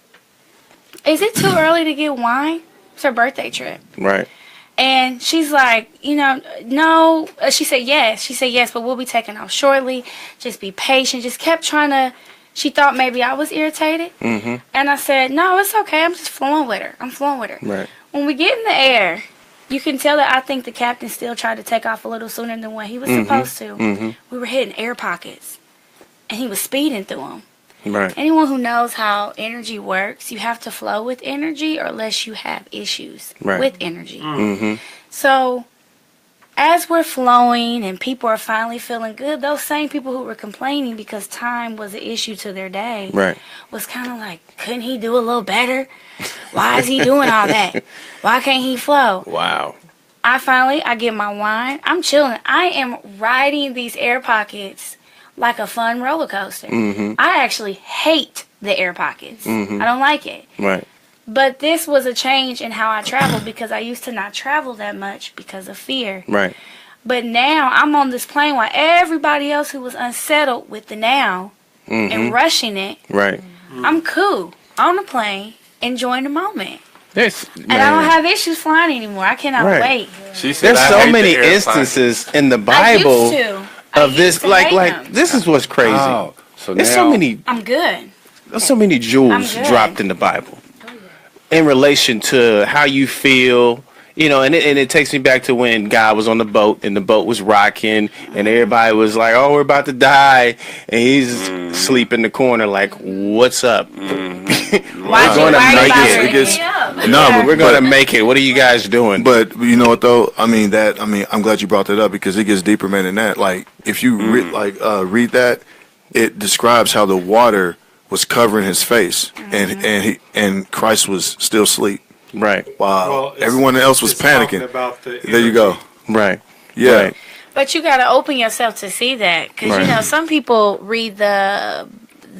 is it too early to get wine? It's her birthday trip. Right. And she's like, no. She said yes, but we'll be taking off shortly. Just be patient. Just kept trying to. She thought maybe I was irritated. And I said, no, it's okay. I'm just flowing with her. Right. When we get in the air, you can tell that I think the captain still tried to take off a little sooner than what he was supposed to. We were hitting air pockets, and he was speeding through them. Right. Anyone who knows how energy works, you have to flow with energy or else you have issues with energy. So as we're flowing and people are finally feeling good, those same people who were complaining because time was an issue to their day was kind of like, couldn't he do a little better? Why is he doing all that? Why can't he flow? Wow. I get my wine. I'm chilling. I am riding these air pockets like a fun roller coaster. I actually hate the air pockets. I don't like it. Right. But this was a change in how I travel because I used to not travel that much because of fear. Right. But now I'm on this plane while everybody else who was unsettled with the now and rushing it. Right. I'm cool on the plane, enjoying the moment. And I don't have issues flying anymore. I cannot wait. She said, there's so many instances in the Bible. I used to. Of this, like this is what's crazy. Oh, so there's now, so many. I'm good. There's so many jewels dropped in the Bible, in relation to how you feel you know, and it takes me back to when God was on the boat and the boat was rocking and everybody was like, "Oh, we're about to die," and he's asleep in the corner, like, "What's up? Why We're gonna make it gets- No, We're gonna make it. What are you guys doing?" But you know what though? I mean, I'm glad you brought that up because it gets deeper, man, than that. Like if you read that, it describes how the water was covering his face, and Christ was still asleep. Right. Wow. Well, Everyone else was it's talking panicking. about the There you go. Right. Yeah. Right. But you got to open yourself to see that, because Right. you know some people read the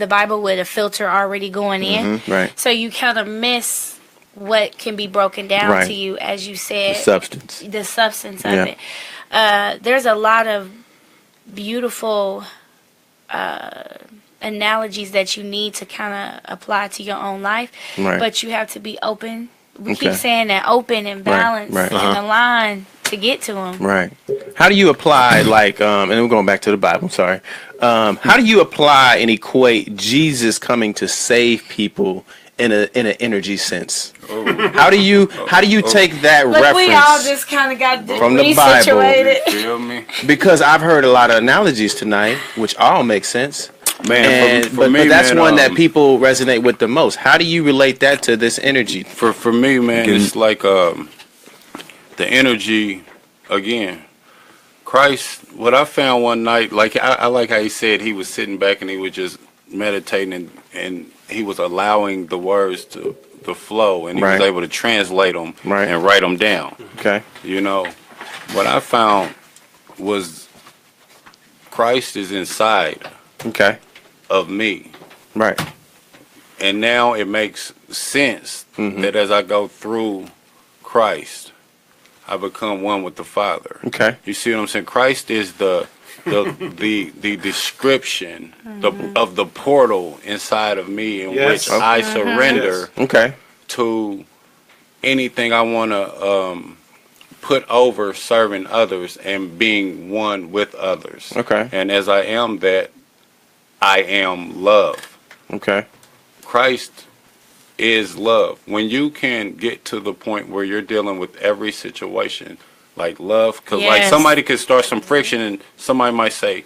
Bible with a filter already going in, Right. so you kind of miss what can be broken down Right. to you, as you said, The substance. the substance of Yeah. it. There's a lot of beautiful analogies that you need to kind of apply to your own life, Right. but you have to be open. We Okay. keep saying that, open and balanced right. and aligned to get to them. Right. How do you apply, like, and we're going back to the Bible, sorry. How do you apply and equate Jesus coming to save people in an energy sense? How do you take that Look, reference? we all just kind of got From the Bible. resituated. You feel me? Because I've heard a lot of analogies tonight, which all make sense. Man, And, for but me, that's man, one that people resonate with the most. How do you relate that to this energy? For me, man, it's like the energy again. Christ, what I found one night, like I like how he said he was sitting back and he was just meditating and he was allowing the words to flow and he Right. was able to translate them Right. and write them down. Okay. You know, what I found was Christ is inside Okay. of me. Right. And now it makes sense that as I go through Christ, I become one with the Father. Okay. You see what I'm saying? Christ is the description of the portal inside of me in Yes. which I surrender Okay. to anything I want to put over serving others and being one with others. Okay. And as I am that, I am love. Okay. Christ is love. When you can get to the point where you're dealing with every situation like love, because like Yes. somebody could start some friction and somebody might say,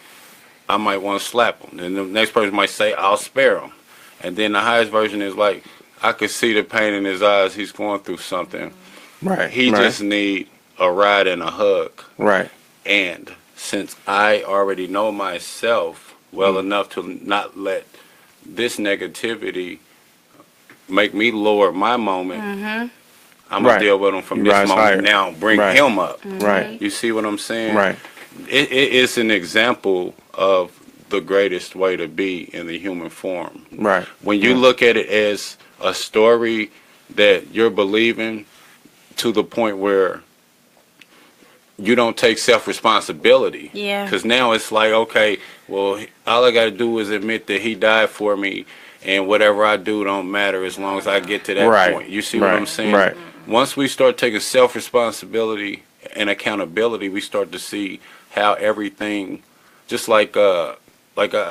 I might want to slap them. And the next person might say, I'll spare them. And then the highest version is like, I could see the pain in his eyes. He's going through something. Right. He right. just need a ride and a hug. Right. And since I already know myself well enough to not let this negativity make me lower my moment, I'm Right. gonna deal with him from You this rise moment higher. now. Bring Right. him up. Right. You see what I'm saying? Right. It's an example of the greatest way to be in the human form. Right. When you look at it as a story that you're believing to the point where you don't take self-responsibility. Yeah. Because now it's like, okay, well, all I got to do is admit that he died for me, and whatever I do don't matter as long as I get to that Right. point. You see what Right. I'm saying? Right. Once we start taking self-responsibility and accountability, we start to see how everything, just like I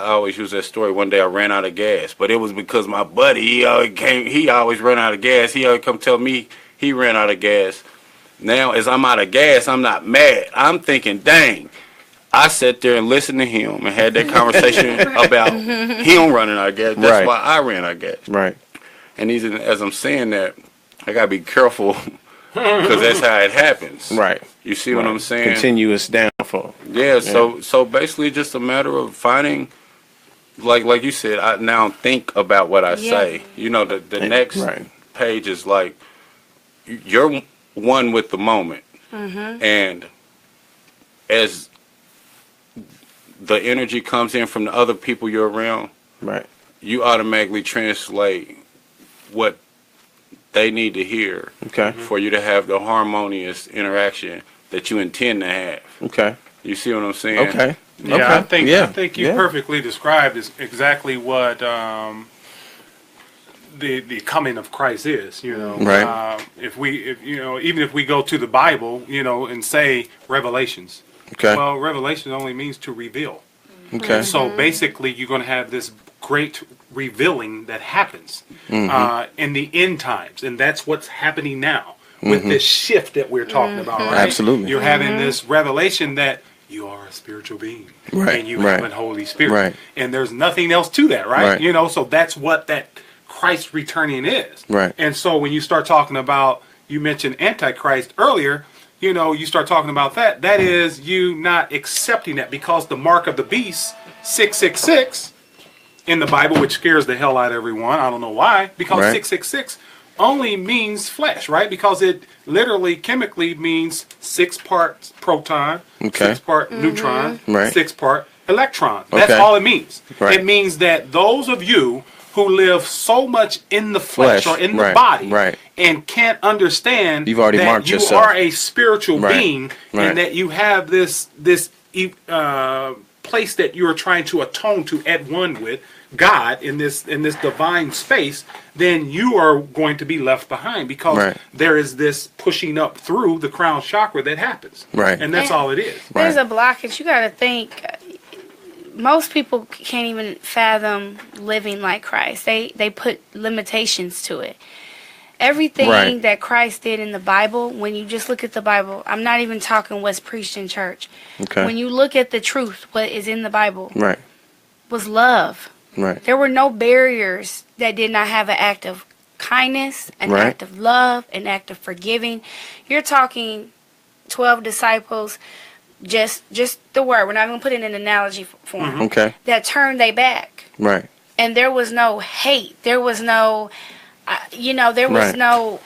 always use that story. One day I ran out of gas, but it was because my buddy, he always ran out of gas. He always come tell me he ran out of gas. Now, as I'm out of gas, I'm not mad. I'm thinking, dang, I sat there and listened to him and had that conversation about him running out of gas. That's Right. why I ran out of gas. Right. And as I'm saying that, I got to be careful because that's how it happens. Right. You see what I'm saying? Continuous downfall. Yeah, so basically just a matter of finding, like you said, I now think about what I say. You know, the next Right. page is like, you're one with the moment. And as the energy comes in from the other people you're around, Right. you automatically translate what they need to hear Okay. for you to have the harmonious interaction that you intend to have. Okay. You see what I'm saying? Okay. Yeah, Okay. I think you perfectly described is exactly what the coming of Christ is. You know, Right. if even if we go to the Bible, and say Revelations. Okay. Well, Revelation only means to reveal. Okay. So basically, you're going to have this great revealing that happens in the end times, and that's what's happening now. with this shift that we're talking about, right? Absolutely. You're having this revelation that you are a spiritual being, and you have a Holy Spirit, and there's nothing else to that, right? You know, so that's what that Christ returning is, right? And so when you start talking about, you mentioned Antichrist earlier, you know, you start talking about that. That is you not accepting that, because the mark of the beast, 666, in the Bible, which scares the hell out of everyone. I don't know why, because 666 only means flesh, right? Because it literally chemically means 6 parts proton, 6 part neutron, 6 part electron. That's all it means. It means that those of you who live so much in the flesh or in the body and can't understand You've already that marked you yourself. are a spiritual being and that you have this place that you are trying to atone to at one with God in this divine space, then you are going to be left behind, because there is this pushing up through the crown chakra that happens. And that's all it is. There's a blockage. You got to think. Most people can't even fathom living like Christ. They put limitations to it. Everything that Christ did in the Bible, when you just look at the Bible, I'm not even talking what's preached in church. When you look at the truth, what is in the Bible, was love. There were no barriers that did not have an act of kindness, an act of love, an act of forgiving. You're talking 12 disciples, just the word. We're not going to put it in an analogy form. That turned their back. And there was no hate. There was no, there was no,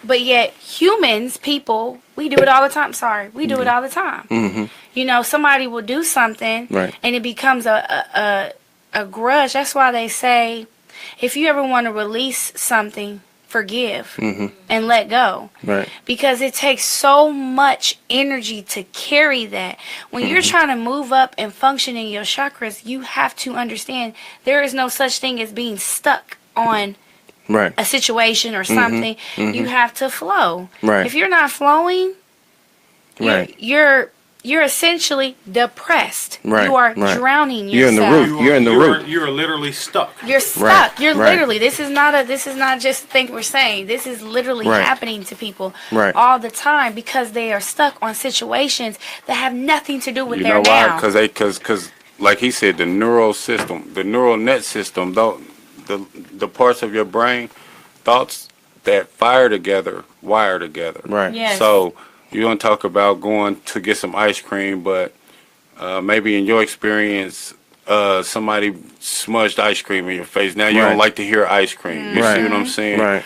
but yet humans, people, we do it all the time. We do it all the time. You know, somebody will do something and it becomes a grudge. That's why they say, if you ever want to release something, forgive and let go. Because it takes so much energy to carry that. When you're trying to move up and function in your chakras, you have to understand there is no such thing as being stuck on a situation or something. You have to flow. If you're not flowing, you're essentially depressed. You are drowning yourself. You're in the root. You're in the root. You're literally stuck. You're stuck. You're literally. This is not just a thing we're saying. This is literally happening to people all the time, because they are stuck on situations that have nothing to do with their now. Because like he said, the neural system, the neural net system, the parts of your brain, thoughts that fire together, wire together. Yes. So you don't talk about going to get some ice cream, but maybe in your experience, somebody smudged ice cream in your face. Now you don't like to hear ice cream. You see what I'm saying?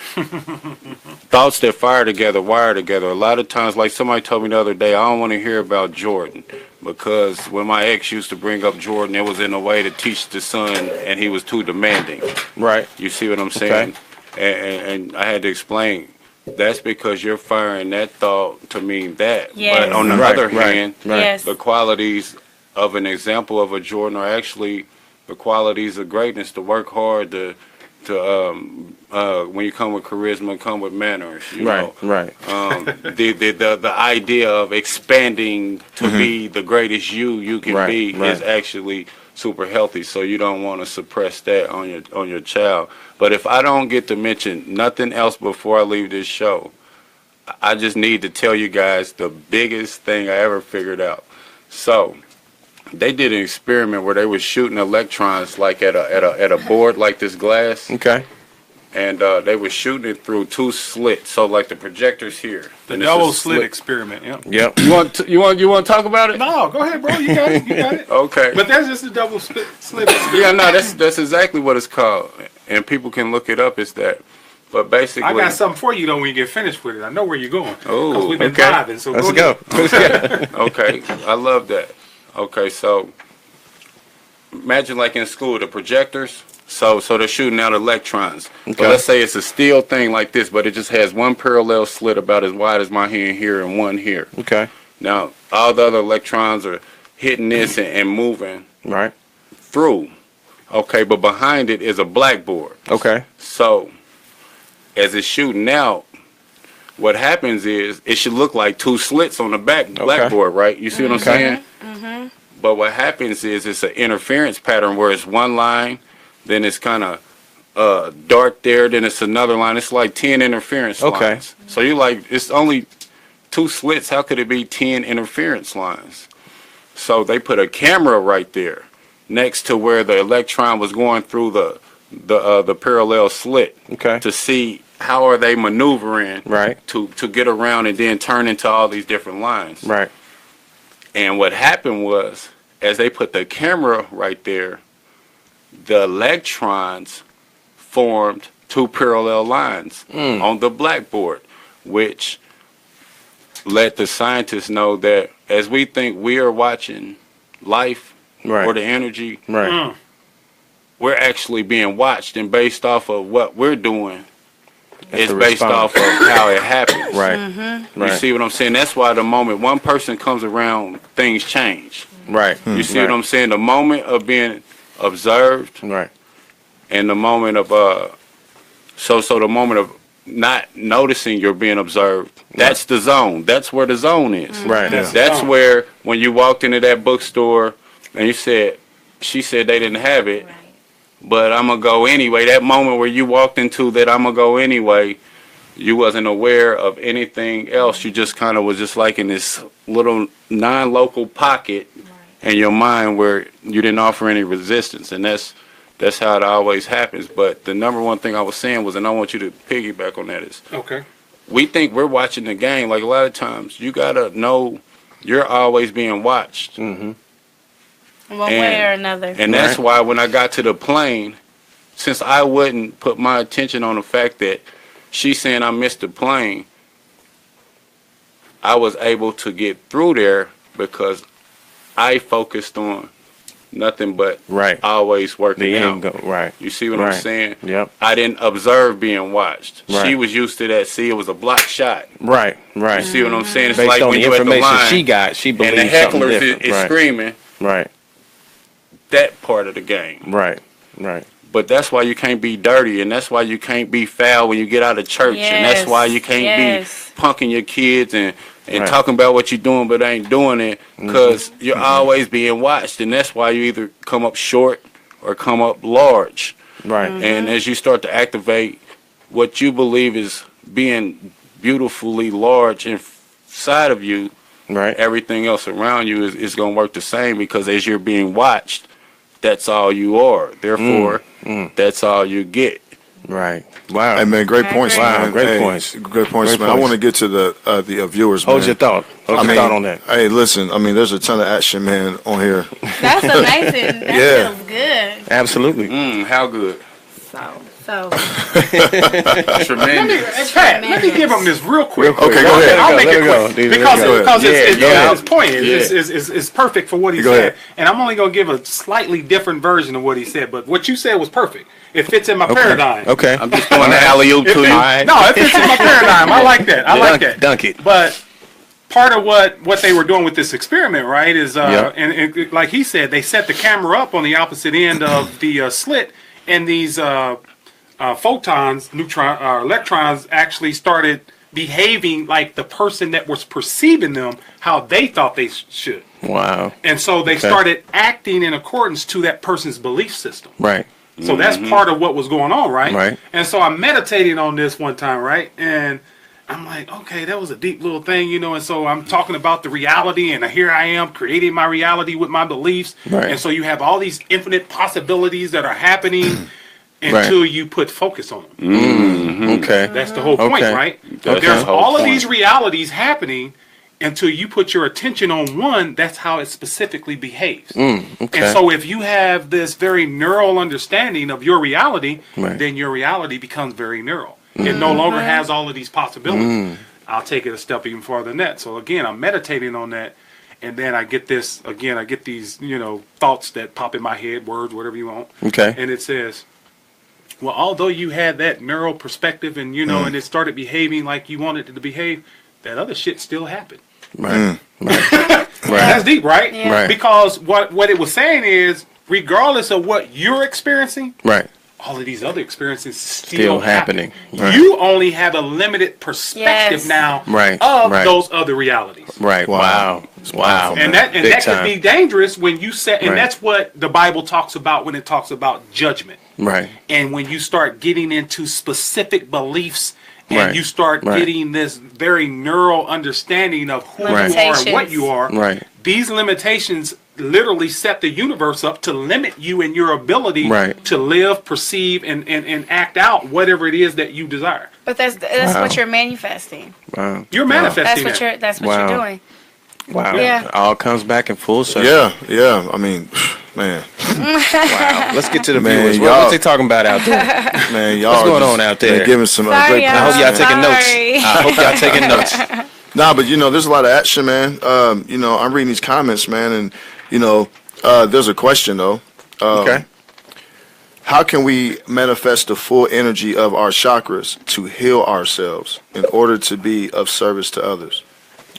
Thoughts that fire together, wire together. A lot of times, like somebody told me the other day, I don't want to hear about Jordan, because when my ex used to bring up Jordan, it was in a way to teach the son, and he was too demanding. You see what I'm saying? And I had to explain. That's because you're firing that thought to mean that. But on the other hand, the qualities of an example of a Jordan are actually the qualities of greatness, to work hard, to when you come with charisma, come with manners. You know? The idea of expanding to be the greatest you can be is actually super healthy. So you don't want to suppress that on your child. But if I don't get to mention nothing else before I leave this show, I just need to tell you guys the biggest thing I ever figured out. So they did an experiment where they were shooting electrons like at a board like this glass. And they were shooting it through 2 slits. So like the projector's here. The double slit experiment. Yep. You want to talk about it? No, go ahead, bro. You got it. You got it. Okay. But that's just a double slit experiment. Yeah, no, that's exactly what it's called, and people can look it up. It's that. But basically, I got something for you though when you get finished with it. I know where you're going. Oh, because we've been okay. driving. So Let's go. Okay, I love that. Okay, so imagine like in school, the projectors. So they're shooting out electrons. Okay. So let's say it's a steel thing like this, but it just has one parallel slit about as wide as my hand here and one here. Okay. Now, all the other electrons are hitting this and moving through. Okay, but behind it is a blackboard. Okay. So as it's shooting out, what happens is it should look like 2 slits on the blackboard, right? You see what I'm saying? But what happens is it's an interference pattern where it's one line, then it's kind of dart there, then it's another line. It's like 10 interference lines. So you like, it's only 2 slits. How could it be 10 interference lines? So they put a camera right there next to where the electron was going through the parallel slit to see how are they maneuvering to get around and then turn into all these different lines. Right. And what happened was, as they put the camera right there, the electrons formed 2 parallel lines on the blackboard, which let the scientists know that as we think we are watching life or the energy, we're actually being watched, and based off of what we're doing, it's based off of how it happens. You see what I'm saying? That's why the moment one person comes around, things change. You see what I'm saying? The moment of being observed, and the moment of so the moment of not noticing you're being observed, that's the zone. That's where the zone is. That's where when you walked into that bookstore and she said they didn't have it, but I'm gonna go anyway. That moment where you walked into that I'm gonna go anyway, you wasn't aware of anything else. You just kind of was just like in this little non-local pocket in your mind where you didn't offer any resistance, and that's how it always happens. But the number one thing I was saying was, and I want you to piggyback on that, is we think we're watching the game. Like a lot of times, you gotta know you're always being watched. One way or another. And that's why when I got to the plane, since I wouldn't put my attention on the fact that she's saying I missed the plane, I was able to get through there because I focused on nothing but always working out. You see what I'm saying? I didn't observe being watched. She was used to that. See, it was a block shot. You see what I'm saying? It's based like on when the you at the information line, she believes and the heckler something is screaming. That part of the game. But that's why you can't be dirty, and that's why you can't be foul when you get out of church, and that's why you can't be punking your kids and talking about what you're doing but ain't doing it, because you're always being watched, and that's why you either come up short or come up large. And as you start to activate what you believe is being beautifully large inside of you, everything else around you is going to work the same, because as you're being watched, that's all you are. Therefore, that's all you get. Wow. Hey, man, great points, man. Great points. Great points, man. I want to get to the viewers, man. Hold your thought. Hold your thought on that. Hey, listen, I mean, there's a ton of action, man, on here. That's amazing. That feels good. Absolutely. How good? So. Tremendous. Let me give him this real quick. Okay, go ahead. I'll make it quick because his point Yeah. is perfect for what he said. And I'm only going to give a slightly different version of what he said. But what you said was perfect. It fits in my paradigm. I'm just going to alley-oop to you. No, it fits in my paradigm. I like that. I like that. Dunk it. But part of what they were doing with this experiment, right, is and like he said, they set the camera up on the opposite end of the slit, and these photons, electrons actually started behaving like the person that was perceiving them, how they thought they should. Wow. And so they started acting in accordance to that person's belief system. So that's part of what was going on, right? And so I meditated on this one time, right? And I'm like, okay, that was a deep little thing, you know, and so I'm talking about the reality, and here I am creating my reality with my beliefs. And so you have all these infinite possibilities that are happening until you put focus on them. That's the whole point, right? There's all of these realities happening until you put your attention on one. That's how it specifically behaves. And so if you have this very neural understanding of your reality, then your reality becomes very neural. It no longer has all of these possibilities. I'll take it a step even farther than that. So again, I'm meditating on that, and then I get this, again, I get these, you know, thoughts that pop in my head, words, whatever you want. And it says, well, although you had that neural perspective and, you know, and it started behaving like you wanted it to behave, that other shit still happened. That's deep, right? Because what it was saying is, regardless of what you're experiencing, all of these other experiences still happening. You only have a limited perspective now of those other realities. Wow. And that could be dangerous when you set, and that's what the Bible talks about when it talks about judgment. Right. And when you start getting into specific beliefs and Right. you start Right. getting this very neural understanding of who you are and what you are, Right. these limitations literally set the universe up to limit you in your ability Right. to live, perceive, and act out whatever it is that you desire. But that's Wow. what you're manifesting. Wow. You're Wow. manifesting That's what Wow. you're doing. Wow. Yeah. It all comes back in full circle. Yeah. I mean, man, Wow. Let's get to the Man, viewers. y'all- What's they talking about out there? man, y'all. What's going just on out been there? Giving some Sorry, great y'all. I hope y'all points, man. taking notes. Sorry. I hope y'all taking notes. Nah, but there's a lot of action, man. I'm reading these comments, man, and there's a question though. Okay. How can we manifest the full energy of our chakras to heal ourselves in order to be of service to others?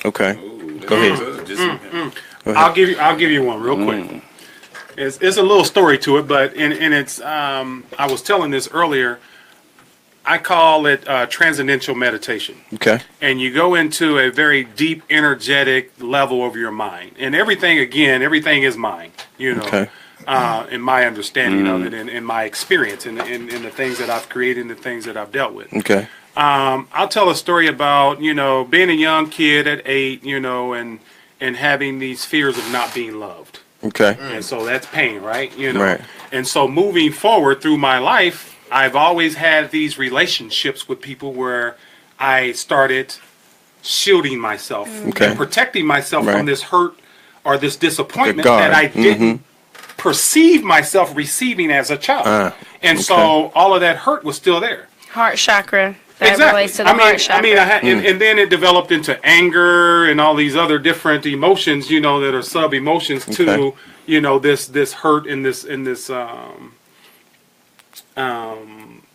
Okay. Go ahead. I'll give you one real quick. It's a little story to it, but and it's I was telling this earlier. I call it transcendental meditation. Okay. And you go into a very deep energetic level of your mind, and everything is mind. Okay. In my understanding of it, and in my experience, and in the things that I've created, and the things that I've dealt with. Okay. I'll tell a story about being a young kid at 8, and having these fears of not being loved. Okay. And so that's pain, right? Right. And so moving forward through my life, I've always had these relationships with people where I started shielding myself Okay. and protecting myself Right. from this hurt or this disappointment guard. that I didn't perceive myself receiving as a child. And so all of that hurt was still there. Heart chakra. That relates to the heart chakra. And then it developed into anger and all these other different emotions, that are sub emotions to, this hurt and this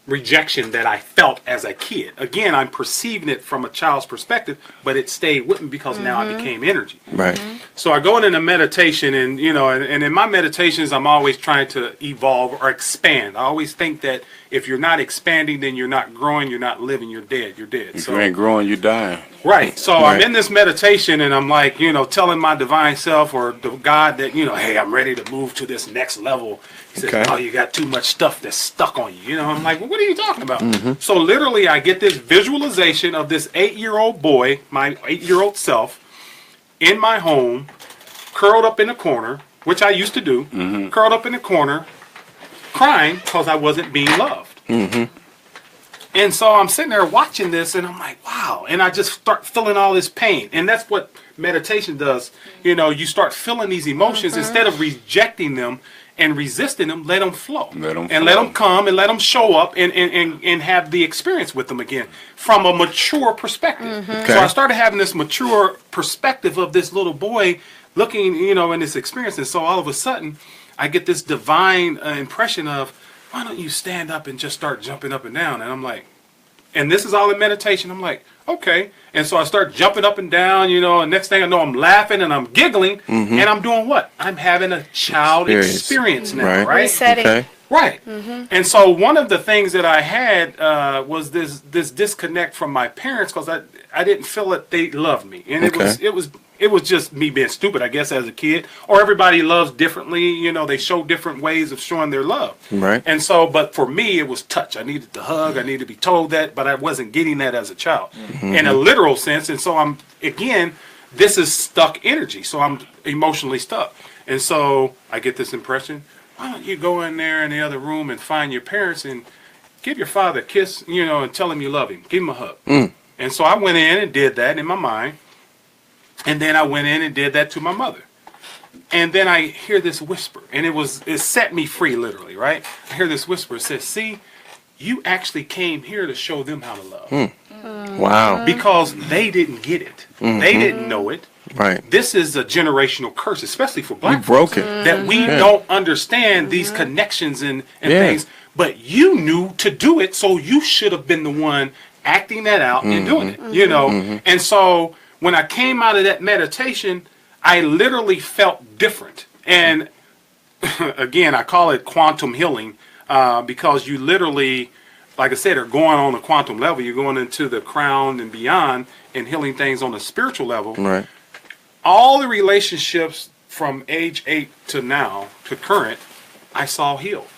rejection that I felt as a kid. Again, I'm perceiving it from a child's perspective, but it stayed with me because now I became energy. Right. So I go into meditation, and and in my meditations, I'm always trying to evolve or expand. I always think that if you're not expanding, then you're not growing, you're not living, you're dead. You're dead. If you ain't growing, you dying. Right. So Right. I'm in this meditation, and I'm like, telling my divine self or the God that, hey, I'm ready to move to this next level. He says, Okay. oh, you got too much stuff that's stuck on you. I'm like, well, what are you talking about? So literally, I get this visualization of this 8-year-old boy, my 8-year-old self, in my home, curled up in a corner, which I used to do, curled up in a corner, crying because I wasn't being loved. And so I'm sitting there watching this, and I'm like, wow. And I just start feeling all this pain. And that's what meditation does. You start feeling these emotions. Instead of rejecting them and resisting them, let them flow. Let 'em and flow. let them come and let them show up and have the experience with them again from a mature perspective. Okay. So I started having this mature perspective of this little boy looking, in this experience. And so all of a sudden, I get this divine impression of, why don't you stand up and just start jumping up and down? And I'm like, and this is all in meditation. I'm like, okay. And so I start jumping up and down, and next thing I know, I'm laughing and I'm giggling. And I'm doing what? I'm having a child experience now, Right. right? Resetting. Okay. Right. And so one of the things that I had was this disconnect from my parents because I didn't feel that they loved me. And it was just me being stupid, I guess, as a kid. Or everybody loves differently. They show different ways of showing their love. Right. And so, but for me, it was touch. I needed the hug. I needed to be told that, but I wasn't getting that as a child in a literal sense. And so this is stuck energy. So I'm emotionally stuck. And so I get this impression, why don't you go in there in the other room and find your parents and give your father a kiss, and tell him you love him. Give him a hug. And so I went in and did that in my mind. And then I went in and did that to my mother. And then I hear this whisper, and it set me free, literally, right? I hear this whisper. It says, see, you actually came here to show them how to love. Wow. Because they didn't get it. They didn't know it. Right. This is a generational curse, especially for black You broke it. that we don't understand these connections and things. But you knew to do it, so you should have been the one acting that out and doing it, And so when I came out of that meditation, I literally felt different. And again, I call it quantum healing because you literally, like I said, are going on a quantum level. You're going into the crown and beyond and healing things on a spiritual level. Right. All the relationships from age 8 to now, to current, I saw healed.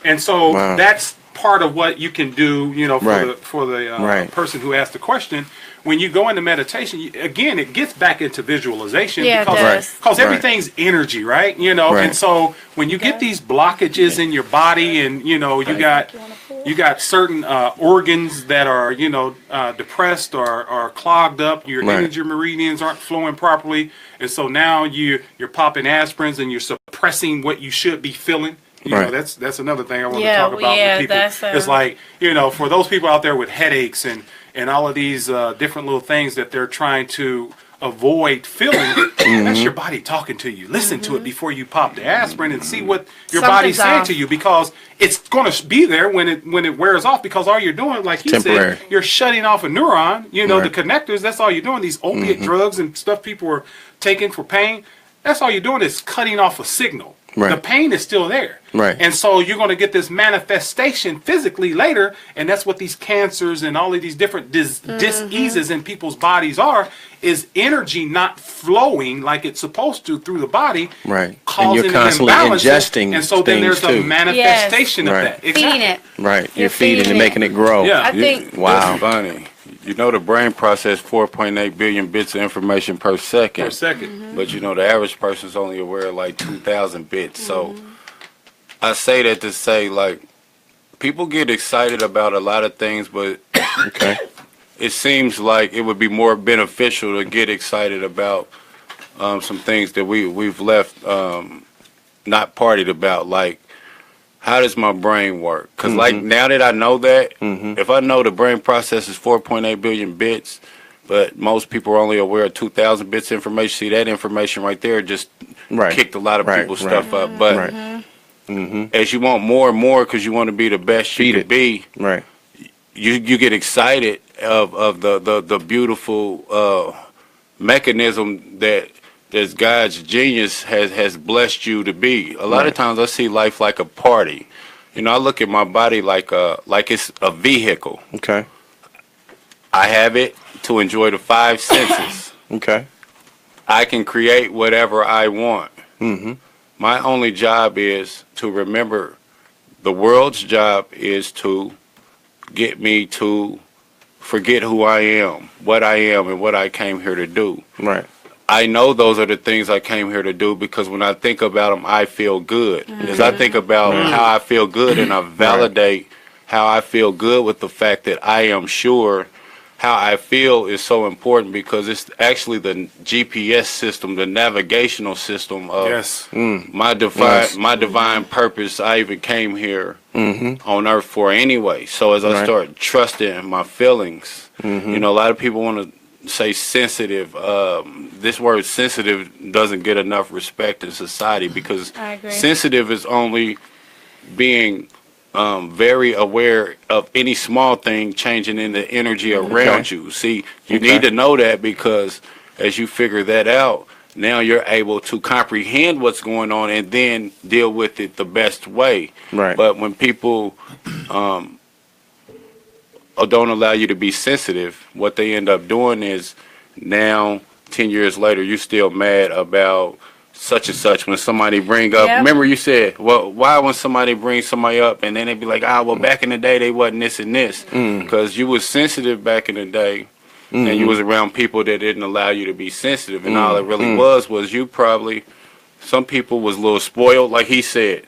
And so Wow. that's part of what you can do, you know, for Right. the person who asked the question. When you go into meditation, again, it gets back into visualization Yeah, it because does. because Right. everything's energy, right? You know, Right. and so when you get these blockages in your body, and you know, you got certain organs that are, you know, depressed or clogged up. Your Right. energy meridians aren't flowing properly, and so now you're popping aspirins and you're suppressing what you should be feeling. You know, Right. that's another thing I want to Yeah, talk about yeah, with people. that's, It's like, you know, for those people out there with headaches and all of these different little things that they're trying to avoid feeling, that's your body talking to you. Listen to it before you pop the aspirin and see what your body's Something's saying off. to you, because it's going to be there when it wears off, because all you're doing, like he Temporary. said, you're shutting off a neuron, you know, Right. the connectors. That's all you're doing. These opiate drugs and stuff people are taking for pain, that's all you're doing is cutting off a signal. Right. The pain is still there. Right. And so you're going to get this manifestation physically later, and that's what these cancers and all of these different diseases in people's bodies are, is energy not flowing like it's supposed to through the body, Right. And causing you're constantly imbalances, ingesting and so then things there's a too. manifestation of Right. that. Feeding it. Right. You're You're feeding feeding and making it grow. Yeah. I think Wow. It's funny. You know, the brain processes 4.8 billion bits of information per second. Per second. But you know, the average person's only aware of like 2,000 bits. So I say that to say, like, people get excited about a lot of things, but Okay. it seems like it would be more beneficial to get excited about some things that we've left not partied about, like, how does my brain work? Because like now that I know that, if I know the brain processes 4.8 billion bits, but most people are only aware of 2,000 bits of information, see that information right there just Right. kicked a lot of Right, people's right. stuff up. But Right. as you want more and more because you want to be the best you Feed can it. be, Right. you get excited of the beautiful mechanism that God's genius has blessed you to be. A lot of Right. times I see life like a party. You know, I look at my body like it's a vehicle. Okay. I have it to enjoy the five senses. Okay. I can create whatever I want. Mm-hmm. My only job is to remember the world's job is to get me to forget who I am, and what I came here to do. Right. I know those are the things I came here to do because when I think about them, I feel good. As I think about how I feel good and I validate how I feel good with the fact that I am sure how I feel is so important because it's actually the GPS system, the navigational system of Yes. my divine purpose. I even came here on earth for anyway. So as I Right. start trusting my feelings, you know, a lot of people want to say sensitive. This word sensitive doesn't get enough respect in society because I agree. sensitive is only being very aware of any small thing changing in the energy around you. See, you need to know that because as you figure that out, now you're able to comprehend what's going on and then deal with it the best way. Right. But when people don't allow you to be sensitive, what they end up doing is now 10 years later you're still mad about such and such when somebody bring up. Yep. Remember you said, well, why when somebody brings somebody up and then they be like, well, back in the day they wasn't this and this because you was sensitive back in the day and you was around people that didn't allow you to be sensitive, and all it really was you probably, some people was a little spoiled, like he said.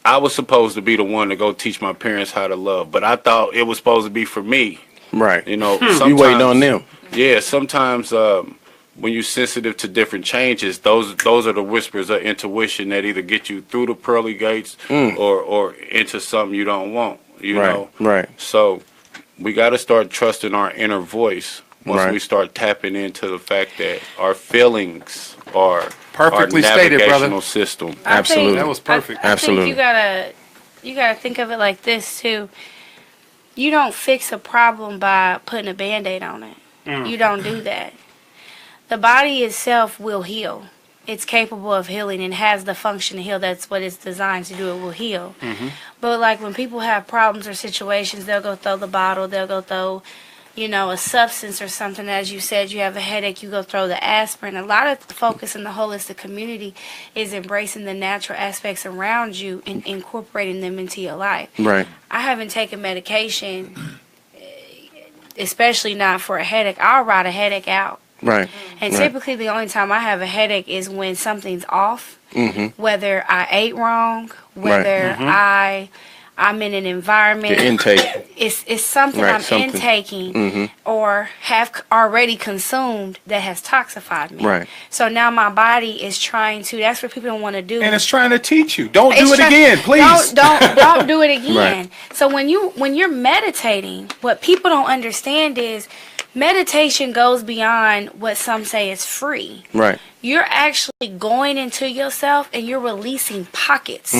I was supposed to be the one to go teach my parents how to love, but I thought it was supposed to be for me. Right. You know, You waiting on them. Yeah, sometimes when you're sensitive to different changes, those are the whispers of intuition that either get you through the pearly gates or into something you don't want. You know, Right. so we got to start trusting our inner voice once Right. we start tapping into the fact that our feelings are Perfectly our stated, brother. navigational system. I think- Absolutely. That was perfect. I Absolutely. think you gotta think of it like this too. You don't fix a problem by putting a Band-Aid on it. You don't do that. The body itself will heal. It's capable of healing and has the function to heal. That's what it's designed to do. It will heal. But like when people have problems or situations, they'll go throw the bottle. They'll go throw a substance or something. As you said, you have a headache, you go throw the aspirin. A lot of the focus in the holistic community is embracing the natural aspects around you and incorporating them into your life. Right. I haven't taken medication, especially not for a headache. I'll ride a headache out. Right. And right. typically the only time I have a headache is when something's off, whether I ate wrong, whether I'm in an environment. The intake. It's something Right, I'm something. intaking or have already consumed that has toxified me. Right. So now my body is trying to. That's what people don't want to do. And it's trying to teach you. Don't do It's it again, please. Don't do it again. Right. So when you're meditating, what people don't understand is meditation goes beyond what some say is free. Right. You're actually going into yourself and you're releasing pockets.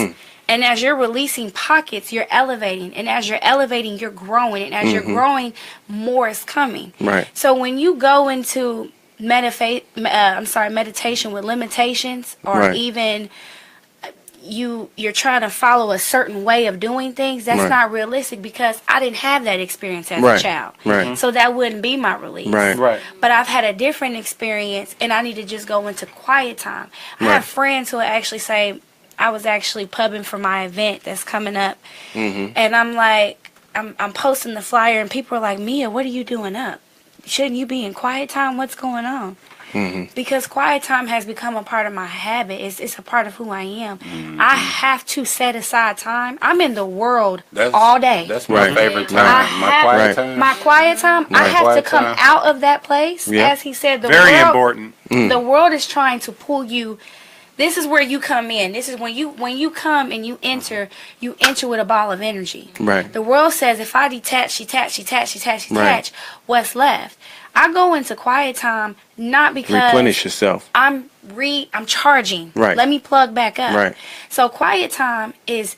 And as you're releasing pockets, you're elevating. And as you're elevating, you're growing. And as you're growing, more is coming. Right. So when you go into meditation with limitations, or Right. even you're trying to follow a certain way of doing things, that's Right. not realistic, because I didn't have that experience as Right. a child. Right. So that wouldn't be my release. Right. Right. But I've had a different experience, and I need to just go into quiet time. I Right. have friends who actually say, I was actually pubbing for my event that's coming up, and I'm like, I'm posting the flyer, and people are like, Mia, what are you doing up? Shouldn't you be in quiet time? What's going on? Because quiet time has become a part of my habit. It's a part of who I am. I have to set aside time. I'm in the world all day. That's my Right. favorite Right. time. My quiet Right. time. My quiet time, I Right. have to Quiet come time. out of that place. Yeah. As he said, the Very world, important. the world is trying to pull you. This is where you come in. This is when you come and you enter with a ball of energy. Right. The world says, if I detach, Right. what's left? I go into quiet time not because Replenish yourself. I'm charging. Right. Let me plug back up. Right. So quiet time is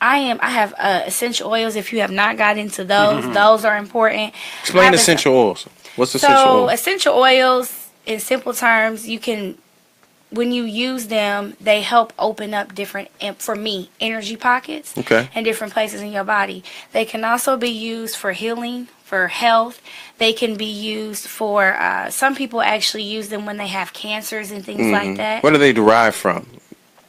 I have essential oils. If you have not got into those, those are important. Explain I have essential oils. What's essential So oil? essential oils, in simple terms, you can, when you use them, they help open up different, for me, energy pockets. Okay. And different places in your body. They can also be used for healing, for health. They can be used for, some people actually use them when they have cancers and things like that. What are they derived from?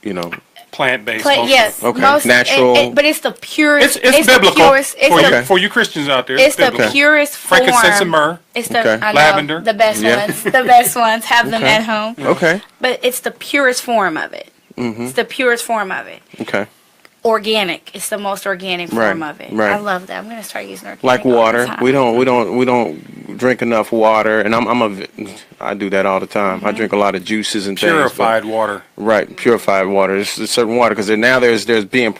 You know. Plant-based. Yes, Okay. most Natural. but it's the purest. It's the biblical. purest, it's for, the, you, for you Christians out there. it's the biblical. purest form. Frankincense and myrrh. It's the Okay. I know, Lavender. the best Yeah. ones. The best ones. Have them Okay. at home. Okay. But it's the purest form of it. It's the purest form of it. Okay. Organic. It's the most organic form Right, of it. right. I love that. I'm gonna start using organic. Like all the water. time. We don't drink enough water, and I do that all the time. I drink a lot of juices and Purified things. water. Right, purified water. It's a certain water because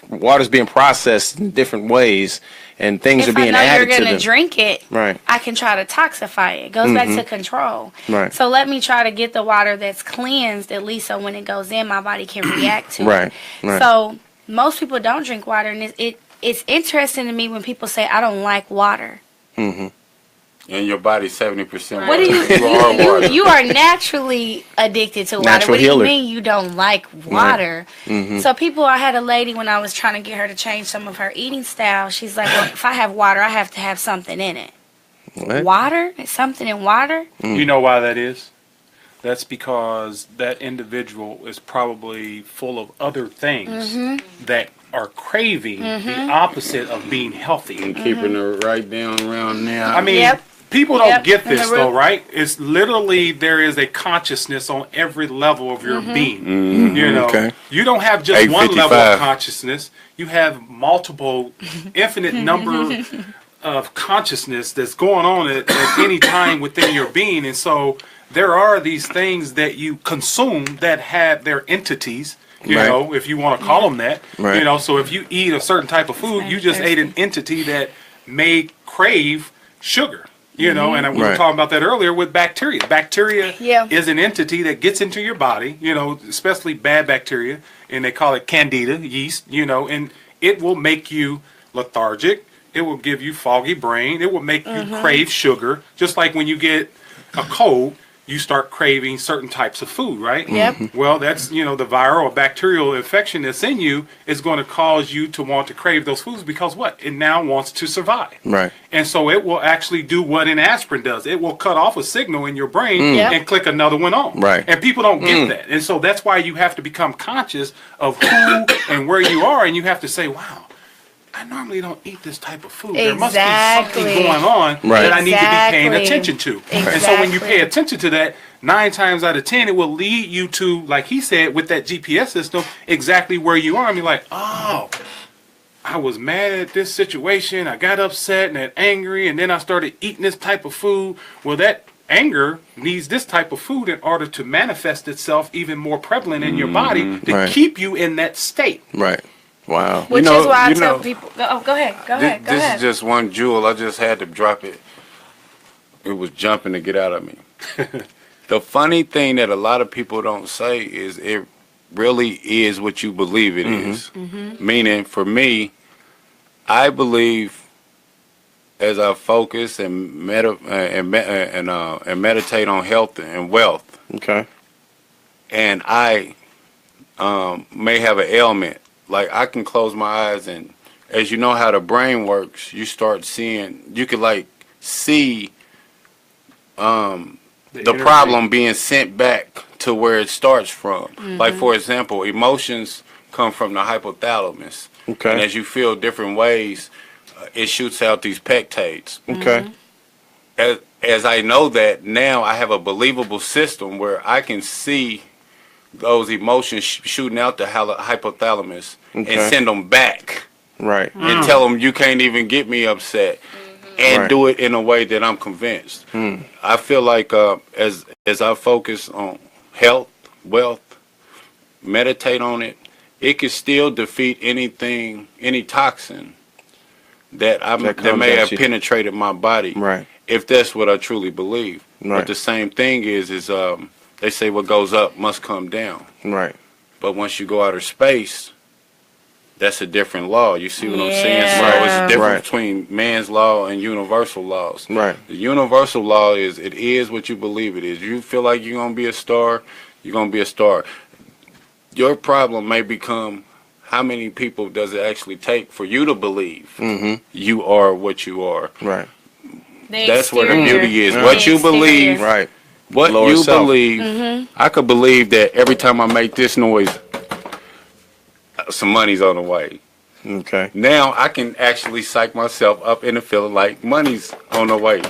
water's being processed in different ways, and things are If I being know you're added to gonna them. drink it, Right. I can try to toxify it. It goes back to control. Right. So let me try to get the water that's cleansed, at least so when it goes in, my body can react to Right, it. right. So most people don't drink water, and it's interesting to me when people say, I don't like water. And your body's 70%. What do you are water. you are naturally addicted to water. Natural What do healer. you mean you don't like water? So I had a lady when I was trying to get her to change some of her eating style. She's like, well, if I have water, I have to have something in it. What? Water? It's something in water? You know why that is? That's because that individual is probably full of other things that are craving the opposite of being healthy. And keeping it right down around now. I mean, Yep. people don't Yep. get And this the though, root- right? It's literally there is a consciousness on every level of your being. You know, Okay. you don't have just one level 855. of consciousness. You have multiple, infinite number of consciousness that's going on at any time within your being, and so there are these things that you consume that have their entities. You Right. know, if you want to call them that. Right. You know, so if you eat a certain type of food, you just ate an entity that may crave sugar. You know, and we were Right. talking about that earlier with bacteria. Bacteria Yeah. is an entity that gets into your body, you know, especially bad bacteria, and they call it candida yeast, you know, and it will make you lethargic. It will give you foggy brain. It will make you crave sugar. Just like when you get a cold, you start craving certain types of food, right? Yep. Well, that's, the viral or bacterial infection that's in you is going to cause you to want to crave those foods because what? It now wants to survive. Right. And so it will actually do what an aspirin does. It will cut off a signal in your brain Yep. and click another one on. Right. And people don't get that. And so that's why you have to become conscious of who and where you are, and you have to say, wow, I normally don't eat this type of food. There must be something going on that I need to be paying attention to. And so when you pay attention to that, 9 times out of 10, it will lead you to, like he said, with that GPS system, exactly where you are. And be like, oh, I was mad at this situation. I got upset and angry, and then I started eating this type of food. Well, that anger needs this type of food in order to manifest itself even more prevalent in your body to keep you in that state. Right. Wow. Which is why I tell people. Go ahead. This is just one jewel. I just had to drop it. It was jumping to get out of me. The funny thing that a lot of people don't say is it really is what you believe it is. Meaning, for me, I believe as I focus and meditate on health and wealth. Okay. And I may have an ailment. Like, I can close my eyes, and as you know how the brain works, you start seeing, you could like see the problem being sent back to where it starts from. Like, for example, emotions come from the hypothalamus. Okay. And as you feel different ways, it shoots out these peptides. Okay. As I know that now, I have a believable system where I can see those emotions shooting out the hypothalamus and send them back. Right. And tell them you can't even get me upset. And do it in a way that I'm convinced. I feel like as I focus on health, wealth, meditate on it, it can still defeat anything, any toxin that may have penetrated my body. Right. If that's what I truly believe. Right. But the same thing is they say what goes up must come down. Right. But once you go outer space, that's a different law. You see what I'm saying? Yeah. So it's a difference Right. between man's law and universal laws. Right. The universal law is it is what you believe it is. You feel like you're going to be a star, you're going to be a star. Your problem may become how many people does it actually take for you to believe you are what you are. Right. That's where the beauty is. What you believe. Right. What Lower you self. believe, I could believe that every time I make this noise, some money's on the way. Okay. Now I can actually psych myself up into feeling like money's on the way.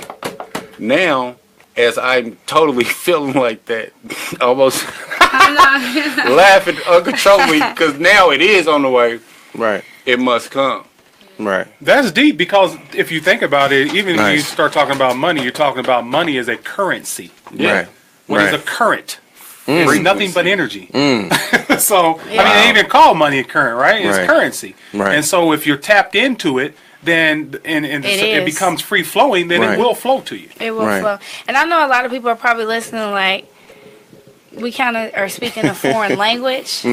Now, as I'm totally feeling like that, almost laughing uncontrollably, because now it is on the way. Right. It must come. Right. That's deep because if you think about it, even when you Nice. start talking about money, you're talking about money as a currency. Right. What is Right. a current? It's nothing but energy. So, I mean, Yeah. they even call money a current, right? It's Right. currency. Right. And so if you're tapped into it, then it is. becomes free flowing, then Right. it will flow to you. It will Right. flow. And I know a lot of people are probably listening like, we kind of are speaking a foreign language.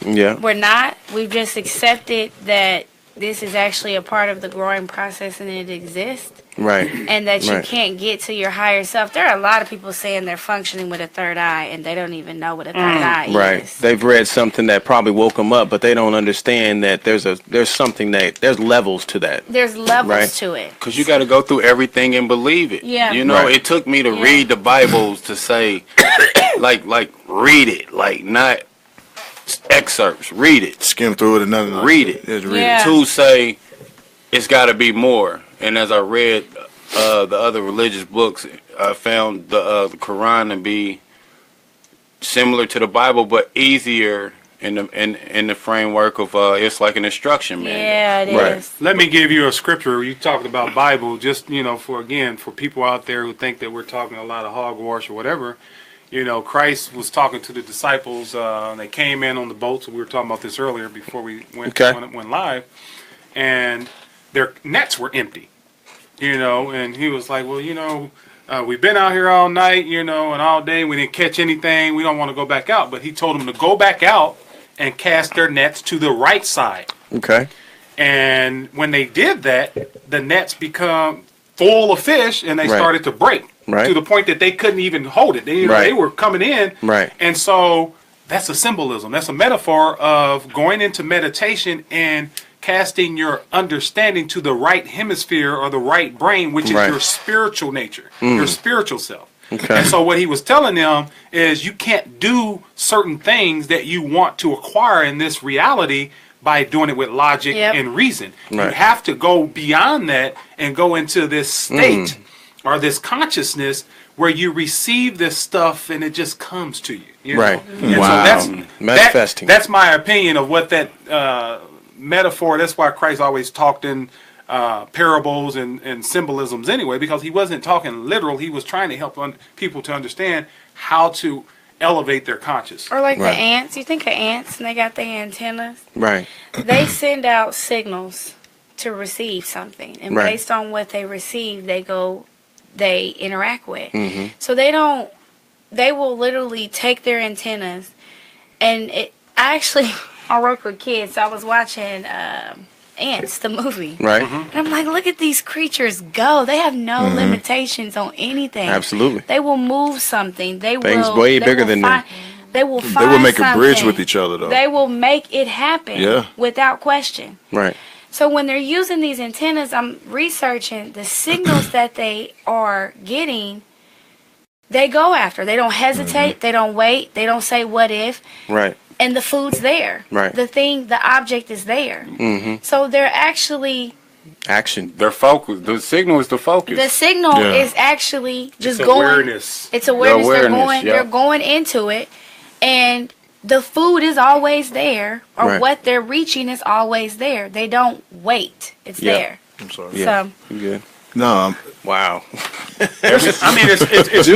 Yeah. We're not. We've just accepted that this is actually a part of the growing process and it exists. Right. And that you Right. can't get to your higher self. There are a lot of people saying they're functioning with a third eye and they don't even know what a third eye Right. is. They've read something that probably woke them up, but they don't understand that there's something that there's levels to that. There's levels Right. to it. Because you got to go through everything and believe it. Yeah. You know, Right. it took me to Yeah. read the Bibles to say, like read it, like not excerpts. Read it. Skim through it and nothing. Read it. Just read Yeah. To say, it's got to be more. And as I read the other religious books, I found the Quran to be similar to the Bible, but easier in the framework of it's like an instruction manual. Yeah, it is. Right. Let me give you a scripture. You talked about Bible, just, for people out there who think that we're talking a lot of hogwash or whatever. Christ was talking to the disciples, and they came in on the boats. We were talking about this earlier before we went live, and their nets were empty, and he was like, well, we've been out here all night, and all day. We didn't catch anything. We don't want to go back out. But he told them to go back out and cast their nets to the right side. Okay. And when they did that, the nets become full of fish, and they Right. started to break. Right. to the point that they couldn't even hold it. They, they were coming in. Right. And so that's a symbolism. That's a metaphor of going into meditation and casting your understanding to the right hemisphere or the right brain, which is your spiritual nature, your spiritual self. Okay. And so what he was telling them is you can't do certain things that you want to acquire in this reality by doing it with logic and reason. Right. You have to go beyond that and go into this state or this consciousness where you receive this stuff and it just comes to you. You know? And wow. So manifesting. That's my opinion of what that metaphor. That's why Christ always talked in parables and symbolisms anyway, because he wasn't talking literal. He was trying to help people to understand how to elevate their conscious. Or like the ants. You think of ants and they got their antennas. Right. They send out signals to receive something. And based on what they receive, they interact with. So they will literally take their antennas and I work with kids, so I was watching Ants, the movie. Right. And I'm like, look at these creatures go. They have no limitations on anything. Absolutely. They will move something. Things way bigger than them. They will find They will make something. a bridge with each other, though. They will make it happen without question. Right. So when they're using these antennas, I'm researching the signals that they are getting. They go after. They don't hesitate. They don't wait. They don't say what if. Right. And the food's there. Right. The object is there. So they're actually... Action. Their focus. The signal is the focus. The signal is actually just it's going... Awareness. It's awareness. They're going into it. And the food is always there. Or what they're reaching is always there. They don't wait. It's there. I'm sorry. Yeah. So, You good? No, Wow. I mean, it's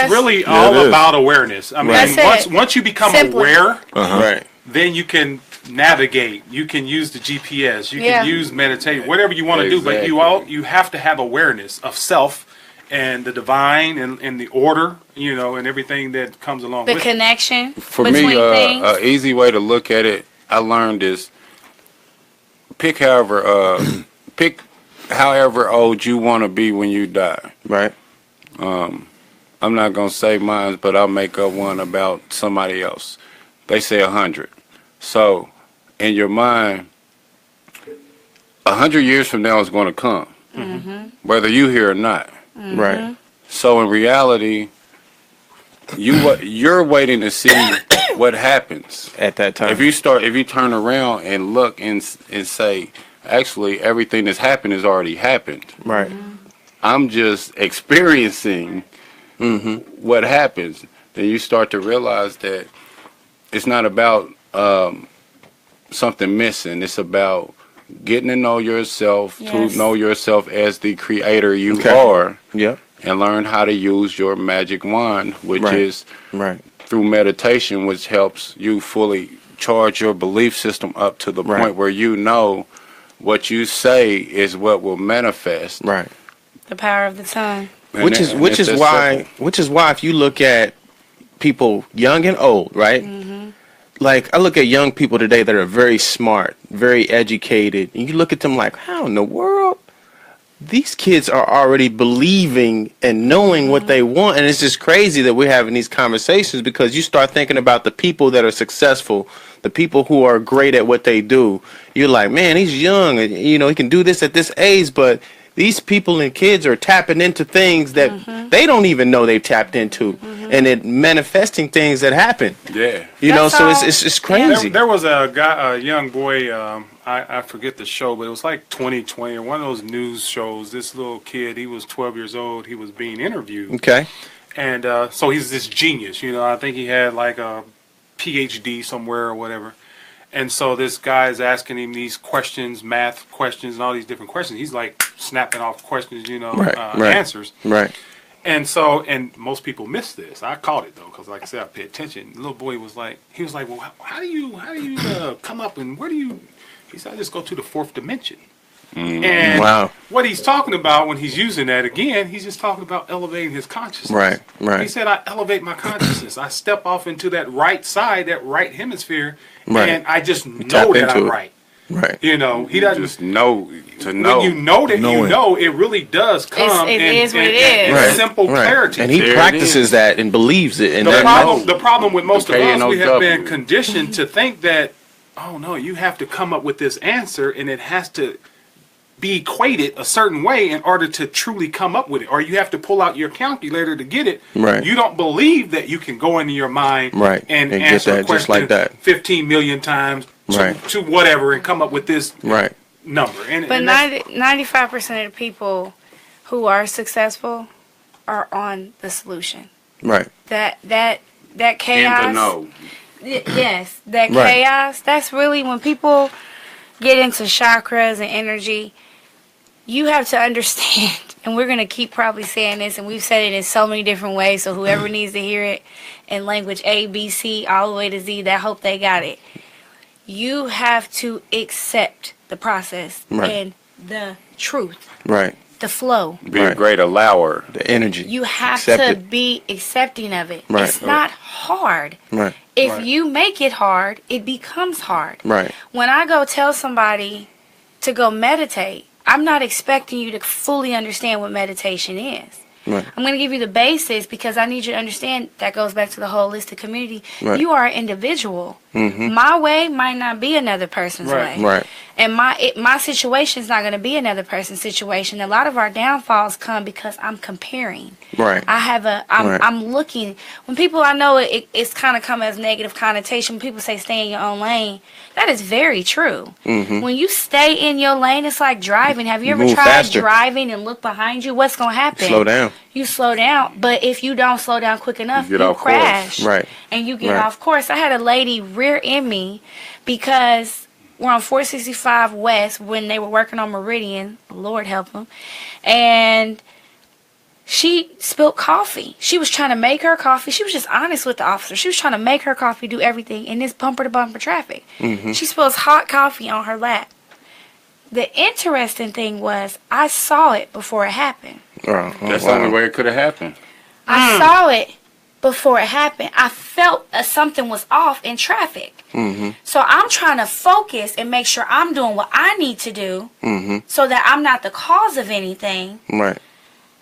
really all about awareness. I mean, once you become aware, Right. then you can navigate. You can use the GPS. You can use meditate, whatever you want to do. But you have to have awareness of self and the divine and the order, and everything that comes along with it. The connection For between me, things. an easy way to look at it, I learned is pick however old you want to be when you die. Right. I'm not going to say mine, but I'll make up one about somebody else. They say 100. So, in your mind, 100 years from now is going to come, whether you here or not. Right. So, in reality, you're waiting to see what happens At that time. If you turn around and look and say, actually, everything that's happened has already happened. Right. I'm just experiencing what happens. Then you start to realize that it's not about something missing. It's about getting to know yourself, to know yourself as the creator you are. Yep. And learn how to use your magic wand, which is through meditation, which helps you fully charge your belief system up to the point where you know what you say is what will manifest. Right. The power of the tongue. Which is why if you look at people young and old, right? Like I look at young people today that are very smart, very educated, and you look at them like, how in the world? These kids are already believing and knowing what they want, and it's just crazy that we're having these conversations because you start thinking about the people that are successful, the people who are great at what they do. You're like, man, he's young, and he can do this at this age, but these people and kids are tapping into things that they don't even know they've tapped into, and it manifesting things that happen. Yeah, so it's crazy. There was a young boy. I forget the show, but it was like 2020 or one of those news shows. This little kid, he was 12 years old. He was being interviewed. Okay. And so he's this genius. I think he had like a PhD somewhere or whatever. And so this guy is asking him these questions, math questions, and all these different questions. He's like snapping off questions, answers. Right. And so, and most people miss this. I caught it though, because like I said, I pay attention. The little boy was like, well, how do you come up and where do you? He said, I just go to the fourth dimension. And what he's talking about when he's using that again, he's just talking about elevating his consciousness. Right. He said, I elevate my consciousness. I step off into that right side, that right hemisphere, and I just know that I'm right. Right. You know, he doesn't just know to know. When you know that Knowing. you know, it really does come. It in, is what it in is. simple clarity. And he There it practices is. that and believes it. And The problem with most of Paying us, no we have double. been conditioned to think that, oh no, you have to come up with this answer and it has to be equated a certain way in order to truly come up with it. Or you have to pull out your calculator to get it. Right. You don't believe that you can go into your mind Right. and And get answer that a just question like that. 15 million times Right. to whatever and come up with this right. number. And, But and that's- 95% of the people who are successful are on the solution. Right. That Him to chaos. know. Yes, that Right. chaos. That's really when people get into chakras and energy. You have to understand, and we're gonna keep probably saying this, and we've said it in so many different ways. So whoever needs to hear it in language A, B, C, all the way to Z, I hope they got it. You have to accept the process Right. and the truth, Right. the flow. Be a Right. great allower. The energy. You have Accept to it. be accepting of it. Right. It's not hard. Right. If Right. you make it hard, it becomes hard. Right. When I go tell somebody to go meditate, I'm not expecting you to fully understand what meditation is. Right. I'm going to give you the basis because I need you to understand that goes back to the holistic community. Right. You are an individual. Mm-hmm. My way might not be another person's Right. way. Right. And my situation is not going to be another person's situation. A lot of our downfalls come because I'm comparing. Right. I'm looking. When people, I know it's kind of come as negative connotation. When people say stay in your own lane, that is very true. Mm-hmm. When you stay in your lane, it's like driving. Have you ever Move tried faster. driving and look behind you? What's going to happen? Slow down. You slow down. But if you don't slow down quick enough, You you get off course. crash. Right. And you get Right. off course. I had a lady rear end me because we're on 465 West when they were working on Meridian. Lord help them. And she spilled coffee. She was trying to make her coffee. She was just honest with the officer. She was trying to make her coffee, do everything in this bumper-to-bumper traffic. Mm-hmm. She spills hot coffee on her lap. The interesting thing was I saw it before it happened. That's the only way it could have happened. I saw it before it happened. I felt something was off in traffic. Mm-hmm. So I'm trying to focus and make sure I'm doing what I need to do Mm-hmm. so that I'm not the cause of anything. Right.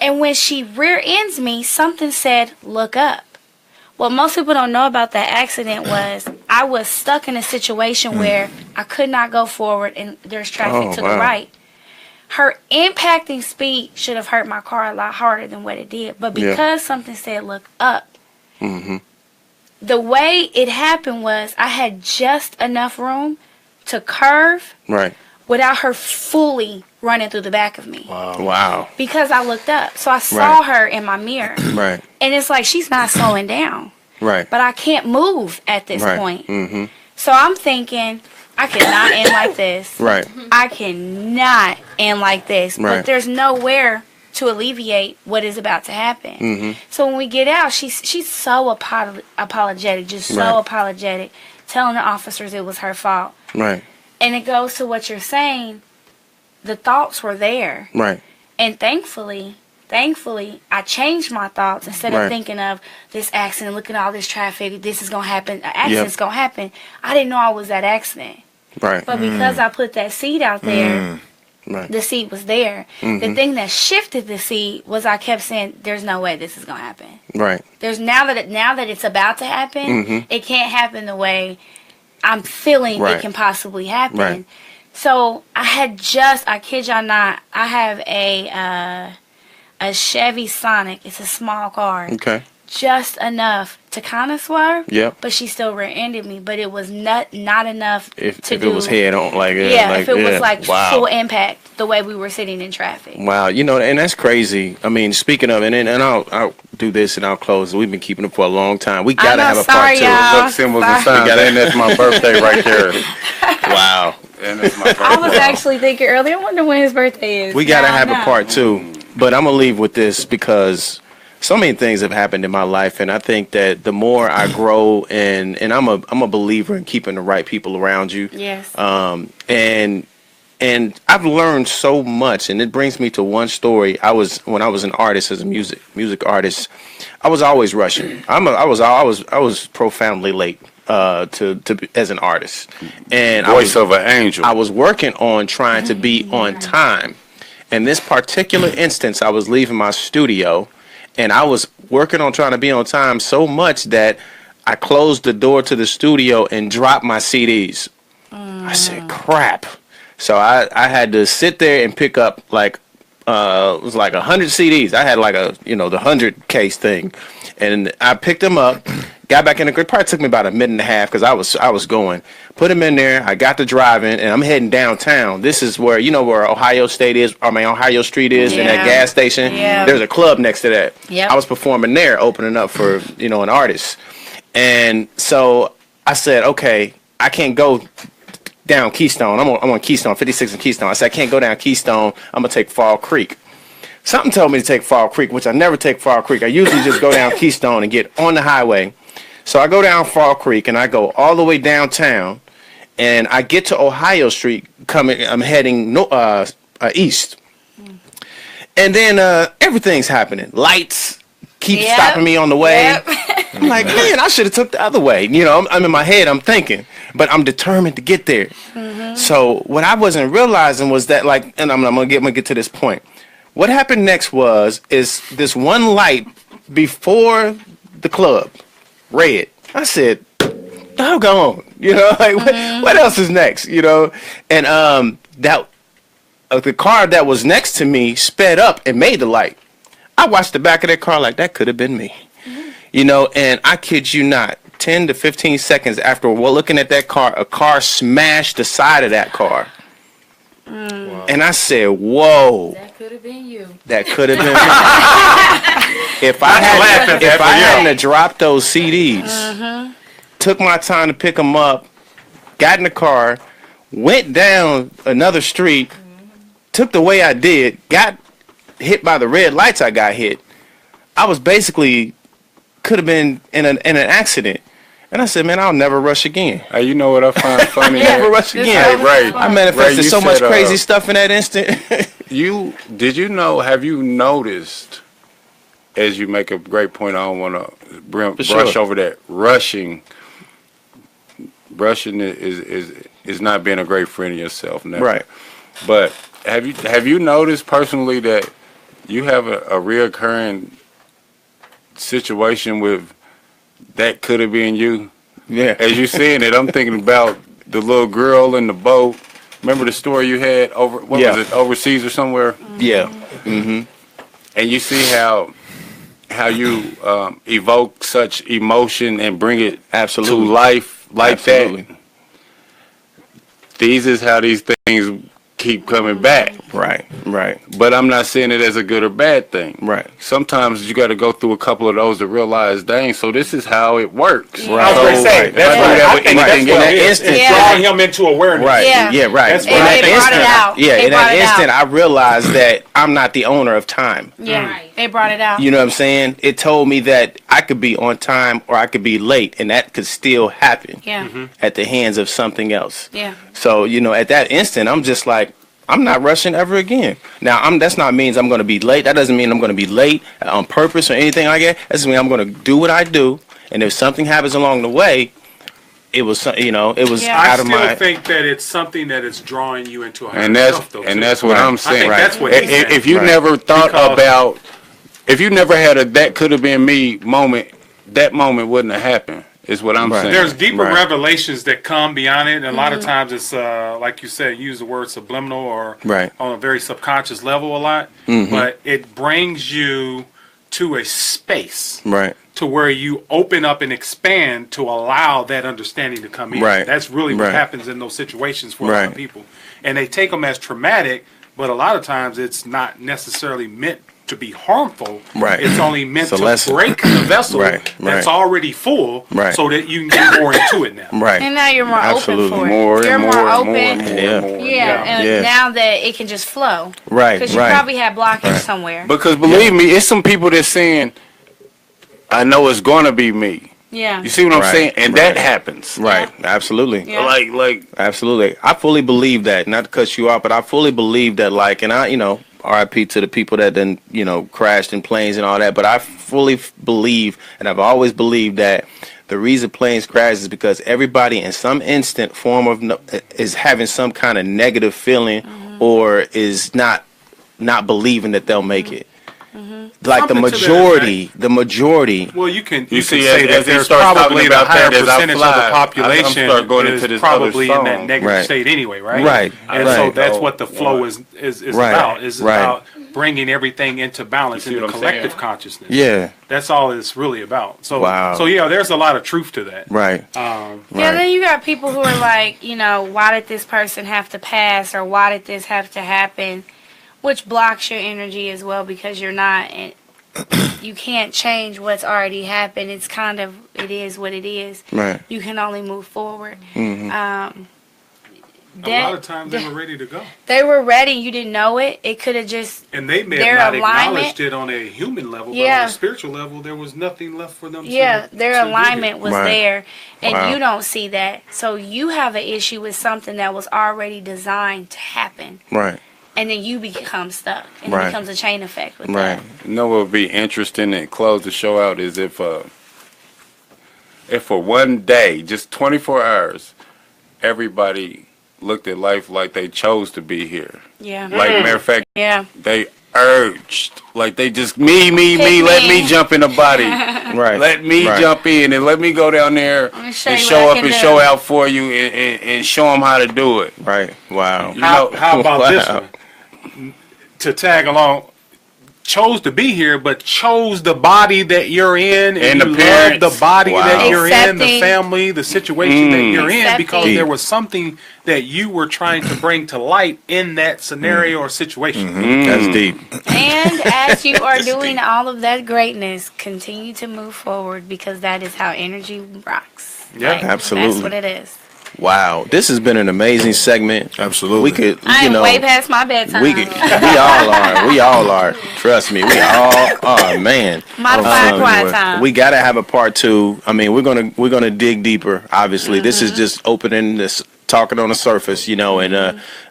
And when she rear ends me, something said, look up. What most people don't know about that accident was I was stuck in a situation where I could not go forward and there's traffic Oh, to wow. the right. Her impacting speed should have hurt my car a lot harder than what it did. But Yeah. because something said, look up, Mm-hmm. the way it happened was I had just enough room to curve Right. without her fully running through the back of me. Wow. Because I looked up. So I saw her in my mirror. Right. And it's like she's not slowing down. Right. But I can't move at this Right. point. Mm-hmm. So I'm thinking, I cannot end like this. Right. I cannot end like this. Right. But there's nowhere to alleviate what is about to happen. Mm-hmm. So when we get out, she's so apologetic, just so Right. apologetic, telling the officers it was her fault. Right. And it goes to what you're saying. The thoughts were there. Right. And thankfully, I changed my thoughts. Instead Right. of thinking of this accident, look at all this traffic, this is going to happen, an accident's going to happen. I didn't know I was that accident. Right. But because I put that seed out there, Right. the seed was there. The thing that shifted the seed was I kept saying, there's no way this is going to happen. Right. There's now that it's about to happen, it can't happen the way I'm feeling Right. it can possibly happen. Right. So I kid y'all not, I have a Chevy Sonic. It's a small car. Okay. Just enough to kind of swerve. Yep. But she still rear-ended me. But it was not enough If to it do. was head on, like If it was like wow. full impact, the way we were sitting in traffic. Wow, you know, and that's crazy. I mean, speaking of, and I'll do this and I'll close. We've been keeping it for a long time. We gotta know, have a sorry, part two. y'all. Look, symbols Sorry. and signs. And that's my birthday right there. Wow, And that's my birthday. I was actually thinking earlier, I wonder when his birthday is. we gotta Now I have a know. part two. But I'm gonna leave with this because so many things have happened in my life, and I think that the more I grow, and I'm a believer in keeping the right people around you. Yes. And I've learned so much, and it brings me to one story. When I was an artist, as a music artist, I was always rushing. I was profoundly late. as an artist, and Voice of an angel. I was working on trying to be on time. In this particular instance, I was leaving my studio, and I was working on trying to be on time so much that I closed the door to the studio and dropped my CDs. I said, crap. So I had to sit there and pick up like, it was like 100 CDs. I had like the 100 case thing. And I picked them up, got back in the car. It probably took me about a minute and a half because I was going. Put them in there. I got to driving, and I'm heading downtown. This is where, where Ohio Street is, and that gas station. Yeah. There's a club next to that. Yep. I was performing there, opening up for, an artist. And so I said, okay, I can't go down Keystone. I'm on Keystone, 56 and Keystone. I said, I can't go down Keystone. I'm going to take Fall Creek. Something told me to take Fall Creek, which I never take Fall Creek. I usually just go down Keystone and get on the highway. So I go down Fall Creek, and I go all the way downtown, and I get to Ohio Street. I'm heading east. And then everything's happening. Lights keep stopping me on the way. Yep. I'm like, man, I should have took the other way. I'm in my head, I'm thinking, but I'm determined to get there. So what I wasn't realizing was that, and I'm gonna get to this point. What happened next is this one light before the club, red. I said, doggone, what else is next, And that the car that was next to me sped up and made the light. I watched the back of that car like that could have been me. And I kid you not, 10 to 15 seconds after looking at that car, a car smashed the side of that car. Wow. And I said, whoa. That could have been you. That could have been me. If I hadn't dropped those CDs, took my time to pick them up, got in the car, went down another street, took the way I did, got hit by the red lights I got hit, I was basically could have been in an accident. And I said, man, I'll never rush again. Hey, you know what I find funny? Never rush again. Hey, Ray, I manifested Ray, so much crazy stuff in that instant. Have you noticed, as you make a great point, I don't want to brush over that, rushing is not being a great friend of yourself. Never. Right. But have you noticed personally that you have a reoccurring situation with that could have been you? Yeah. As you saying it, I'm thinking about the little girl in the boat. Remember the story you had was it, overseas or somewhere? Yeah. Mm-hmm. And you see how you evoke such emotion and bring it to life like that. These is how these things keep coming back. Right. But I'm not saying it as a good or bad thing. Right. Sometimes you got to go through a couple of those to realize, dang, so this is how it works. Right. I was going to say, that's what that instant drawing him into awareness. Right. Yeah, right. That's in that instant, in that instant, I realized that I'm not the owner of time. Yeah, right. They brought it out. You know what I'm saying? It told me that I could be on time or I could be late, and that could still happen. Yeah. At the hands of something else. Yeah. So, at that instant, I'm just like, I'm not rushing ever again. Now, that's not means I'm going to be late. That doesn't mean I'm going to be late on purpose or anything like that. That just means I'm going to do what I do, and if something happens along the way, it was out of my. I still think that it's something that is drawing you into a higher and that's what I'm saying. I think that's what he's saying. If you never thought about, if you never had a that could have been me moment, that moment wouldn't have happened. Is what I'm saying. There's deeper revelations that come beyond it, and a lot of times it's like you said, use the word subliminal or on a very subconscious level a lot. But it brings you to a space, to where you open up and expand to allow that understanding to come in. That's really what happens in those situations for a lot of people, and they take them as traumatic. But a lot of times it's not necessarily meant to be harmful. It's only meant to break the vessel that's already full, so that you can get more into it now. And now you're more open for it. You're more open. And now that it can just flow. Because you probably had blockage somewhere. Because believe me, it's some people that's saying, I know it's gonna be me. Yeah. You see what I'm saying? And that happens. Absolutely. Yeah. Like absolutely. I fully believe that. Not to cut you off, but I fully believe that, and I, RIP to the people that then, crashed in planes and all that. But I fully believe, and I've always believed that the reason planes crash is because everybody in some instant form of is having some kind of negative feeling or is not believing that they'll make it. Like Something the to that majority, the majority. Well, you can You see, say as that he there's starts talking probably the about higher that, as I percentage of fly, the I'm population start going into is this probably other in that song. negative Right. state anyway, right? Right. And Right. so that's Don't what the flow want- is Right. about. Is Right. about bringing everything into balance You in see the what I'm collective saying? consciousness. Yeah. That's all it's really about. So, Wow. so yeah, there's a lot of truth to that. Right. Yeah, Right. then you got people who are like, you know, why did this person have to pass or why did this have to happen? Which blocks your energy as well because you're not, you can't change what's already happened. It's kind of, it is what it is. Right. You can only move forward. A lot of times they were ready to go. They were ready. You didn't know it. It could have just, And they may Their have not alignment- acknowledged it on a human level, but Yeah. on a spiritual level, there was nothing left for them yeah, to their to do alignment here. was Right. there. And Wow. you don't see that. So you have an issue with something that was already designed to happen. Right. And then you become stuck. And Right. it becomes a chain effect with Right. that. You know what would be interesting and close the show out is if for one day, just 24 hours, everybody looked at life like they chose to be here. Yeah. Like, matter of fact, Yeah. they urged, like they just, me, Pick let me. me jump in the body. Right. Let me Right. jump in and let me go down there Let me show and you show what I up can and do. show out for you and show them how to do it. Right. Wow. You know, How about this Wow. one? To tag along, chose to be here, but chose the body that you're in, And the you love parents. the body Wow. that you're in, the Accepting. family, the situation that you're in, because Accepting. there was something that you were trying to bring to light in that scenario or situation. That's deep. And as you are doing all of that greatness, continue to move forward because that is how energy rocks. Yeah, absolutely. That's what it is. Wow. This has been an amazing segment. Absolutely. We could, I you am know, way past my bedtime. we all are. We all are. Trust me. We all are, man. Modified quiet Anyway, time. We gotta have a part 2. I mean, we're gonna dig deeper. Obviously, this is just opening this, talking on the surface, you know, and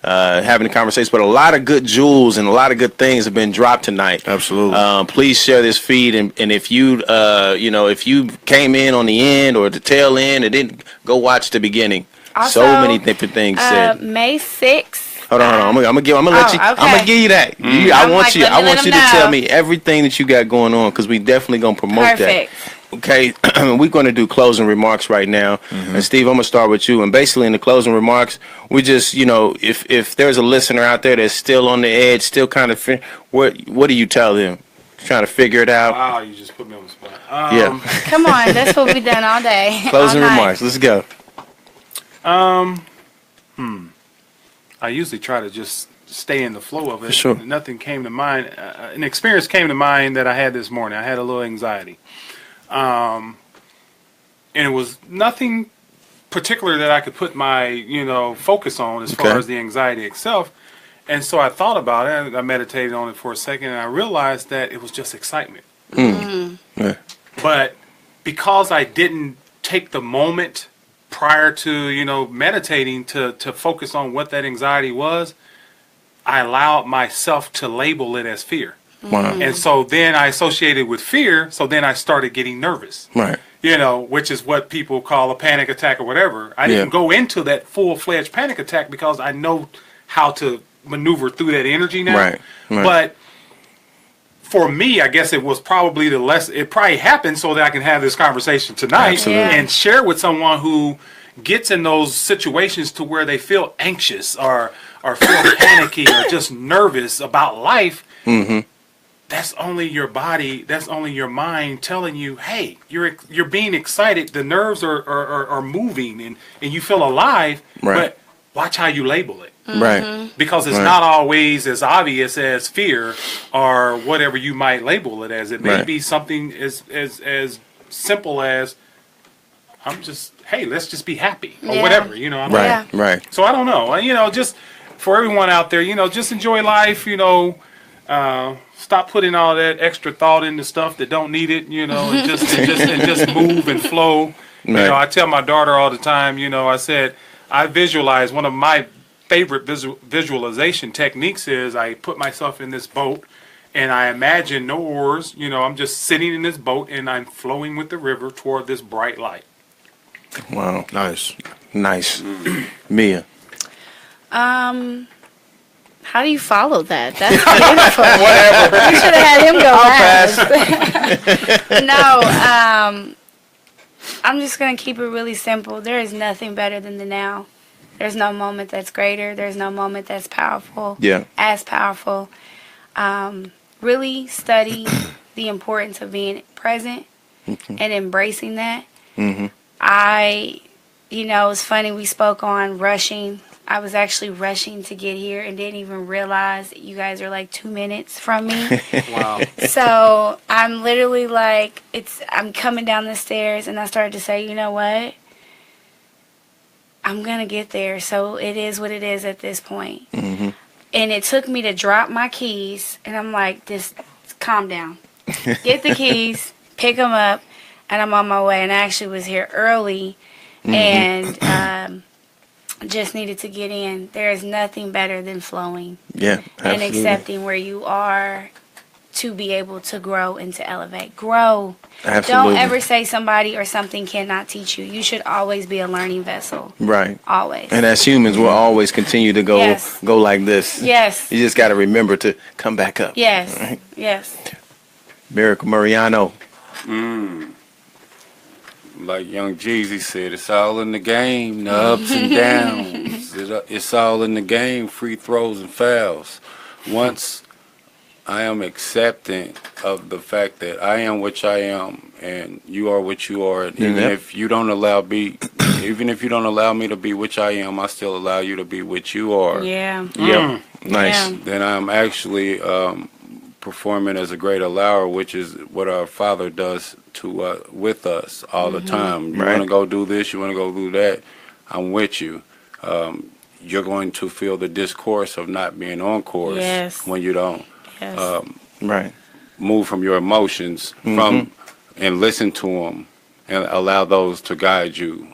having a conversation. But a lot of good jewels and a lot of good things have been dropped tonight. Absolutely. Please share this feed, and if you if you came in on the end or the tail end and didn't, go watch the beginning. So Also, many different things said. May 6th. Hold on. I'm gonna let you. Oh, I'm gonna okay. give you that. I I'm want like, you. let I me want let you to 'em tell know. me everything that you got going on because we definitely gonna promote Perfect. that. Okay, we're gonna do closing remarks right now. And Steve, I'm gonna start with you. And basically, in the closing remarks, we just, if there's a listener out there that's still on the edge, still kind of, what do you tell them? Trying to figure it out. Wow, you just put me on the spot. Yeah. Come on, that's what we've done all day. Closing all night. remarks. Let's go. I usually try to just stay in the flow of it. Sure. Nothing came to mind. An experience came to mind that I had this morning. I had a little anxiety. And it was nothing particular that I could put my, focus on as far Okay. as the anxiety itself. And so I thought about it. I meditated on it for a second, and I realized that it was just excitement. Yeah. But because I didn't take the moment prior to, meditating to focus on what that anxiety was, I allowed myself to label it as fear. Wow. And so then I associated with fear, so then I started getting nervous. Right. Which is what people call a panic attack or whatever. I didn't go into that full-fledged panic attack because I know how to maneuver through that energy now. Right. But for me, I guess it was probably it probably happened so that I can have this conversation tonight Absolutely. and share with someone who gets in those situations to where they feel anxious or feel panicky or just nervous about life. Mm-hmm. That's only your body, that's only your mind telling you, hey, you're being excited, the nerves are moving and you feel alive, Right. but watch how you label it. Right. Because it's Right. not always as obvious as fear or whatever you might label it as. It may Right. be something as simple as, hey, let's just be happy or Yeah. whatever, I don't know. Right. Yeah. Right. So I don't know, just for everyone out there, just enjoy life, stop putting all that extra thought into stuff that don't need it, and just move and flow. Right. I tell my daughter all the time, I said, I visualize one of my favorite visualization techniques is I put myself in this boat and I imagine no oars, I'm just sitting in this boat and I'm flowing with the river toward this bright light. Wow. Nice. Nice. Mia. How do you follow that? That's beautiful. Whatever. You should have had him go last. No, I'm just going to keep it really simple. There is nothing better than the now. There's no moment that's greater. There's no moment that's powerful. Yeah. As powerful. Really study the importance of being present and embracing that. Mm-hmm. It's funny, we spoke on rushing. I was actually rushing to get here and didn't even realize that you guys are like 2 minutes from me. Wow. So I'm literally like, I'm coming down the stairs and I started to say, you know what? I'm going to get there. So it is what it is at this point. Mm-hmm. And it took me to drop my keys and I'm like, just calm down. Get the keys, pick them up, and I'm on my way. And I actually was here early and just needed to get in. There is nothing better than flowing. Yeah, and absolutely. accepting where you are to be able to grow and to elevate. Grow. Absolutely. Don't ever say somebody or something cannot teach you. You should always be a learning vessel. Right. Always. And as humans, we'll always continue to go Yes. go like this. Yes. You just got to remember to come back up. Yes. Right? Yes. Miracle Mariano. Like Young Jeezy said, it's all in the game, the ups and downs. It's all in the game, free throws and fouls. Once I am accepting of the fact that I am what I am and you are what you are, and even if you don't allow me to be which I am, I still allow you to be what you are. Yeah. Yep. Nice. Yeah. Then I'm actually performing as a great allower, which is what our Father does to with us all the time. You Right. want to go do this, you want to go do that, I'm with you. You're going to feel the discourse of not being on course Yes. when you don't Yes. Right. move from your emotions from and listen to them and allow those to guide you,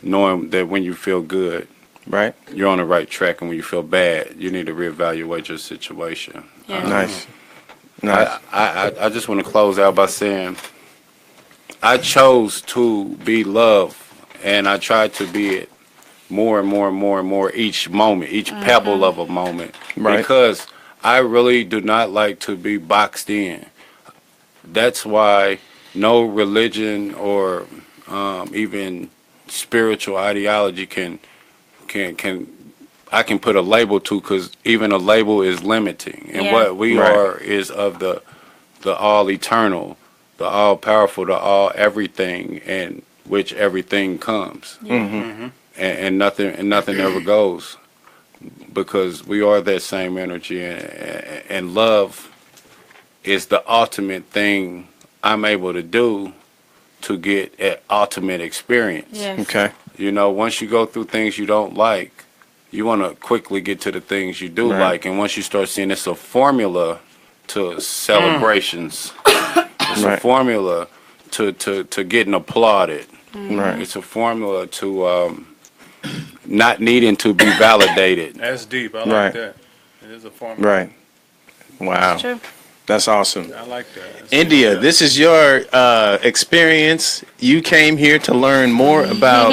knowing that when you feel good, Right. you're on the right track, and when you feel bad, you need to reevaluate your situation. Yeah. Nice. Nice. I just want to close out by saying I chose to be love, and I tried to be it more and more and more and more each moment, each pebble of a moment, Right. because I really do not like to be boxed in. That's why no religion or even spiritual ideology can I can put a label to, because even a label is limiting. And Yeah. what we Right. are is of the all eternal, the all powerful, the all everything, and which everything comes. And nothing ever goes, because we are that same energy, and love is the ultimate thing I'm able to do to get an ultimate experience. Yes. Okay. You know, once you go through things you don't like, you want to quickly get to the things you do Right. like. And once you start seeing it's a formula to celebrations, it's a Right. formula to getting applauded. Right. It's a formula to not needing to be validated. That's deep. I like Right. that. It is a formula. Right. Wow. True. That's awesome. I like that. That's India, good. this is your experience. You came here to learn more about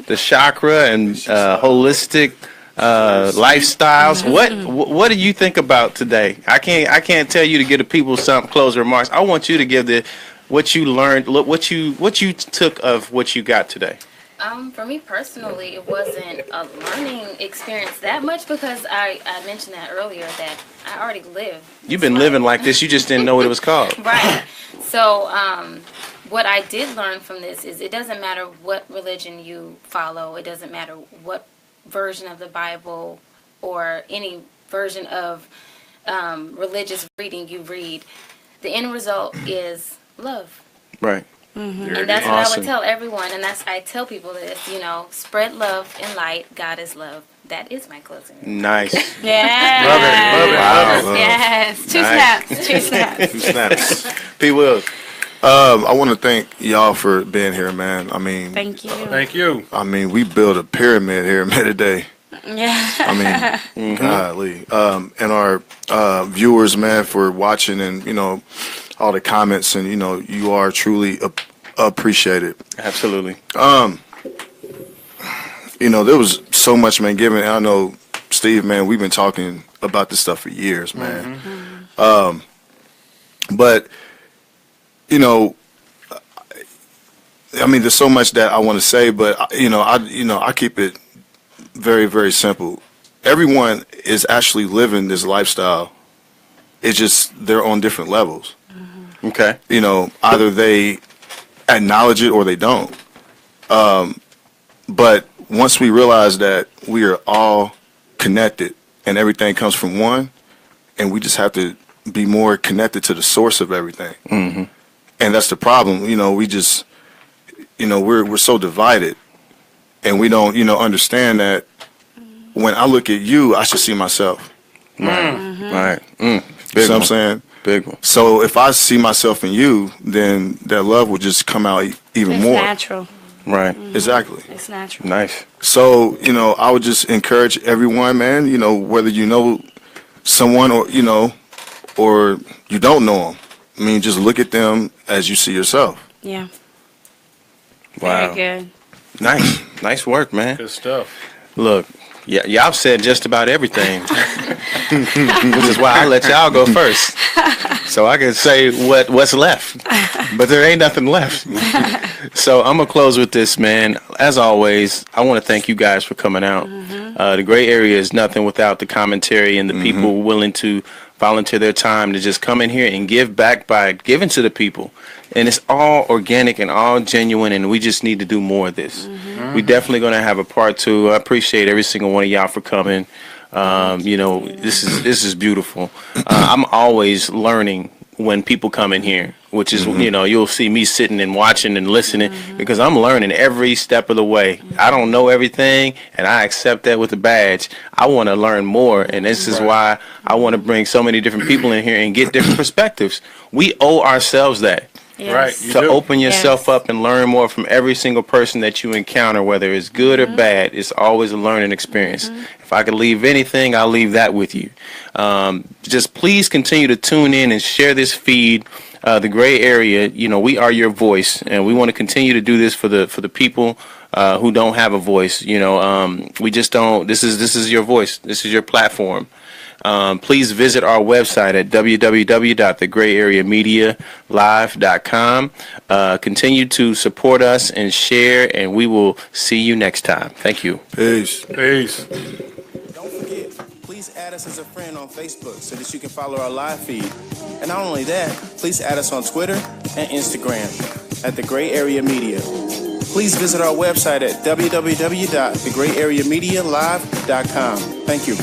the chakra and holistic lifestyles. What do you think about today? I can't tell you to give the people some closing remarks. I want you to give what you learned, what you took of what you got today. For me personally, it wasn't a learning experience that much, because I mentioned that earlier, that I already live. You've been living like this. You just didn't know what it was called. Right. So, what I did learn from this is it doesn't matter what religion you follow. It doesn't matter what version of the Bible or any version of religious reading you read. The end result is love. Right. And that's what I Awesome. would tell everyone. And I tell people this, spread love and light. God is love. That is my closing. Nice. Yes. Love it. Yes. Two Nice. snaps. Two snaps. Two snaps. P. Wills. I want to thank y'all for being here, man. I mean, Thank you. Thank you. we built a pyramid here, man, today. Yeah. I mean, golly. And our viewers, man, for watching, and all the comments, and you are truly appreciated. Absolutely. there was so much, man, given. I know, Steve, man, we've been talking about this stuff for years, man. But, I mean, there's so much that I want to say, but, I keep it very, very simple. Everyone is actually living this lifestyle. It's just they're on different levels. Okay. Either they acknowledge it or they don't. But once we realize that we are all connected and everything comes from one, and we just have to be more connected to the source of everything. And that's the problem. We just, we're so divided, and we don't, understand that when I look at you, I should see myself. Right. You know what I'm saying? Big one. So if I see myself in you, then that love will just come out even It's more. natural. Right. Exactly. It's natural. Nice. So, I would just encourage everyone, man, whether you know someone or, or you don't know them. I mean, just look at them as you see yourself. Yeah. Wow. Very good. Nice work, man. Good stuff. Look, yeah, y'all said just about everything, which is why I let y'all go first, so I can say what's left. But there ain't nothing left. So I'm gonna close with this, man. As always, I want to thank you guys for coming out. The gray area is nothing without the commentary and the people willing to volunteer their time to just come in here and give back by giving to the people. And it's all organic and all genuine, and we just need to do more of this. We're definitely going to have a part 2. I appreciate every single one of y'all for coming. This is beautiful. I'm always learning when people come in here, which is, you'll see me sitting and watching and listening because I'm learning every step of the way. I don't know everything, and I accept that with a badge. I want to learn more, and this is why I want to bring so many different people in here and get different perspectives. We owe ourselves that. Yes. Right. To open yourself up and learn more from every single person that you encounter, whether it's good or bad. It's always a learning experience. If I could leave anything, I'll leave that with you. Just please continue to tune in and share this feed. The gray area, we are your voice, and we want to continue to do this for the people who don't have a voice. We just don't. This is your voice. This is your platform. Please visit our website at www.thegrayareamedialive.com. Continue to support us and share, and we will see you next time. Thank you. Peace. Peace. Don't forget, please add us as a friend on Facebook so that you can follow our live feed. And not only that, please add us on Twitter and Instagram at The Gray Area Media. Please visit our website at www.thegrayareamedialive.com. Thank you.